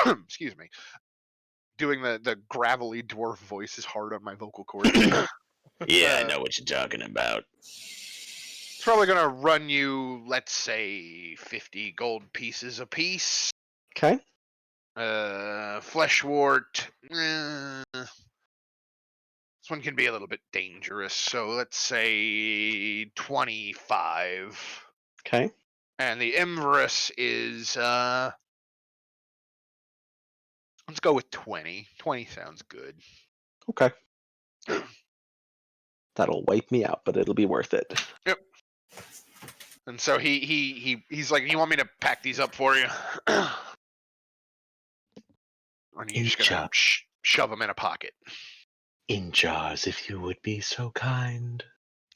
excuse me, doing the gravelly dwarf voice is hard on my vocal cords. Yeah, I know what you're talking about. It's probably gonna run you, let's say, 50 gold pieces a piece. Okay. Fleshwort, this one can be a little bit dangerous, so let's say 25. Okay. And the Avernus is let's go with 20. 20 sounds good. Okay. That'll wipe me out, but it'll be worth it. Yep. And so he's like, you want me to pack these up for you? Or are you just gonna shove them in a pocket? In jars, if you would be so kind.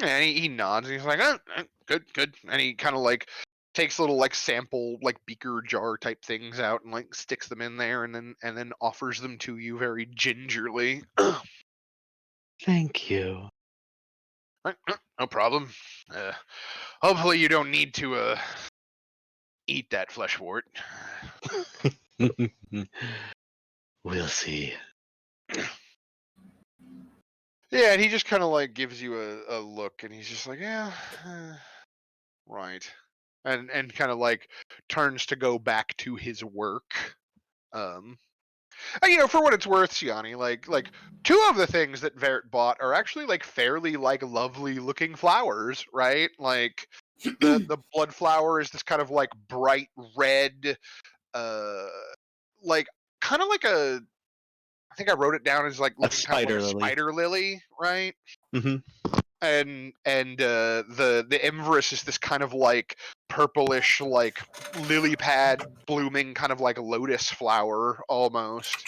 And he nods, and he's like, oh, good. And he kind of like takes little like sample like beaker jar type things out and like sticks them in there, and then offers them to you very gingerly. Thank you. No problem. Hopefully you don't need to eat that fleshwort. We'll see. Yeah, and he just kind of like gives you a look, and he's just like, yeah, right, and kind of like turns to go back to his work. And, for what it's worth, Siani, like two of the things that Vert bought are actually like fairly like lovely looking flowers, right? Like the blood flower is this kind of like bright red, like kind of like a, I think I wrote it down as like looking kind of like a spider lily, right? Mm-hmm. And the Avernus is this kind of like purplish like lily pad blooming kind of like lotus flower almost.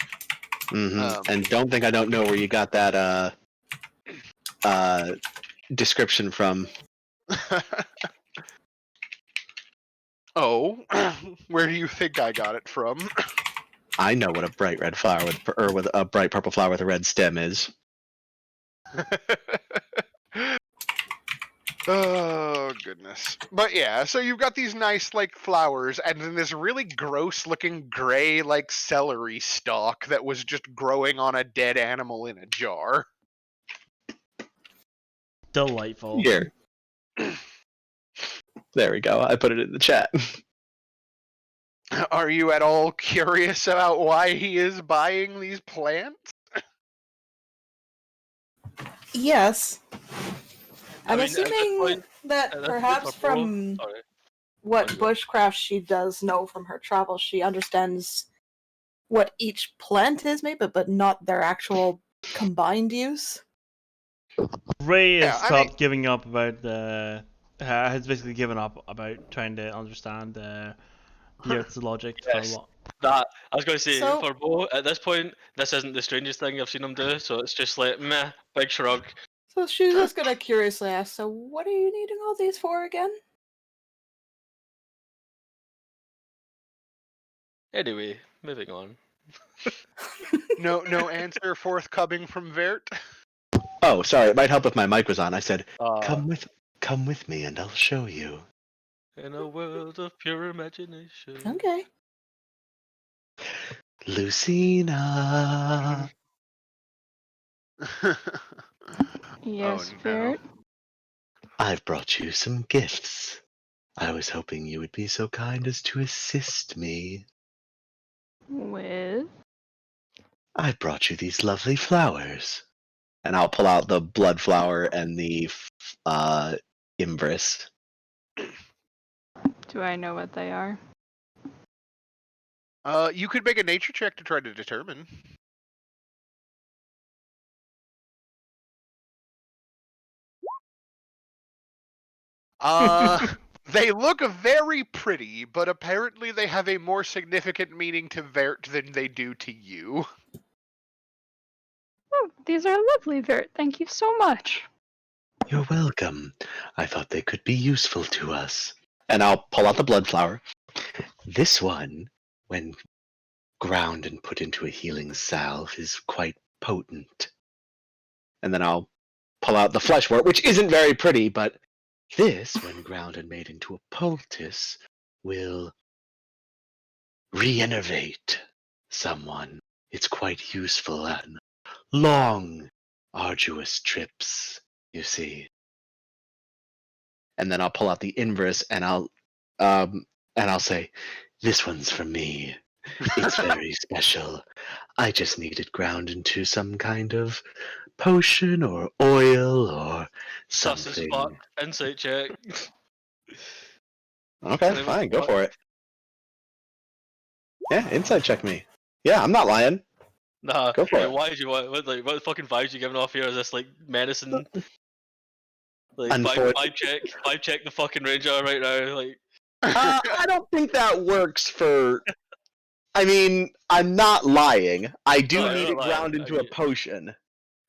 Mm-hmm. And don't think I don't know where you got that description from. Oh, where do you think I got it from? I know what a bright red flower with a bright purple flower with a red stem is. Oh goodness. But yeah, so you've got these nice like flowers, and then this really gross looking gray like celery stalk that was just growing on a dead animal in a jar. Delightful. Here. There we go. I put it in the chat. Are you at all curious about why he is buying these plants? Yes. I'm I mean, at this assuming point- that at this perhaps point, from sorry. what Go. bushcraft she does know from her travels, she understands what each plant is made, but not their actual combined use. Ray has Yeah, I stopped giving up about has basically given up about trying to understand the Earth's logic Yes. for a lot. That I was going to say So- for Bo at this point, this isn't the strangest thing I've seen him do. So it's just like meh, big shrug. So she's just gonna curiously ask, so what are you needing all these for again? Anyway, moving on. No answer forthcoming from Vert. Oh, sorry. It might help if my mic was on. I said, Uh, "Come with me, and I'll show you." in a world of pure imagination. Okay. Lucina. Yes, Oh, no. Vert. I've brought you some gifts. I was hoping you would be so kind as to assist me. With? I brought you these lovely flowers. And I'll pull out the blood flower and the Avernus. Do I know what they are? You could make a nature check to try to determine. They look very pretty, but apparently they have a more significant meaning to Vert than they do to you. Oh, these are lovely, Vert. Thank you so much. You're welcome. I thought they could be useful to us. And I'll pull out the blood flower. This one, when ground and put into a healing salve, is quite potent. And then I'll pull out the fleshwort, which isn't very pretty, but this, when ground and made into a poultice, will re-innervate someone. It's quite useful on long, arduous trips, you see. And then I'll pull out the inverse and I'll say, "This one's for me. It's very special. I just need it ground into some kind of potion or oil or Sus as fuck. something." Insight check. Okay, Whatever fine, the go fuck. for it. Yeah, insight check me. Yeah, I'm not lying. Nah, Go for like, it. why do you want? What fucking vibes you giving off here? Is this like medicine? Like vibe check the fucking ranger right now. Like, I don't think that works for. I mean, I'm not lying. I do no, you're need not it ground lying. into a potion.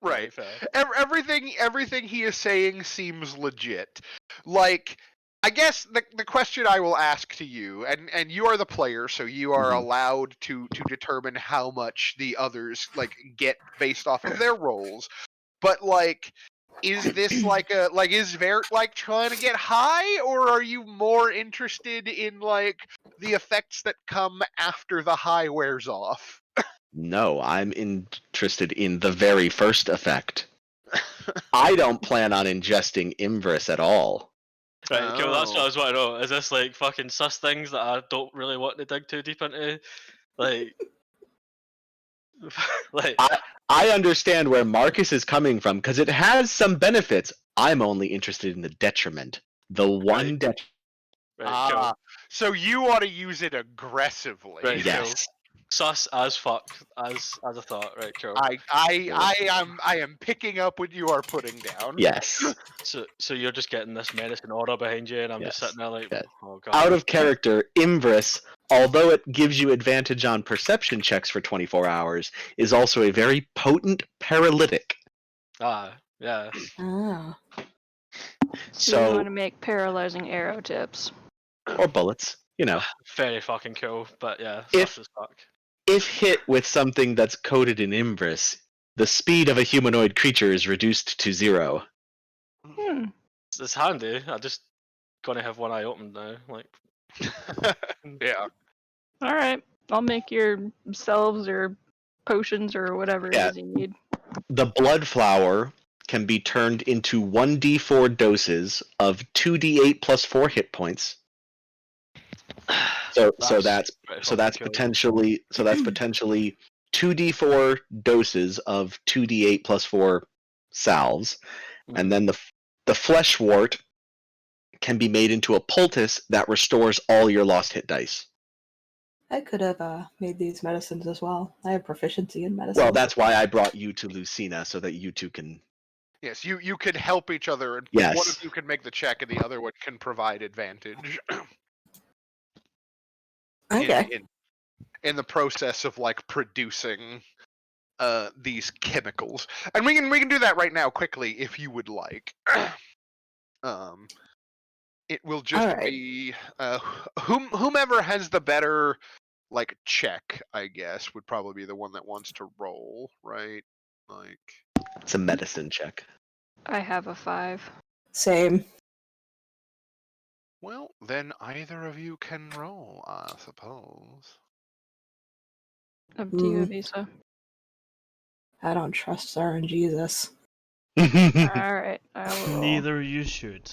Right. Fair. Everything he is saying seems legit. Like, I guess the question I will ask to you, and you are the player, so you are Mhm. allowed to determine how much the others like get based off of their roles. But like, is this is Vert like trying to get high, or are you more interested in like the effects that come after the high wears off? No, I'm interested in the very first effect. I don't plan on ingesting Inverse at all. Right, cool. That's what I Oh. was wanting to know. Is this like fucking sus things that I don't really want to dig too deep into? Like, like, I understand where Marcus is coming from because it has some benefits. I'm only interested in the detriment. The one right, cool. Ah, so you want to use it aggressively. Right, cool. Yes. Sus as fuck, as a thought. Right, cool. I am picking up what you are putting down. Yes. So you're just getting this menacing aura behind you, and I'm just Yes. sitting there like, Yeah. oh god. Out of character, Inverse, although it gives you advantage on perception checks for 24 hours, is also a very potent paralytic. Ah, yeah. Ah. So you want So, to make paralyzing arrow tips. or bullets, you know. Very fucking cool, but yeah, If- sus as fuck. If hit with something that's coated in Inverse, the speed of a humanoid creature is reduced to 0. Hmm. It's handy. I just gonna have one eye open now. Like, Yeah. All right. I'll make your salves or potions or whatever Yeah. it is you need. The blood flower can be turned into 1d4 doses of 2d8 plus 4 hit points. So that's pretty so that's fucking cool. potentially 2d4 doses of 2d8 plus 4 salves, Mhm. and then the fleshwort can be made into a poultice that restores all your lost hit dice. I could have made these medicines as well. I have proficiency in medicine. Well, that's why I brought you to Lucina, so that you two can. Yes, you could help each other, and Yes. one of you can make the check, and the other one can provide advantage. Okay. In the process of like producing these chemicals, and we can do that right now quickly if you would like. It will just Alright. be whomever has the better like check, I guess, would probably be the one that wants to roll, right? Like, It's a medicine check. I have a 5. Same. well, then either of you can roll, I suppose. Up to you, Avisa. I don't trust Sarah and Jesus. All right. I will roll. Neither you should.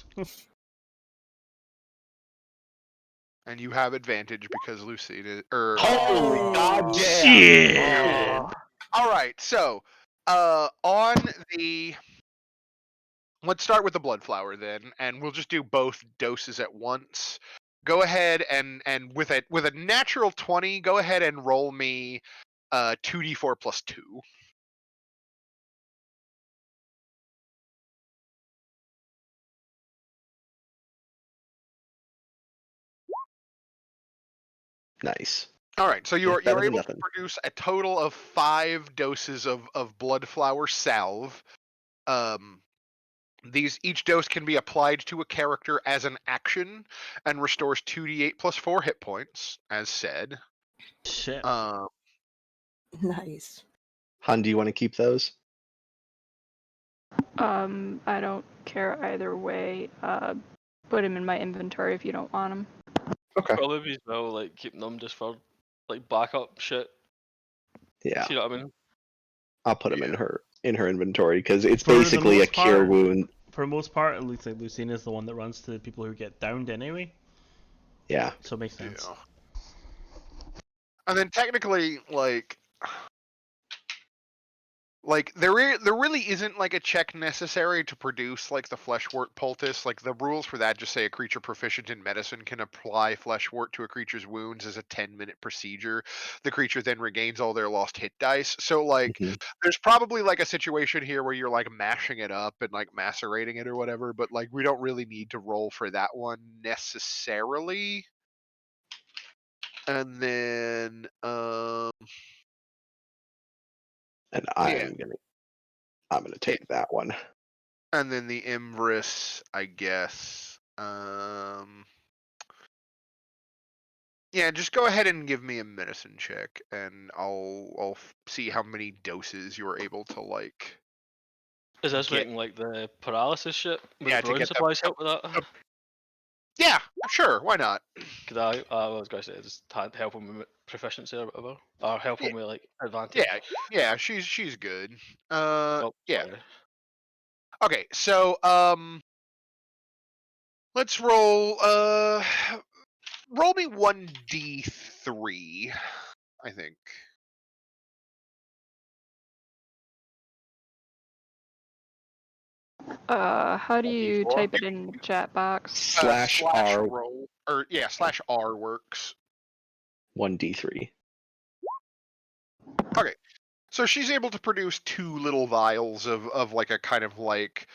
And you have advantage because Lucina. Holy goddamn! Shit! All right, so on the. Let's start with the blood flower then, and we'll just do both doses at once. Go ahead and with a natural 20, go ahead and roll me 2d4 plus 2. Nice. All right, so you're better than able to nothing. produce a total of 5 doses of blood flower salve. Each dose can be applied to a character as an action and restores 2d8 plus 4 hit points, as said. Shit. Nice. Hun, do you want to keep those? I don't care either way. Put him in my inventory if you don't want him. Okay. Probably as well, like keeping them just for like backup shit. Yeah, See what I mean? I'll put them in her inventory because it's For the basically a most cure part- wound. For the most part, it looks like Lucina is the one that runs to the people who get downed anyway. Yeah. So it makes sense. Yeah. And then technically, like there really isn't like a check necessary to produce like the fleshwort poultice. Like the rules for that just say a creature proficient in medicine can apply fleshwort to a creature's wounds as a 10-minute procedure. The creature then regains all their lost hit dice. So like Mhm. there's probably like a situation here where you're like mashing it up and like macerating it or whatever, but like we don't really need to roll for that one necessarily. And then And yeah. I'm gonna take that one. And then the Imbrus, I guess. Yeah, just go ahead and give me a medicine check, and I'll see how many doses you're able to like. Is this Get- making like the paralysis shit? Would Yeah, the to brewing get the- supplies help with that? Yeah, sure, why not? Could I was gonna say just help him with proficiency or whatever, or help him with like advantage. Yeah, she's good. Oh, Yeah. sorry. Okay, so let's roll. Roll me 1d3, I think. How do you D4? type it in the chat box? Slash R roll, or yeah, /R works. 1d3. Okay, so she's able to produce 2 little vials of like a kind of like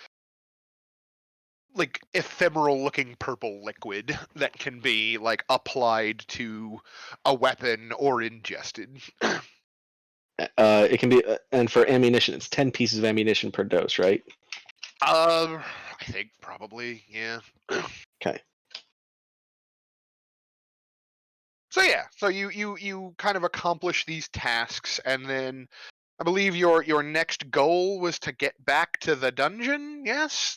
ephemeral looking purple liquid that can be like applied to a weapon or ingested. It can be, and for ammunition, it's 10 pieces of ammunition per dose, right? I think probably, yeah. Okay. So yeah, so you kind of accomplish these tasks, and then I believe your next goal was to get back to the dungeon. Yes.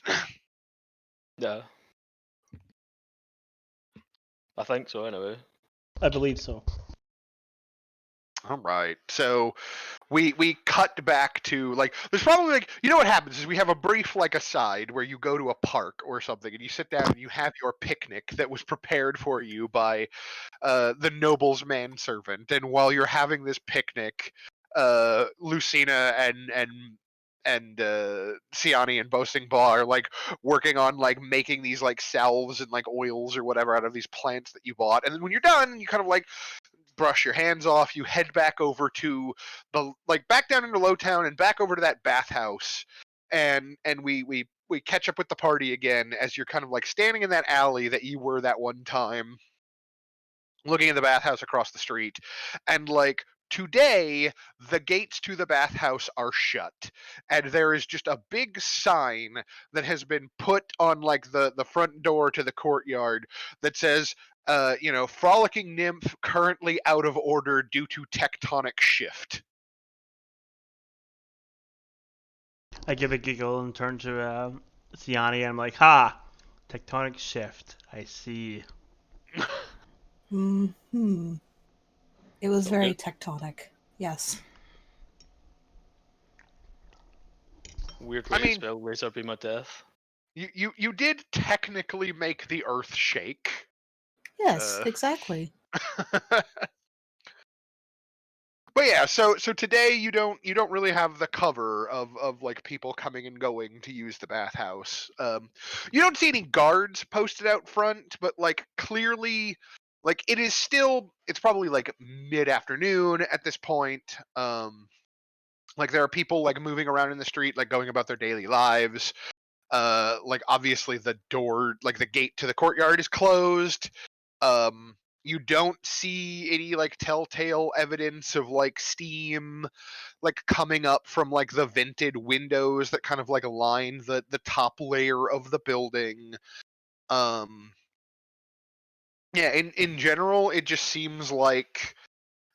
Yeah. I think so anyway. I believe so. All right. So we cut back to like there's probably like you know what happens is we have a brief like aside where you go to a park or something and you sit down and you have your picnic that was prepared for you by the noble's manservant, and while you're having this picnic, Lucina and Siani and Boasting Ball are like working on like making these like salves and like oils or whatever out of these plants that you bought, and then when you're done, you kind of like brush your hands off, you head back over to the like back down into Lowtown and back over to that bathhouse, and we catch up with the party again as you're kind of like standing in that alley that you were that one time, looking at the bathhouse across the street, and like today the gates to the bathhouse are shut, and there is just a big sign that has been put on like the front door to the courtyard that says frolicking nymph currently out of order due to tectonic shift. I give a giggle and turn to Siani and I'm like, ha! Tectonic shift. I see. Hmm. It was very Okay. tectonic. Yes. Weird I way to mean- spell laser beam of death. You did technically make the earth shake. Yes, Uh, exactly. But yeah, so today you don't really have the cover of like people coming and going to use the bathhouse. You don't see any guards posted out front, but like clearly, like it's probably like mid-afternoon at this point. Like there are people like moving around in the street, like going about their daily lives. Like obviously the door, like the gate to the courtyard is closed. You don't see any like telltale evidence of like steam like coming up from like the vented windows that kind of like line the top layer of the building. Yeah, in general, it just seems like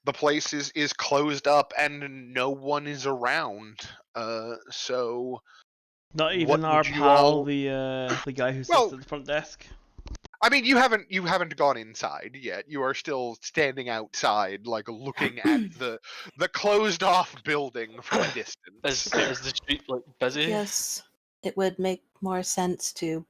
the place is closed up and no one is around. So Not what even our would you pal, all? the guy who sits Well, at the front desk. I mean, you haven't gone inside yet. You are still standing outside, like looking at the closed off building from a distance. Is the street like busy? Yes, it would make more sense to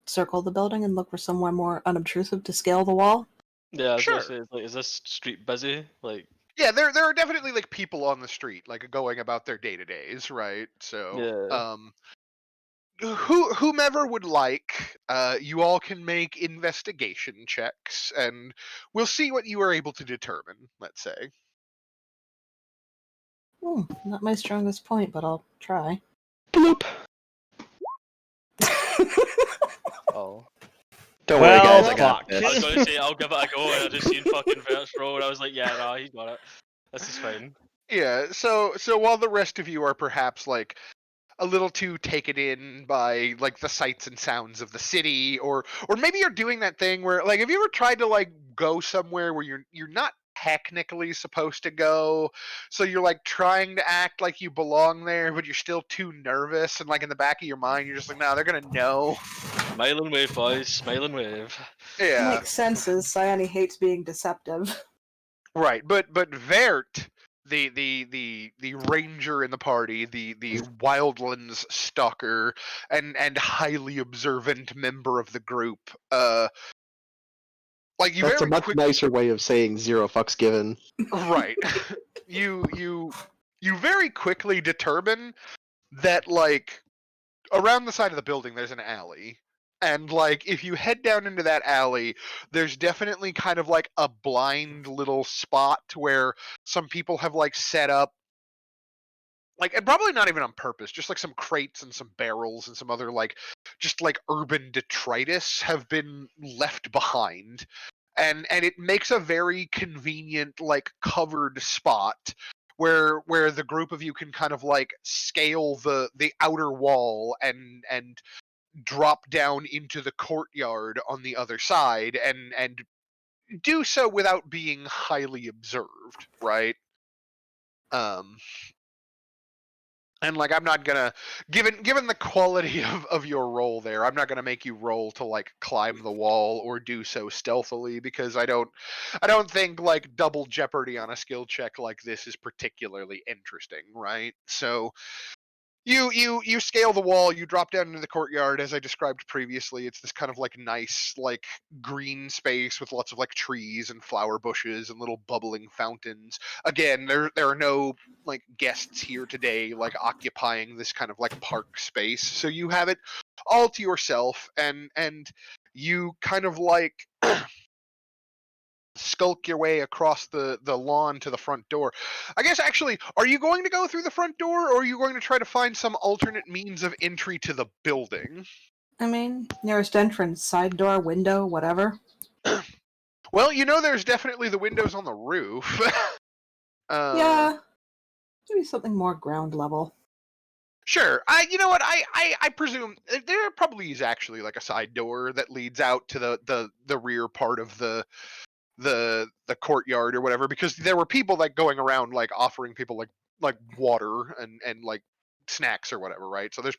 circle the building and look for somewhere more unobtrusive to scale the wall. Yeah, I was gonna Sure. say, like, is this street busy? Like, Yeah, there are definitely like people on the street, like going about their day to days, right? So, yeah. whomever would like, you all can make investigation checks, and we'll see what you are able to determine. Let's say. Not my strongest point, but I'll try. Bloop. Oh. Don't worry, guys. Well, I got fuck. I was this. gonna say I'll give it a go, and I just seen fucking Verts roll, and I was like, yeah, nah, he got it. This is fine. Yeah. So while the rest of you are perhaps like a little too taken in by like the sights and sounds of the city, or maybe you're doing that thing where like have you ever tried to like go somewhere where you're not technically supposed to go, so you're like trying to act like you belong there but you're still too nervous, and like in the back of your mind you're just like, no, they're gonna know. Smile and wave, boys. Smile and wave. Yeah, Makes sense, as Cyane hates being deceptive. right. But Vert, the ranger in the party, the wildlands stalker and highly observant member of the group, like you That's a very much quick, nicer way of saying 0 fucks given. right. you very quickly determine that like around the side of the building there's an alley. And like if you head down into that alley, there's definitely kind of like a blind little spot where some people have like set up, like, and probably not even on purpose, just like some crates and some barrels and some other like just like urban detritus have been left behind. And it makes a very convenient like covered spot where the group of you can kind of like scale the outer wall and drop down into the courtyard on the other side and do so without being highly observed, right? um and like I'm not gonna, given the quality of your roll there, I'm not gonna make you roll to like climb the wall or do so stealthily, because I don't think like double jeopardy on a skill check like this is particularly interesting, right? So you scale the wall, you drop down into the courtyard. As I described previously, it's this kind of like nice like green space with lots of like trees and flower bushes and little bubbling fountains. Again, there are no like guests here today like occupying this kind of like park space, so you have it all to yourself, and you kind of like skulk your way across the lawn to the front door. I guess actually, are you going to go through the front door, or are you going to try to find some alternate means of entry to the building? I mean, nearest entrance, side door, window, whatever. Well, there's definitely the windows on the roof. Yeah, maybe something more ground level. Sure. You know what? I presume there probably is actually like a side door that leads out to the rear part of the courtyard or whatever, because there were people like going around like offering people like water and like snacks or whatever, right? So there's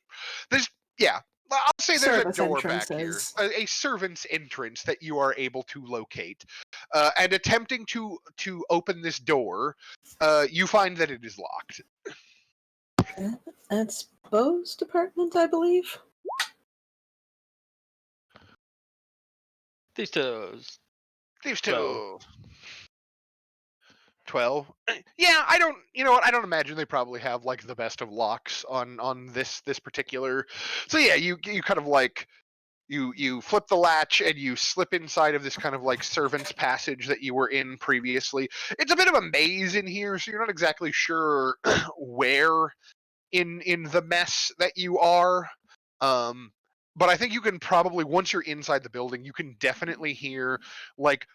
yeah, I'll say there's a Service door back here, entrances. a servant's entrance that you are able to locate, and attempting to open this door, you find that it is locked. That's Bo's department, I believe. These toes. These 12. two. 12. Yeah, I don't, you know what, I don't imagine they probably have like the best of locks on this particular. So yeah, you kind of like you flip the latch and you slip inside of this kind of like servant's passage that you were in previously. It's a bit of a maze in here, so you're not exactly sure where in the mess that you are. but I think you can probably, once you're inside the building, you can definitely hear like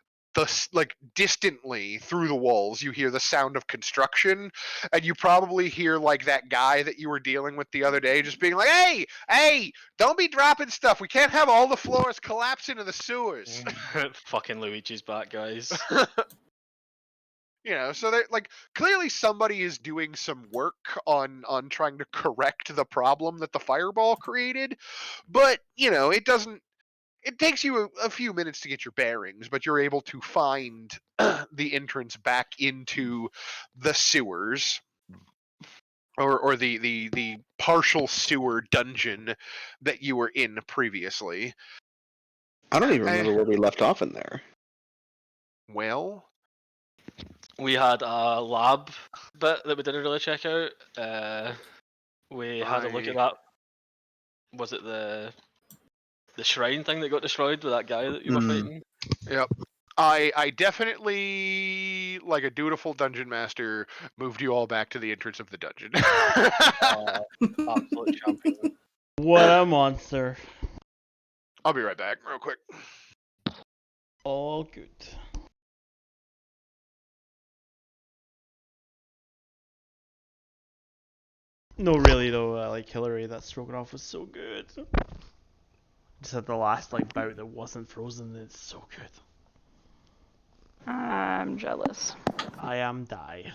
distantly through the walls, you hear the sound of construction, and you probably hear like that guy that you were dealing with the other day just being like, hey, don't be dropping stuff. We can't have all the floors collapse into the sewers. Fucking Luigi's back, guys. You know, so they're like, clearly somebody is doing some work on trying to correct the problem that the fireball created, but you know, it takes you a few minutes to get your bearings, but you're able to find the entrance back into the sewers, or the partial sewer dungeon that you were in previously. I don't even remember where we left off in there. Well, We had a lab bit that we didn't really check out. We had a look at that. Was it the shrine thing that got destroyed with that guy that you were fighting? Yep. I definitely, like a dutiful dungeon master, moved you all back to the entrance of the dungeon. Absolute champion. What a monster. I'll be right back, real quick. All good. No, really though, like Hillary, that stroganoff was so good. Just at the last like bout that wasn't frozen, it's so good. I'm jealous. I am die.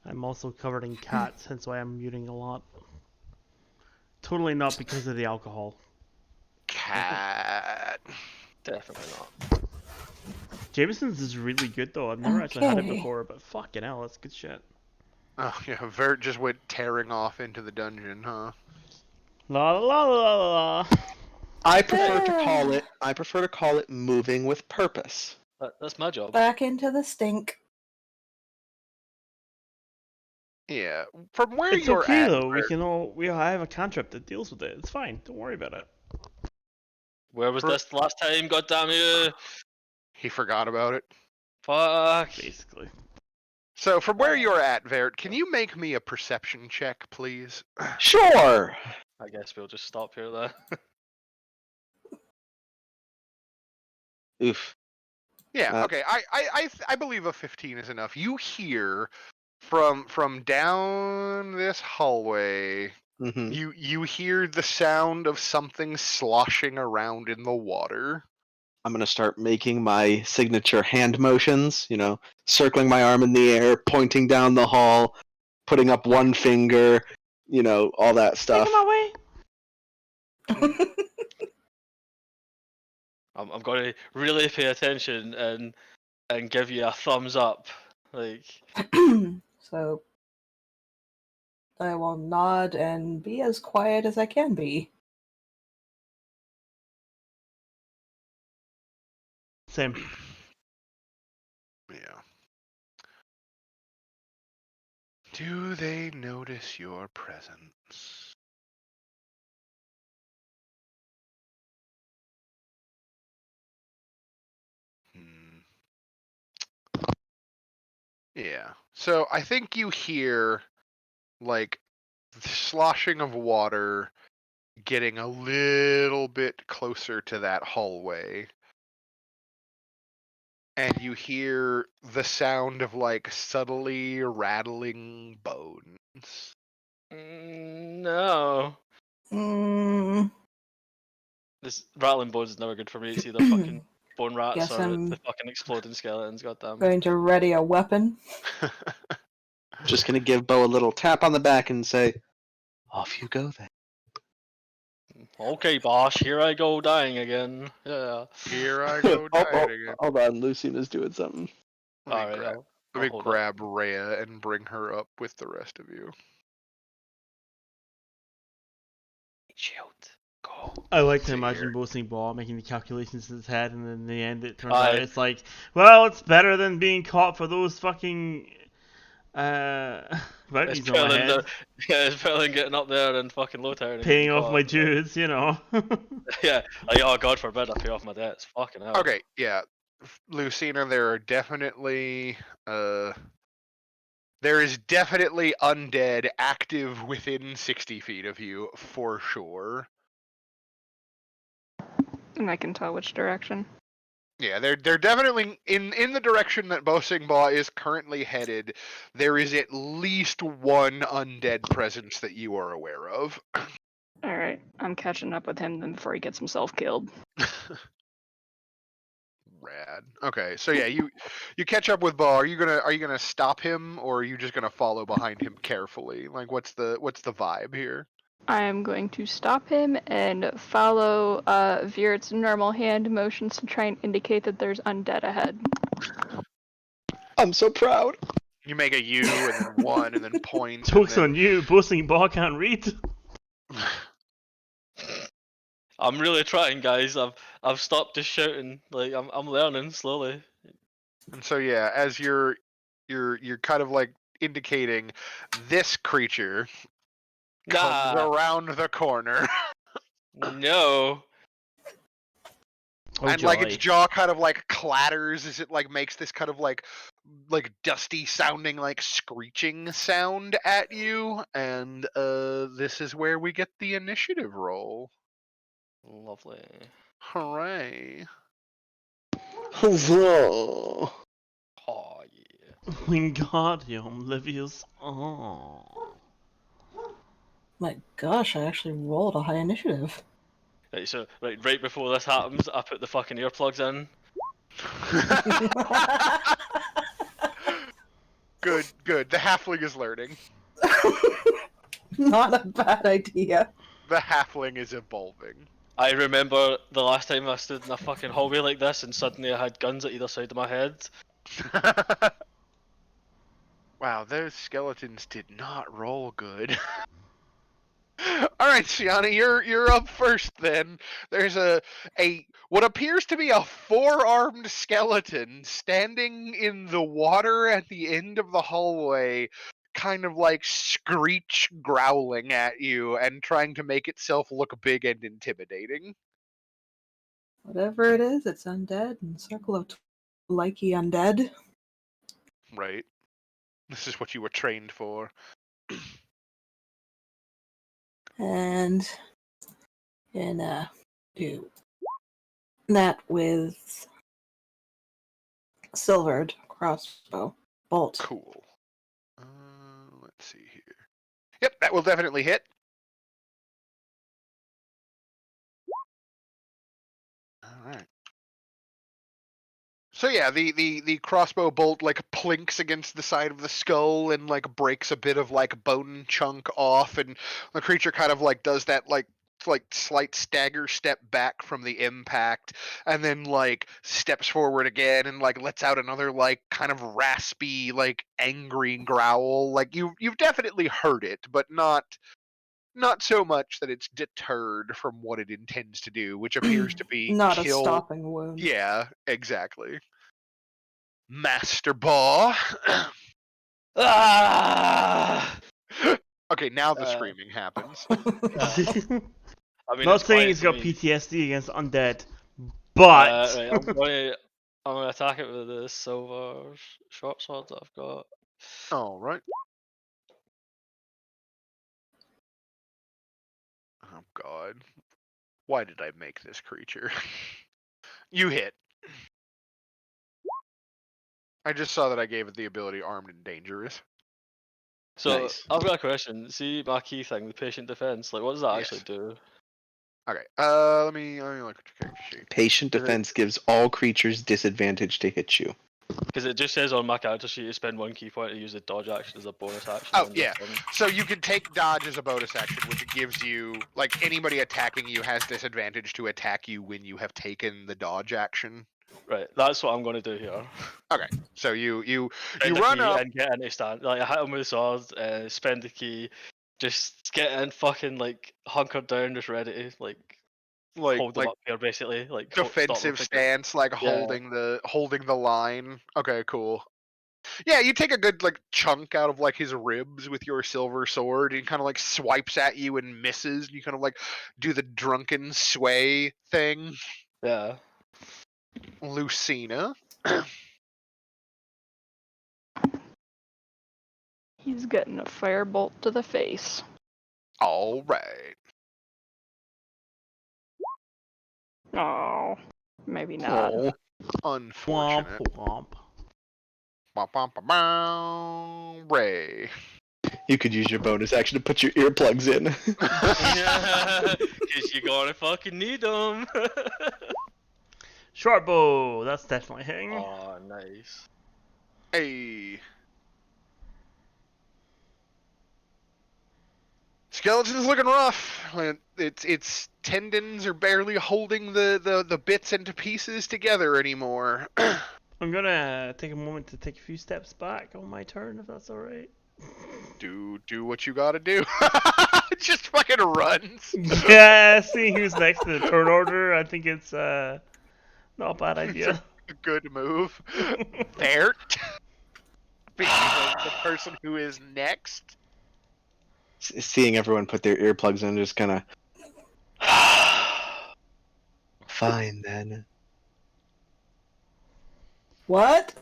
I'm also covered in cats, hence why I'm muting a lot. Totally not because of the alcohol. Cat. Definitely not. Jameson's is really good though. I've never actually had it before, but fucking hell, that's good shit. Oh yeah, Vert just went tearing off into the dungeon, huh? La la la la la. I prefer to call it moving with purpose. That's my job. Back into the stink. Yeah, from where It's you're okay at, though. Vert, We have a cantrip that deals with it. It's fine. Don't worry about it. Where was this last time? God damn you! he forgot about it. Fuck. Basically. So from where you're at, Vert, can you make me a perception check, please? Sure. I guess we'll just stop here then. Oof. Yeah, okay. I believe a 15 is enough. You hear from down this hallway, Mm-hmm. you hear the sound of something sloshing around in the water. I'm gonna start making my signature hand motions. You know, circling my arm in the air, pointing down the hall, putting up one finger. You know, all that stuff. Take him away. I'm going to really pay attention and give you a thumbs up. Like, So I will nod and be as quiet as I can be. Same. Yeah. Do they notice your presence? Yeah. So I think you hear like the sloshing of water getting a little bit closer to that hallway. And you hear the sound of like subtly rattling bones. no. Mm, This rattling bones is never good for me. It's either fucking bone rats Guess or I'm the fucking exploding skeletons, goddamn. going to ready a weapon. Just gonna give Bo a little tap on the back and say, "Off you go then." Okay, boss, here I go dying again. Yeah. Here I go dying again. Hold on, Lucina's doing something. Alright, Let me hold grab Rhea and bring her up with the rest of you. Shield. Go. I like to See imagine here. boasting Ball making the calculations in his head, and then in the end it turns out it's like, well, it's better than being caught for those fucking bounties It's on my better head, than it's better than getting up there and fucking low tower and paying getting off caught. my dues, you know. Yeah, like, oh god forbid I pay off my debts. Fucking hell. Okay, yeah. Lucina, there are definitely There is definitely undead active within 60 feet of you, for sure. And I can tell which direction. Yeah, they're definitely in the direction that Bosingba is currently headed. There is at least one undead presence that you are aware of. Alright, I'm catching up with him then before he gets himself killed. Rad. Okay, so yeah, you catch up with Bo. Are you gonna stop him, or are you just gonna follow behind him carefully? Like, what's the vibe here? I am going to stop him and follow Viret's normal hand motions to try and indicate that there's undead ahead. I'm so proud. You make a U and then one and then point. Joke's and on you, boasting ball can't read. then... I'm really trying, guys. I've stopped just shouting. Like I'm learning slowly. And so yeah, as you're kind of like indicating, this creature comes Nah, around the corner. no. Oh And like its joy. jaw kind of like clatters as it like makes this kind of like dusty sounding like screeching sound at you, and this is where we get the initiative roll. Lovely. Hooray. Huzzah. Oh yeah. Wingardium Livius. Oh. My gosh, I actually rolled a high initiative. Right, so right before this happens, I put the fucking earplugs in. Good. The halfling is learning. Not a bad idea. The halfling is evolving. I remember the last time I stood in a fucking hallway like this, and suddenly I had guns at either side of my head. Wow, those skeletons did not roll good. All right, Shiana, you're up first. Then there's a what appears to be a four-armed skeleton standing in the water at the end of the hallway, kind of like screech growling at you and trying to make itself look big and intimidating. Whatever it is, it's undead and circle of likey undead. Right. This is what you were trained for. And do that with silvered crossbow bolt. Cool. Let's see here. Yep, that will definitely hit. All right. So yeah, the crossbow bolt like plinks against the side of the skull and like breaks a bit of like bone chunk off, and the creature kind of like does that like slight stagger step back from the impact, and then like steps forward again and like lets out another like kind of raspy like angry growl. Like you've definitely heard it, but not so much that it's deterred from what it intends to do, which appears to be Not a kill. stopping wound. Yeah, exactly. Master Ball. Ah! Okay, now the Uh, screaming happens. I mean, Not it's saying quiet he's to got me. PTSD against undead, but Right, I'm gonna attack it with the silver short sword that I've got. All right. Oh God, why did I make this creature? You hit. I just saw that I gave it the ability armed and dangerous. So Nice. I've got a question. See my key thing, the patient defense. Like, what does that Yes. actually do? Okay. Let me look at your character sheet. Patient defense gives all creatures disadvantage to hit you. Because it just says on my character sheet, you spend 1 key point to use a dodge action as a bonus action. Oh, on yeah. this thing. So you can take dodge as a bonus action, which gives you like anybody attacking you has disadvantage to attack you when you have taken the dodge action. Right, that's what I'm gonna do here. Okay. So you Spend a run key up. and get into stand. Like I hit him with the sword, spend the key, just get in, fucking like hunkered down, just ready to like hold them like up here, basically. Like stop them defensive from stance, like Yeah. holding the line. Okay, cool. Yeah, you take a good like chunk out of like his ribs with your silver sword, and kind of like swipes at you and misses. And you kind of like do the drunken sway thing. Yeah. Lucina. He's getting a firebolt to the face. All right. Oh, maybe not. Oh, Unfortunate. Womp. Bum, bum, bum, bum. Ray. you could use your bonus action to put your earplugs in. Because you're gonna fucking need them. Short bow. That's definitely hitting. Oh, nice. Hey. Skeleton's looking rough. Its tendons are barely holding the bits into pieces together anymore. I'm gonna take a moment to take a few steps back on my turn, if that's alright. Do what you gotta do. Just fucking runs. Yeah, seeing who's next to the turn order, I think it's not a bad idea. A good move. There. Speaking of the person who is next. Seeing everyone put their earplugs in, just kind of. Fine then. What?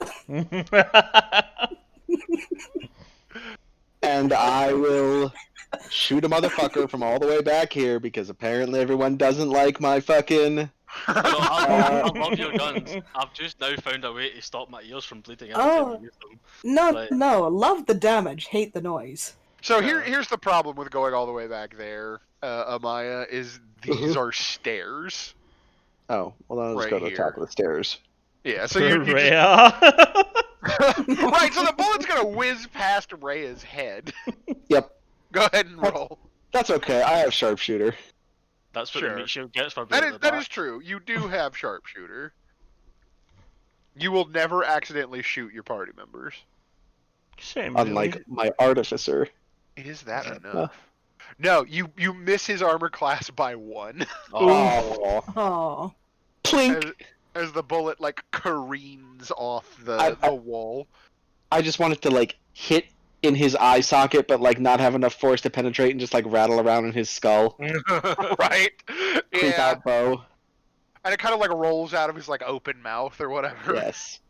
And I will shoot a motherfucker from all the way back here because apparently everyone doesn't like my fucking. No, I love your guns. I've just now found a way to stop my ears from bleeding every time I use them. No, Like- no. Love the damage, hate the noise. So Yeah. here's the problem with going all the way back there, Amaya, is these are stairs. Oh, well then I'll just Right go to the top here. of the stairs. Yeah, so you just... Rhea. Right, so the bullet's gonna whiz past Rhea's head. Yep, Go ahead and roll. that's okay. I have sharpshooter. That's what Sure. the meat shield gets for being That at is the that is true. You do have sharpshooter. You will never accidentally shoot your party members. Shame, Unlike really. my artificer. Is that enough? No, you miss his armor class by 1. Oh, Oh. plink! As the bullet like careens off I- the wall. I just wanted to like hit in his eye socket, but like not have enough force to penetrate and just like rattle around in his skull. Right? Creep Yeah. out bow. And it kind of like rolls out of his like open mouth or whatever. Yes.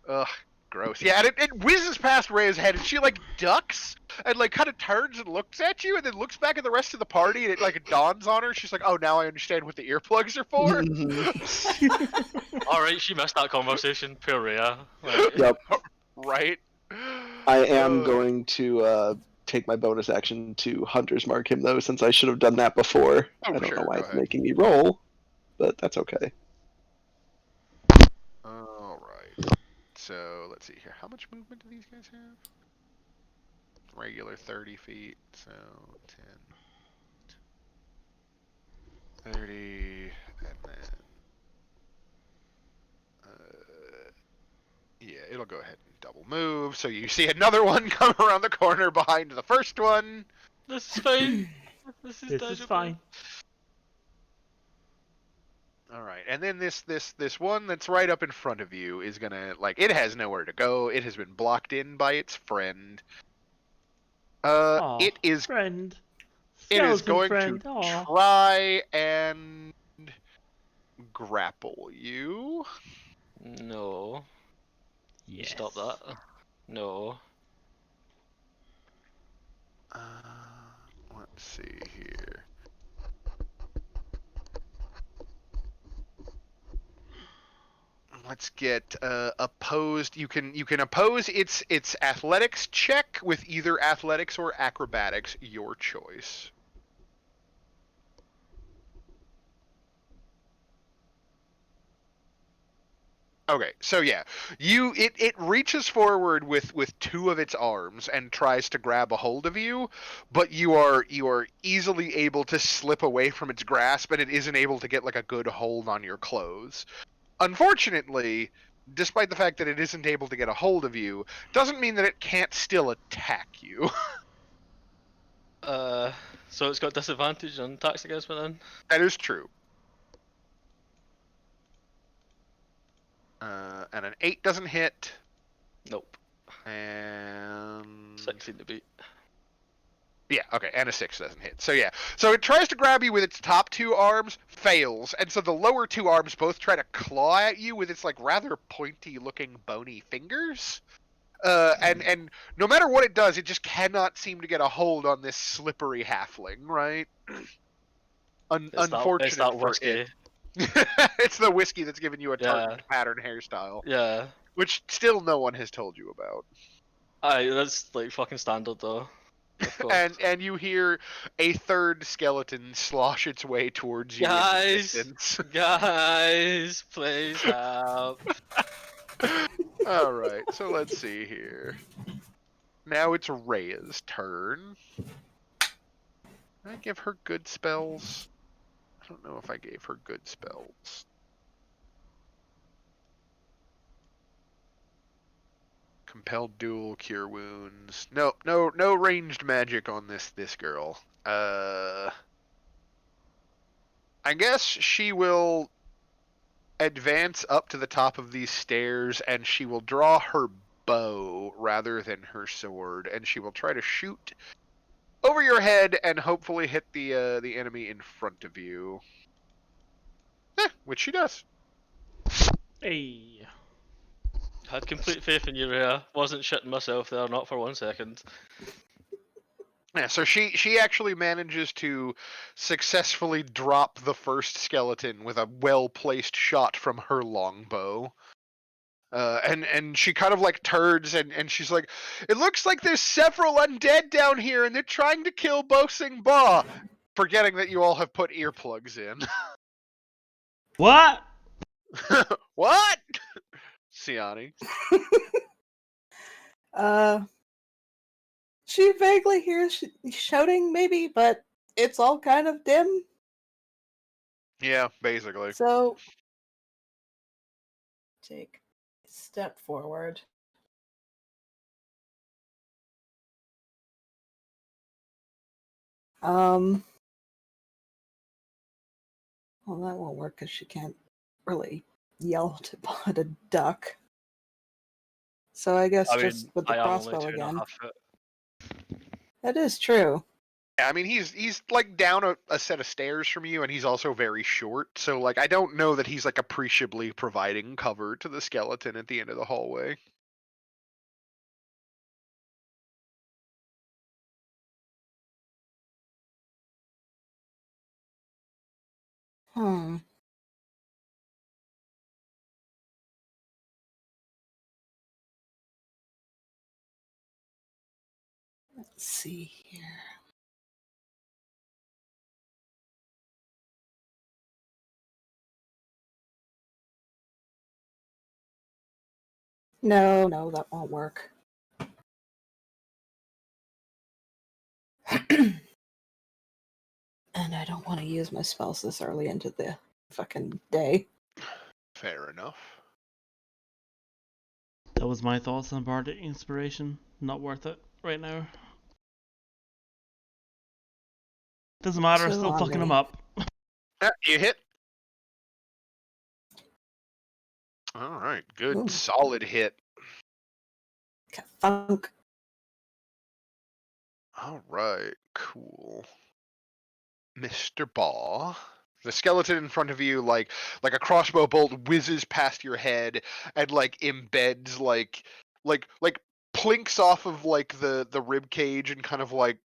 Ugh, gross. Yeah, and it whizzes past Rhea's head, and she like ducks and like kind of turns and looks at you, and then looks back at the rest of the party, and it like dawns on her. She's like, "Oh, now I understand what the earplugs are for." Mhm. Alright, she missed that conversation. Poor Rhea. Like, Yep. Right? I am Ugh. going to take my bonus action to Hunter's Mark him though, since I should have done that before. Oh, I don't sure, know why go it's ahead. making me roll, but that's okay. All right. So let's see here. How much movement do these guys have? Regular 30 feet. So 10, 30, and then yeah, it'll go ahead and double move. So you see another one come around the corner behind the first one. this is fine. This is This is dodgeable. fine. All right, and then this one that's right up in front of you is gonna like it has nowhere to go. It has been blocked in by its friend. Aw, It is friend. it is Skeleton going friend. to Aw. try and grapple you. No. Yes. Stop that. No. Let's see here. Let's get opposed. You can oppose its athletics check with either athletics or acrobatics, your choice. Okay, so yeah, it reaches forward with 2 of its arms and tries to grab a hold of you, but you are easily able to slip away from its grasp, and it isn't able to get like a good hold on your clothes. Unfortunately, despite the fact that it isn't able to get a hold of you, doesn't mean that it can't still attack you. So it's got disadvantage on attacks against me then? That is true. And an 8 doesn't hit, Nope. and 16 to beat. yeah, okay, and a 6 doesn't hit. So yeah, so it tries to grab you with its top 2 arms, fails, and so the lower 2 arms both try to claw at you with its like rather pointy-looking bony fingers. And no matter what it does, it just cannot seem to get a hold on this slippery halfling, right? It's Unfortunate that for whiskey. it. It's the whiskey that's given you a Yeah. tartan pattern hairstyle, Yeah. which still no one has told you about. Aye, that's like fucking standard though. Of course. And you hear a third skeleton slosh its way towards you in the Guys, distance. guys, please help. All right, so let's see here. Now it's Rhea's turn. Did I give her good spells? I don't know if I gave her good spells. Compelled duel, cure wounds. No ranged magic on this girl. I guess she will advance up to the top of these stairs and she will draw her bow rather than her sword, and she will try to shoot over your head and hopefully hit the enemy in front of you. Which she does. Hey. Had complete faith in you, Rhea. Wasn't shitting myself there, not for 1 second. Yeah, so she actually manages to successfully drop the first skeleton with a well-placed shot from her longbow. And she kind of like turns and she's like, it looks like there's several undead down here and they're trying to kill Bo Sing Ba, forgetting that you all have put earplugs in. What? What? Siani. She vaguely hears shouting, maybe, but it's all kind of dim. Yeah, basically. So, take a step forward. Well, that won't work because she can't really yell at a duck. So I guess just with the I am only crossbow 2.5 again. foot. That is true. Yeah, I mean he's like down a set of stairs from you, and he's also very short. So like I don't know that he's like appreciably providing cover to the skeleton at the end of the hallway. Hmm. Let's see here. No, that won't work. And I don't want to use my spells this early into the fucking day. Fair enough. That was my thoughts on Bardic Inspiration. Not worth it right now. Doesn't matter, So still on fucking me. them up. You hit. All right, good, Ooh. solid hit. Funk. All right, cool. Mr. Baugh. The skeleton in front of you, like a crossbow bolt, whizzes past your head and like embeds like plinks off of like the rib cage and kind of like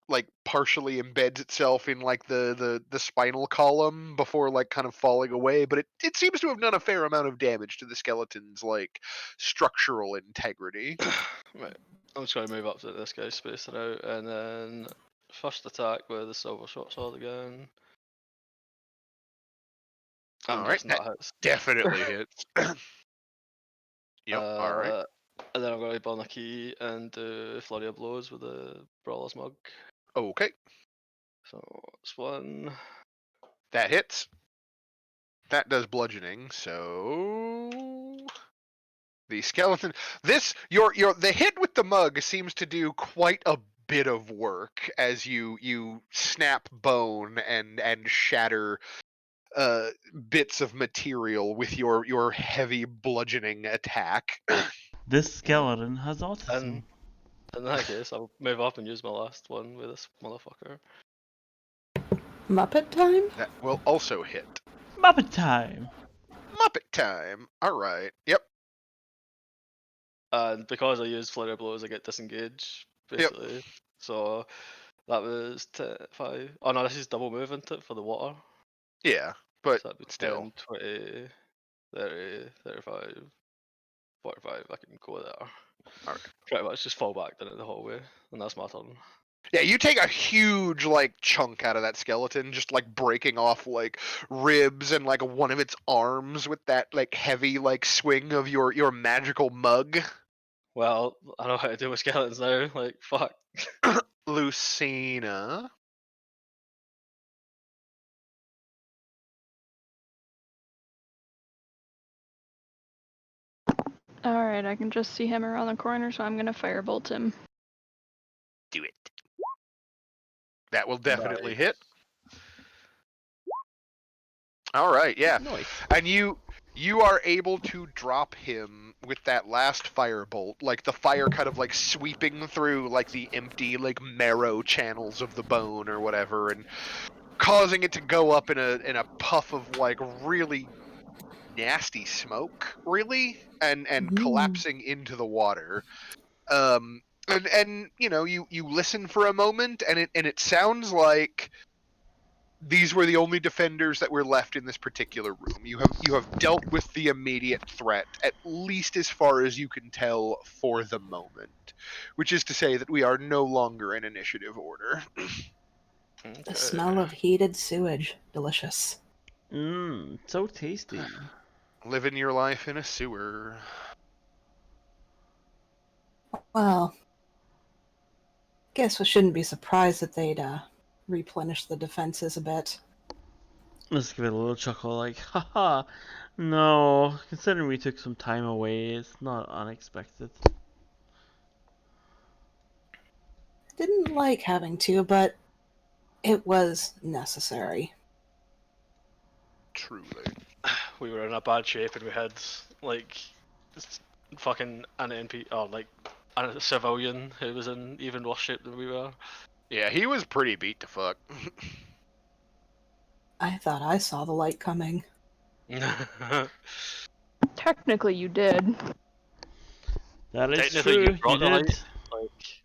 partially embeds itself in like the spinal column before like kind of falling away. But it seems to have done a fair amount of damage to the skeleton's like structural integrity. Right. I'm just going to move up to this guy, space it out, and then first attack with the silver short sword again. I'm All right, guessing that hits. definitely hits. Yep. All right. And then I'm going to burn a key and do flurry of blows with the brawler's mug. Okay, So it's one. that hits. That does bludgeoning. So the skeleton. The hit with the mug seems to do quite a bit of work as you snap bone and shatter bits of material with your heavy bludgeoning attack. This skeleton has autism. And in that case, I'll move up and use my last one with this motherfucker. Muppet time? That will also hit. Muppet time! Muppet time. All right. Yep. And because I used flurry blows, I get disengage basically. So that was 5. Oh no, this is double move, isn't it, for the water? Yeah, but So that'd be still. 10, 20, 30, 35, 45. I can go there. Alright. Pretty much just fall back down the hallway, and that's my turn. Yeah, you take a huge like chunk out of that skeleton, just like breaking off like ribs and like one of its arms with that like heavy like swing of your magical mug. Well, I know how to deal with skeletons now. Like fuck. Lucina. Alright, I can just see him around the corner, so I'm gonna firebolt him. Do it. That will definitely Nice. hit. All right, yeah. Nice. And you are able to drop him with that last firebolt, like the fire kind of like sweeping through like the empty like marrow channels of the bone or whatever, and causing it to go up in a puff of like really nasty smoke, really, and collapsing into the water. And you know, you listen for a moment, and it sounds like these were the only defenders that were left in this particular room. You have dealt with the immediate threat, at least as far as you can tell for the moment, which is to say that we are no longer in initiative order. Okay. The smell of heated sewage. Delicious. Mmm, so tasty. Living your life in a sewer. Well, guess we shouldn't be surprised that they'd replenish the defenses a bit. Let's give it a little chuckle like, haha, no, considering we took some time away, it's not unexpected. Didn't like having to, but it was necessary. Truly. We were in a bad shape, and we had like fucking an NP or like a civilian who was in even worse shape than we were. Yeah, he was pretty beat to fuck. I thought I saw the light coming. Technically, you did. That is Technically, true, you you brought the did. light. Like,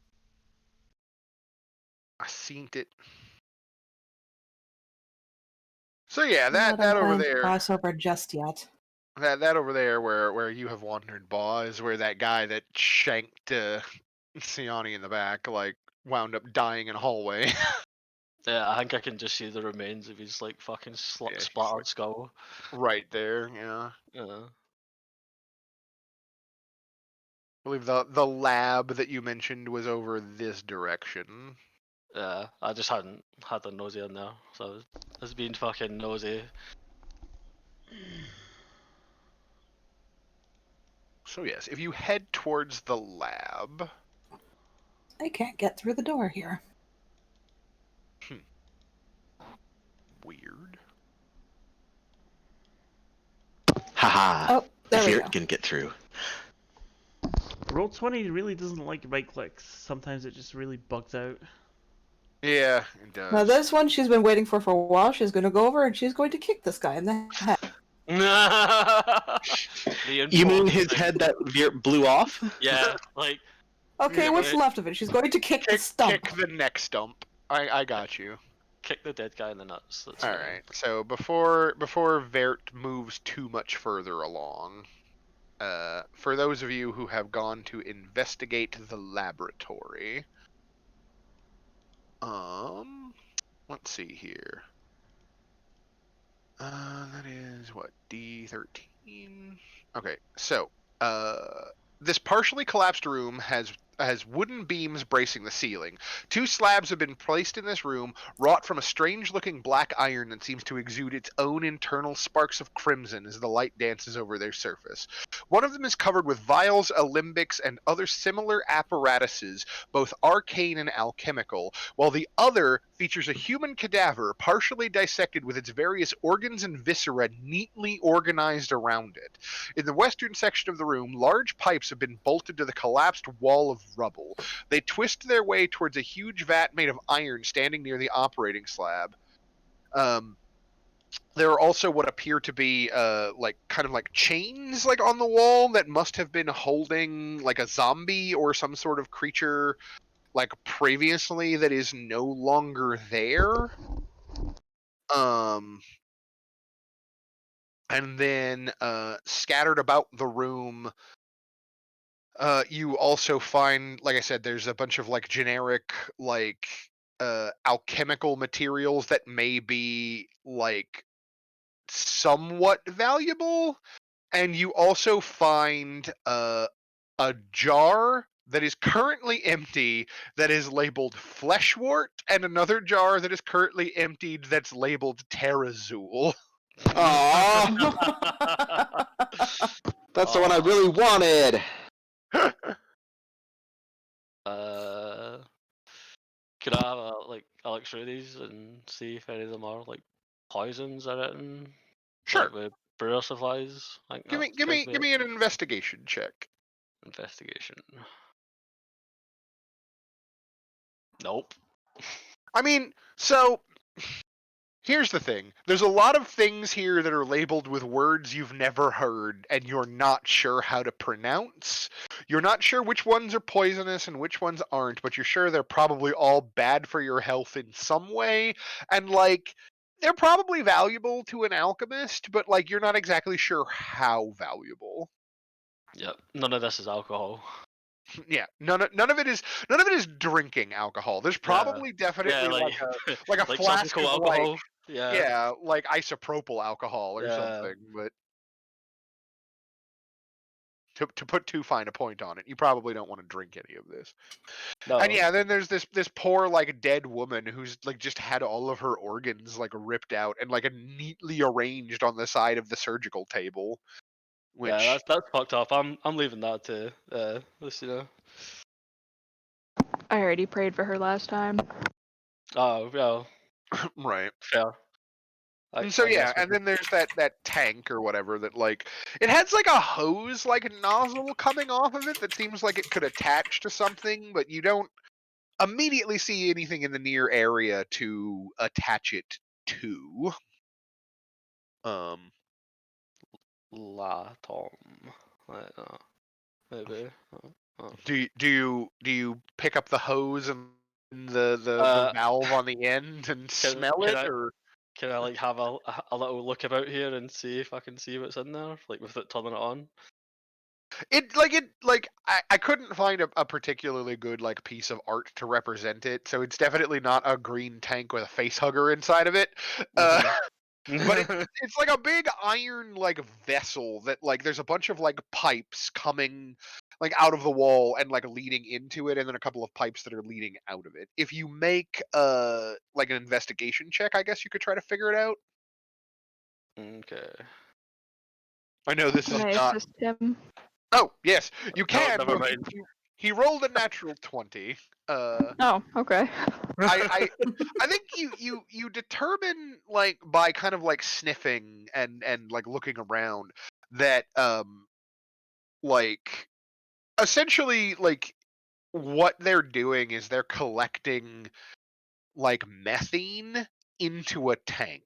I seen it. So yeah, Not that over planning to there. cross over just yet. That over there where you have wandered, Ba, is where that guy that shanked Siani in the back like wound up dying in a hallway. yeah, I think I can just see the remains of his like fucking Yeah, he's splattered like- skull. right there, yeah. Yeah. I believe the lab that you mentioned was over this direction. Yeah, I just hadn't had a nosy in there, so I was being fucking nosy. So yes, if you head towards the lab, I can't get through the door here. weird. Haha. Oh, there we Fear go. can get through. Roll20 really doesn't like right clicks. Sometimes it just really bugs out. Yeah, it does. Now this one she's been waiting for a while. She's going to go over and she's going to kick this guy in the head. You mean his head that blew off? Yeah, like Okay, Yeah, what's but- left of it? She's going to kick the stump. Kick the neck stump. I got you. kick the dead guy in the nuts. That's All fine. right. So before Vert moves too much further along, for those of you who have gone to investigate the laboratory, let's see here. That is what, D13. Okay, so this partially collapsed room has wooden beams bracing the ceiling. 2 slabs have been placed in this room, wrought from a strange-looking black iron that seems to exude its own internal sparks of crimson as the light dances over their surface. One of them is covered with vials, alembics, and other similar apparatuses, both arcane and alchemical, while the other features a human cadaver partially dissected with its various organs and viscera neatly organized around it. In the western section of the room, large pipes have been bolted to the collapsed wall of rubble. They twist their way towards a huge vat made of iron standing near the operating slab. there are also what appear to be like kind of like chains like on the wall that must have been holding like a zombie or some sort of creature like previously that is no longer there. And then scattered about the room, you also find, like I said, there's a bunch of like generic like alchemical materials that may be like somewhat valuable, and you also find a jar that is currently empty that is labeled fleshwort, and another jar that is currently emptied that's labeled terrazul. Aww, that's the one I really wanted. Could I have a look through these and see if any of them are like poisons or anything? Sure. Like with brewer supplies. I think Give me an investigation check. investigation. Nope. I mean, so here's the thing. There's a lot of things here that are labeled with words you've never heard and you're not sure how to pronounce. You're not sure which ones are poisonous and which ones aren't, but you're sure they're probably all bad for your health in some way. And like, they're probably valuable to an alchemist, but like, you're not exactly sure how valuable. Yep. None of this is alcohol. Yeah, none of it is drinking alcohol. There's probably definitely like a like flask of alcohol. like Yeah. like isopropyl alcohol or Yeah. something, but to put too fine a point on it, you probably don't want to drink any of this. No. And yeah, then there's this poor like dead woman who's like just had all of her organs like ripped out and like neatly arranged on the side of the surgical table. Which Yeah, that's fucked up. I'm leaving that to this, you know. I already prayed for her last time. Oh, yeah, right. fair. And so I yeah, guess we and then there's that tank or whatever that like it has like a hose like nozzle coming off of it that seems like it could attach to something, but you don't immediately see anything in the near area to attach it to. La Tom. Maybe. Do you pick up the hose and the valve on the end and smell it, or can I like have a little look about here and see if I can see what's in there, like with it turning it on? I couldn't find a particularly good like piece of art to represent it, so it's definitely not a green tank with a face hugger inside of it. But it's like a big iron like vessel that like there's a bunch of like pipes coming like out of the wall and like leading into it, and then a couple of pipes that are leading out of it. If you make like an investigation check, I guess you could try to figure it out. Okay. I know this is Can I not. assist him? Oh yes, you No, can. never but mind. He rolled a natural 20. Oh, okay. I think you determine like by kind of like sniffing and like looking around that like essentially like what they're doing is they're collecting like methane into a tank.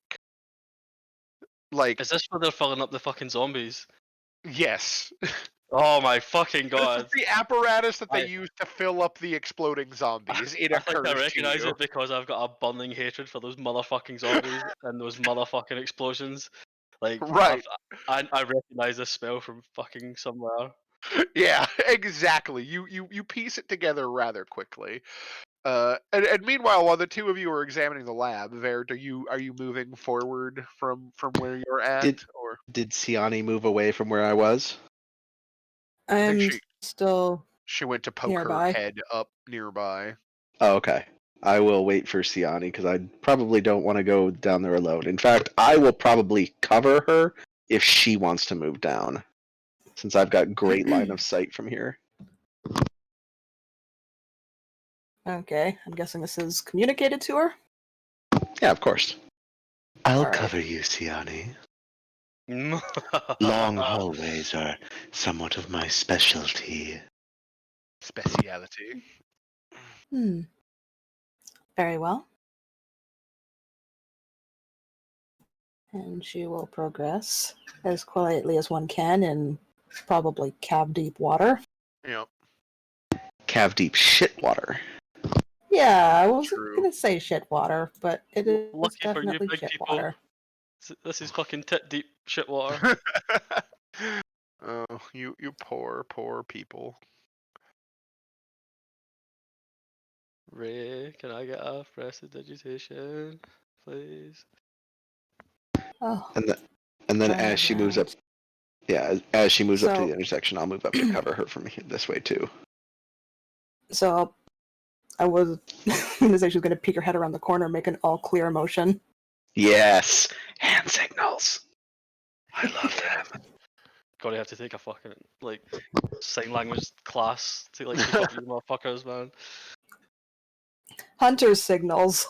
Like Is this where they're filling up the fucking zombies? yes. Oh my fucking This god. is the apparatus that they I- use to fill up the exploding zombies. It I think occurs I to recognize you. it because I've got a burning hatred for those motherfucking zombies and those motherfucking explosions. Like, Right. I recognize this spell from fucking somewhere. Yeah, exactly. You piece it together rather quickly. And meanwhile, while the two of you are examining the lab, Vert, are you moving forward from where you're at, Did or did Siani move away from where I was? I think I'm still she went to poke nearby. her head up nearby. Oh, okay. I will wait for Siani because I probably don't want to go down there alone. In fact, I will probably cover her if she wants to move down, since I've got great line of sight from here. Okay, I'm guessing this is communicated to her. Yeah, of course. I'll All right. cover you, Siani. Long hallways are somewhat of my specialty. Speciality. Very well. And she will progress as quietly as one can in probably calf-deep water. Yep. Calf-deep shit water. Yeah, I wasn't True. gonna say shit water, but it is Lucky for you, definitely big shit people. water. This is fucking tit deep shit water. Oh, you poor people. Ray, can I get a prestidigitation, please? Oh, And then I as have she moves up, that. as she moves up to So- the intersection, I'll move up to cover her from this way too. So I was gonna say she was gonna peek her head around the corner, make an all clear motion. Yes, hand signals. I love them. God, I have to take a fucking like sign language class to like keep up with you motherfuckers, man. Hunter's signals.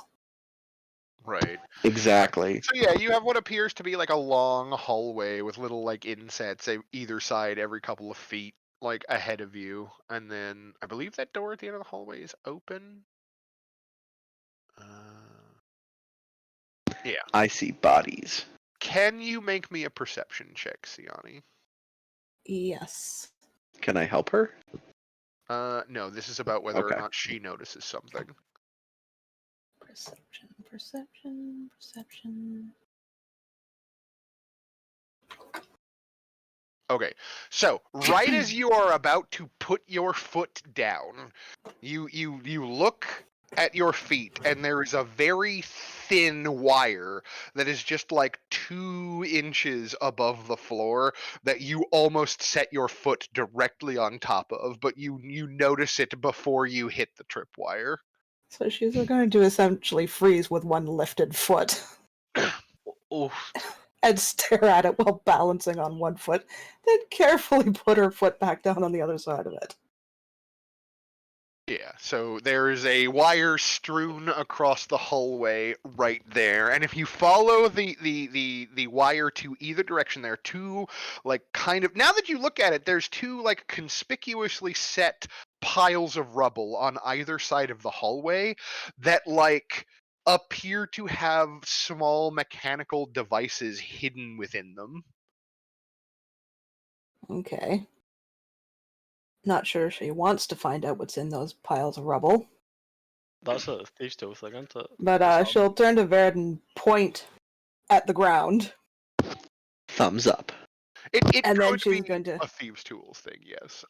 Right. Exactly. So yeah, you have what appears to be like a long hallway with little like insets either side every couple of feet, like ahead of you, and then I believe that door at the end of the hallway is open. Yeah. I see bodies. Can you make me a perception check, Siani? Yes. Can I help her? No. This is about whether or Okay. not she notices something. Perception. Okay, so right as you are about to put your foot down, you look at your feet, and there is a very thin wire that is just like 2 inches above the floor that you almost set your foot directly on top of, but you notice it before you hit the tripwire. So she's going to essentially freeze with one lifted foot Oh, and stare at it while balancing on one foot, then carefully put her foot back down on the other side of it. Yeah, so there's a wire strewn across the hallway right there, and if you follow the wire to either direction, there are two like kind of, now that you look at it, there's two like conspicuously set piles of rubble on either side of the hallway that like appear to have small mechanical devices hidden within them. Okay. Not sure she wants to find out what's in those piles of rubble, that's a thieves' tale thing, isn't it? but she'll turn to Verd and point at the ground. Thumbs up. It And then could she's be going to- a thieves' tools thing, yes.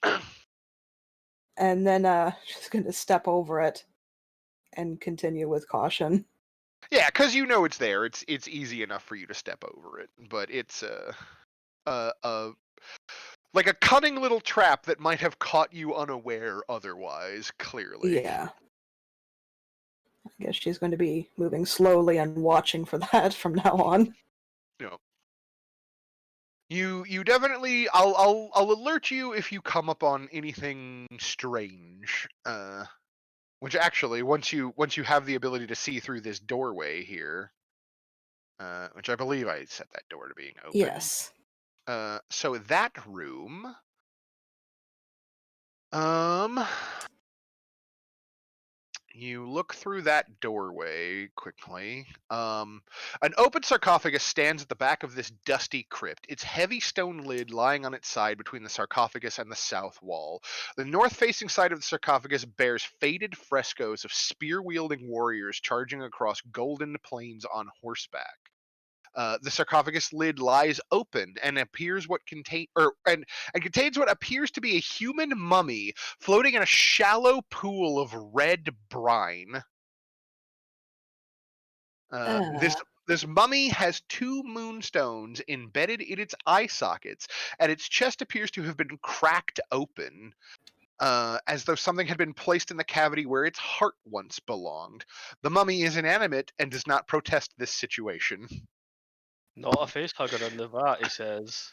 And then she's going to step over it and continue with caution. Yeah, because you know it's there. It's easy enough for you to step over it, but it's like a cunning little trap that might have caught you unaware otherwise. Clearly, Yeah. I guess she's going to be moving slowly and watching for that from now on. No. You definitely. I'll alert you if you come upon anything strange. Which actually, once you have the ability to see through this doorway here, which I believe I set that door to being open. Yes. So that room. You look through that doorway quickly. An open sarcophagus stands at the back of this dusty crypt, its heavy stone lid lying on its side between the sarcophagus and the south wall. The north-facing side of the sarcophagus bears faded frescoes of spear-wielding warriors charging across golden plains on horseback. The sarcophagus lid lies open and contains what appears to be a human mummy floating in a shallow pool of red brine. This mummy has 2 moonstones embedded in its eye sockets, and its chest appears to have been cracked open, as though something had been placed in the cavity where its heart once belonged. The mummy is inanimate and does not protest this situation. Not a face hugger in the vat, he says.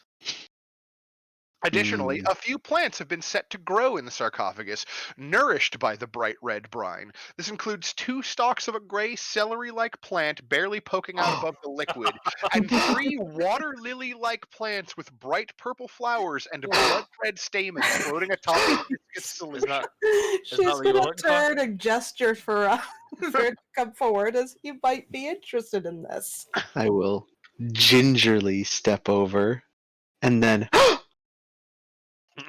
Additionally, a few plants have been set to grow in the sarcophagus, nourished by the bright red brine. This includes 2 stalks of a gray celery-like plant barely poking out above the liquid, and 3 water lily-like plants with bright purple flowers and blood red stamens floating atop a viscous solution. She's what you going to look for? turn and gesture for Verd to come forward as you might be interested in this. I will. gingerly step over, and then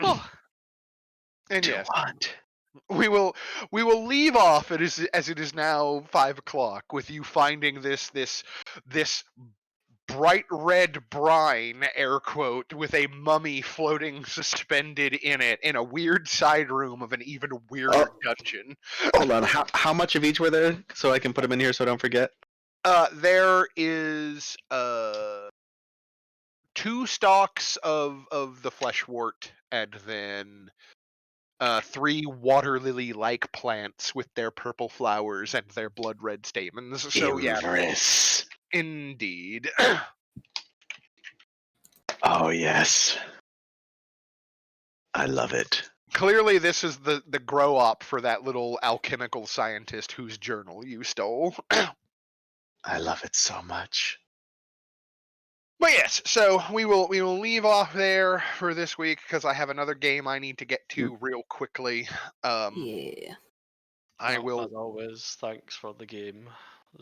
Oh, And yes, what? we will leave off as it is now 5 o'clock with you finding this bright red brine, air quote, with a mummy floating suspended in it in a weird side room of an even weirder dungeon. Hold on. How much of each were there, so I can put them in here so I don't forget? There is 2 stalks of the fleshwort, and then 3 water lily like plants with their purple flowers and their blood red stamens. So yeah, Avernus. indeed. Oh yes, I love it. Clearly, this is the grow up for that little alchemical scientist whose journal you stole. I love it so much. But yes, so we will leave off there for this week because I have another game I need to get to real quickly. Yeah. I well, will, as always, thanks for the game.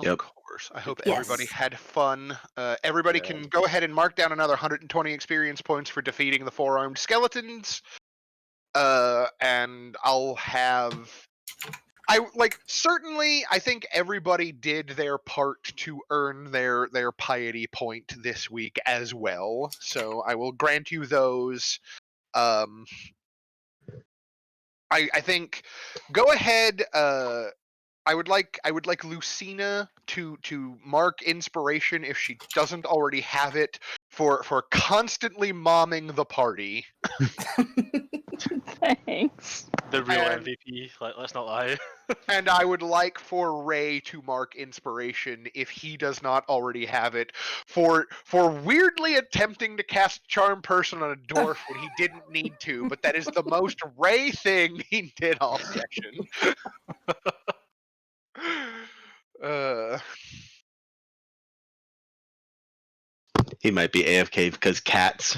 of course. I hope Yes. everybody had fun. Everybody Yeah. can go ahead and mark down another 120 experience points for defeating the 4-armed skeletons. And I'll have. Certainly I think everybody did their part to earn their piety point this week as well. So I will grant you those. I think go ahead. I would like Lucina to mark inspiration if she doesn't already have it for constantly momming the party. Thanks. The real And- MVP. Let's not lie. And I would like for Ray to mark inspiration if he does not already have it for weirdly attempting to cast Charm Person on a dwarf when he didn't need to, but that is the most Ray thing he did all session. uh, He might be AFK because cats.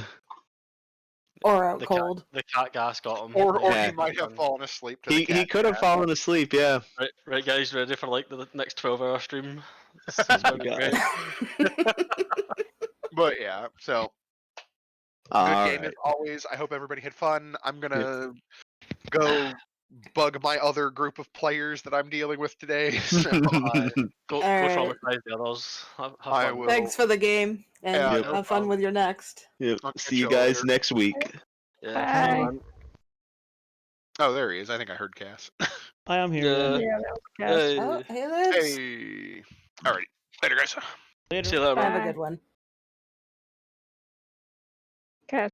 Or out the cold. Cat, the cat gas got him. or Yeah. he might have fallen asleep to the He cat. could have fallen asleep. Yeah. Right, guys, ready for like the next 12-hour stream? This is gonna be God. great. But yeah, so good All game right. as always. I hope everybody had fun. I'm gonna go bug my other group of players that I'm dealing with today. So Go Alright. traumatize the others. Have I fun. will. Thanks for the game, and Yeah, Yep. no have fun problem. with your next. Yep. I'll See catch you y'all guys later. next week. Yeah, Bye. see you, man. Oh, there he is. I think I heard Cass. I am here. Yeah. Then. Yeah, that was Cass. Hey. Oh, hey, Liz. Hey. Alrighty. Later, guys. Later. See you later. Have man. a good one. Cass.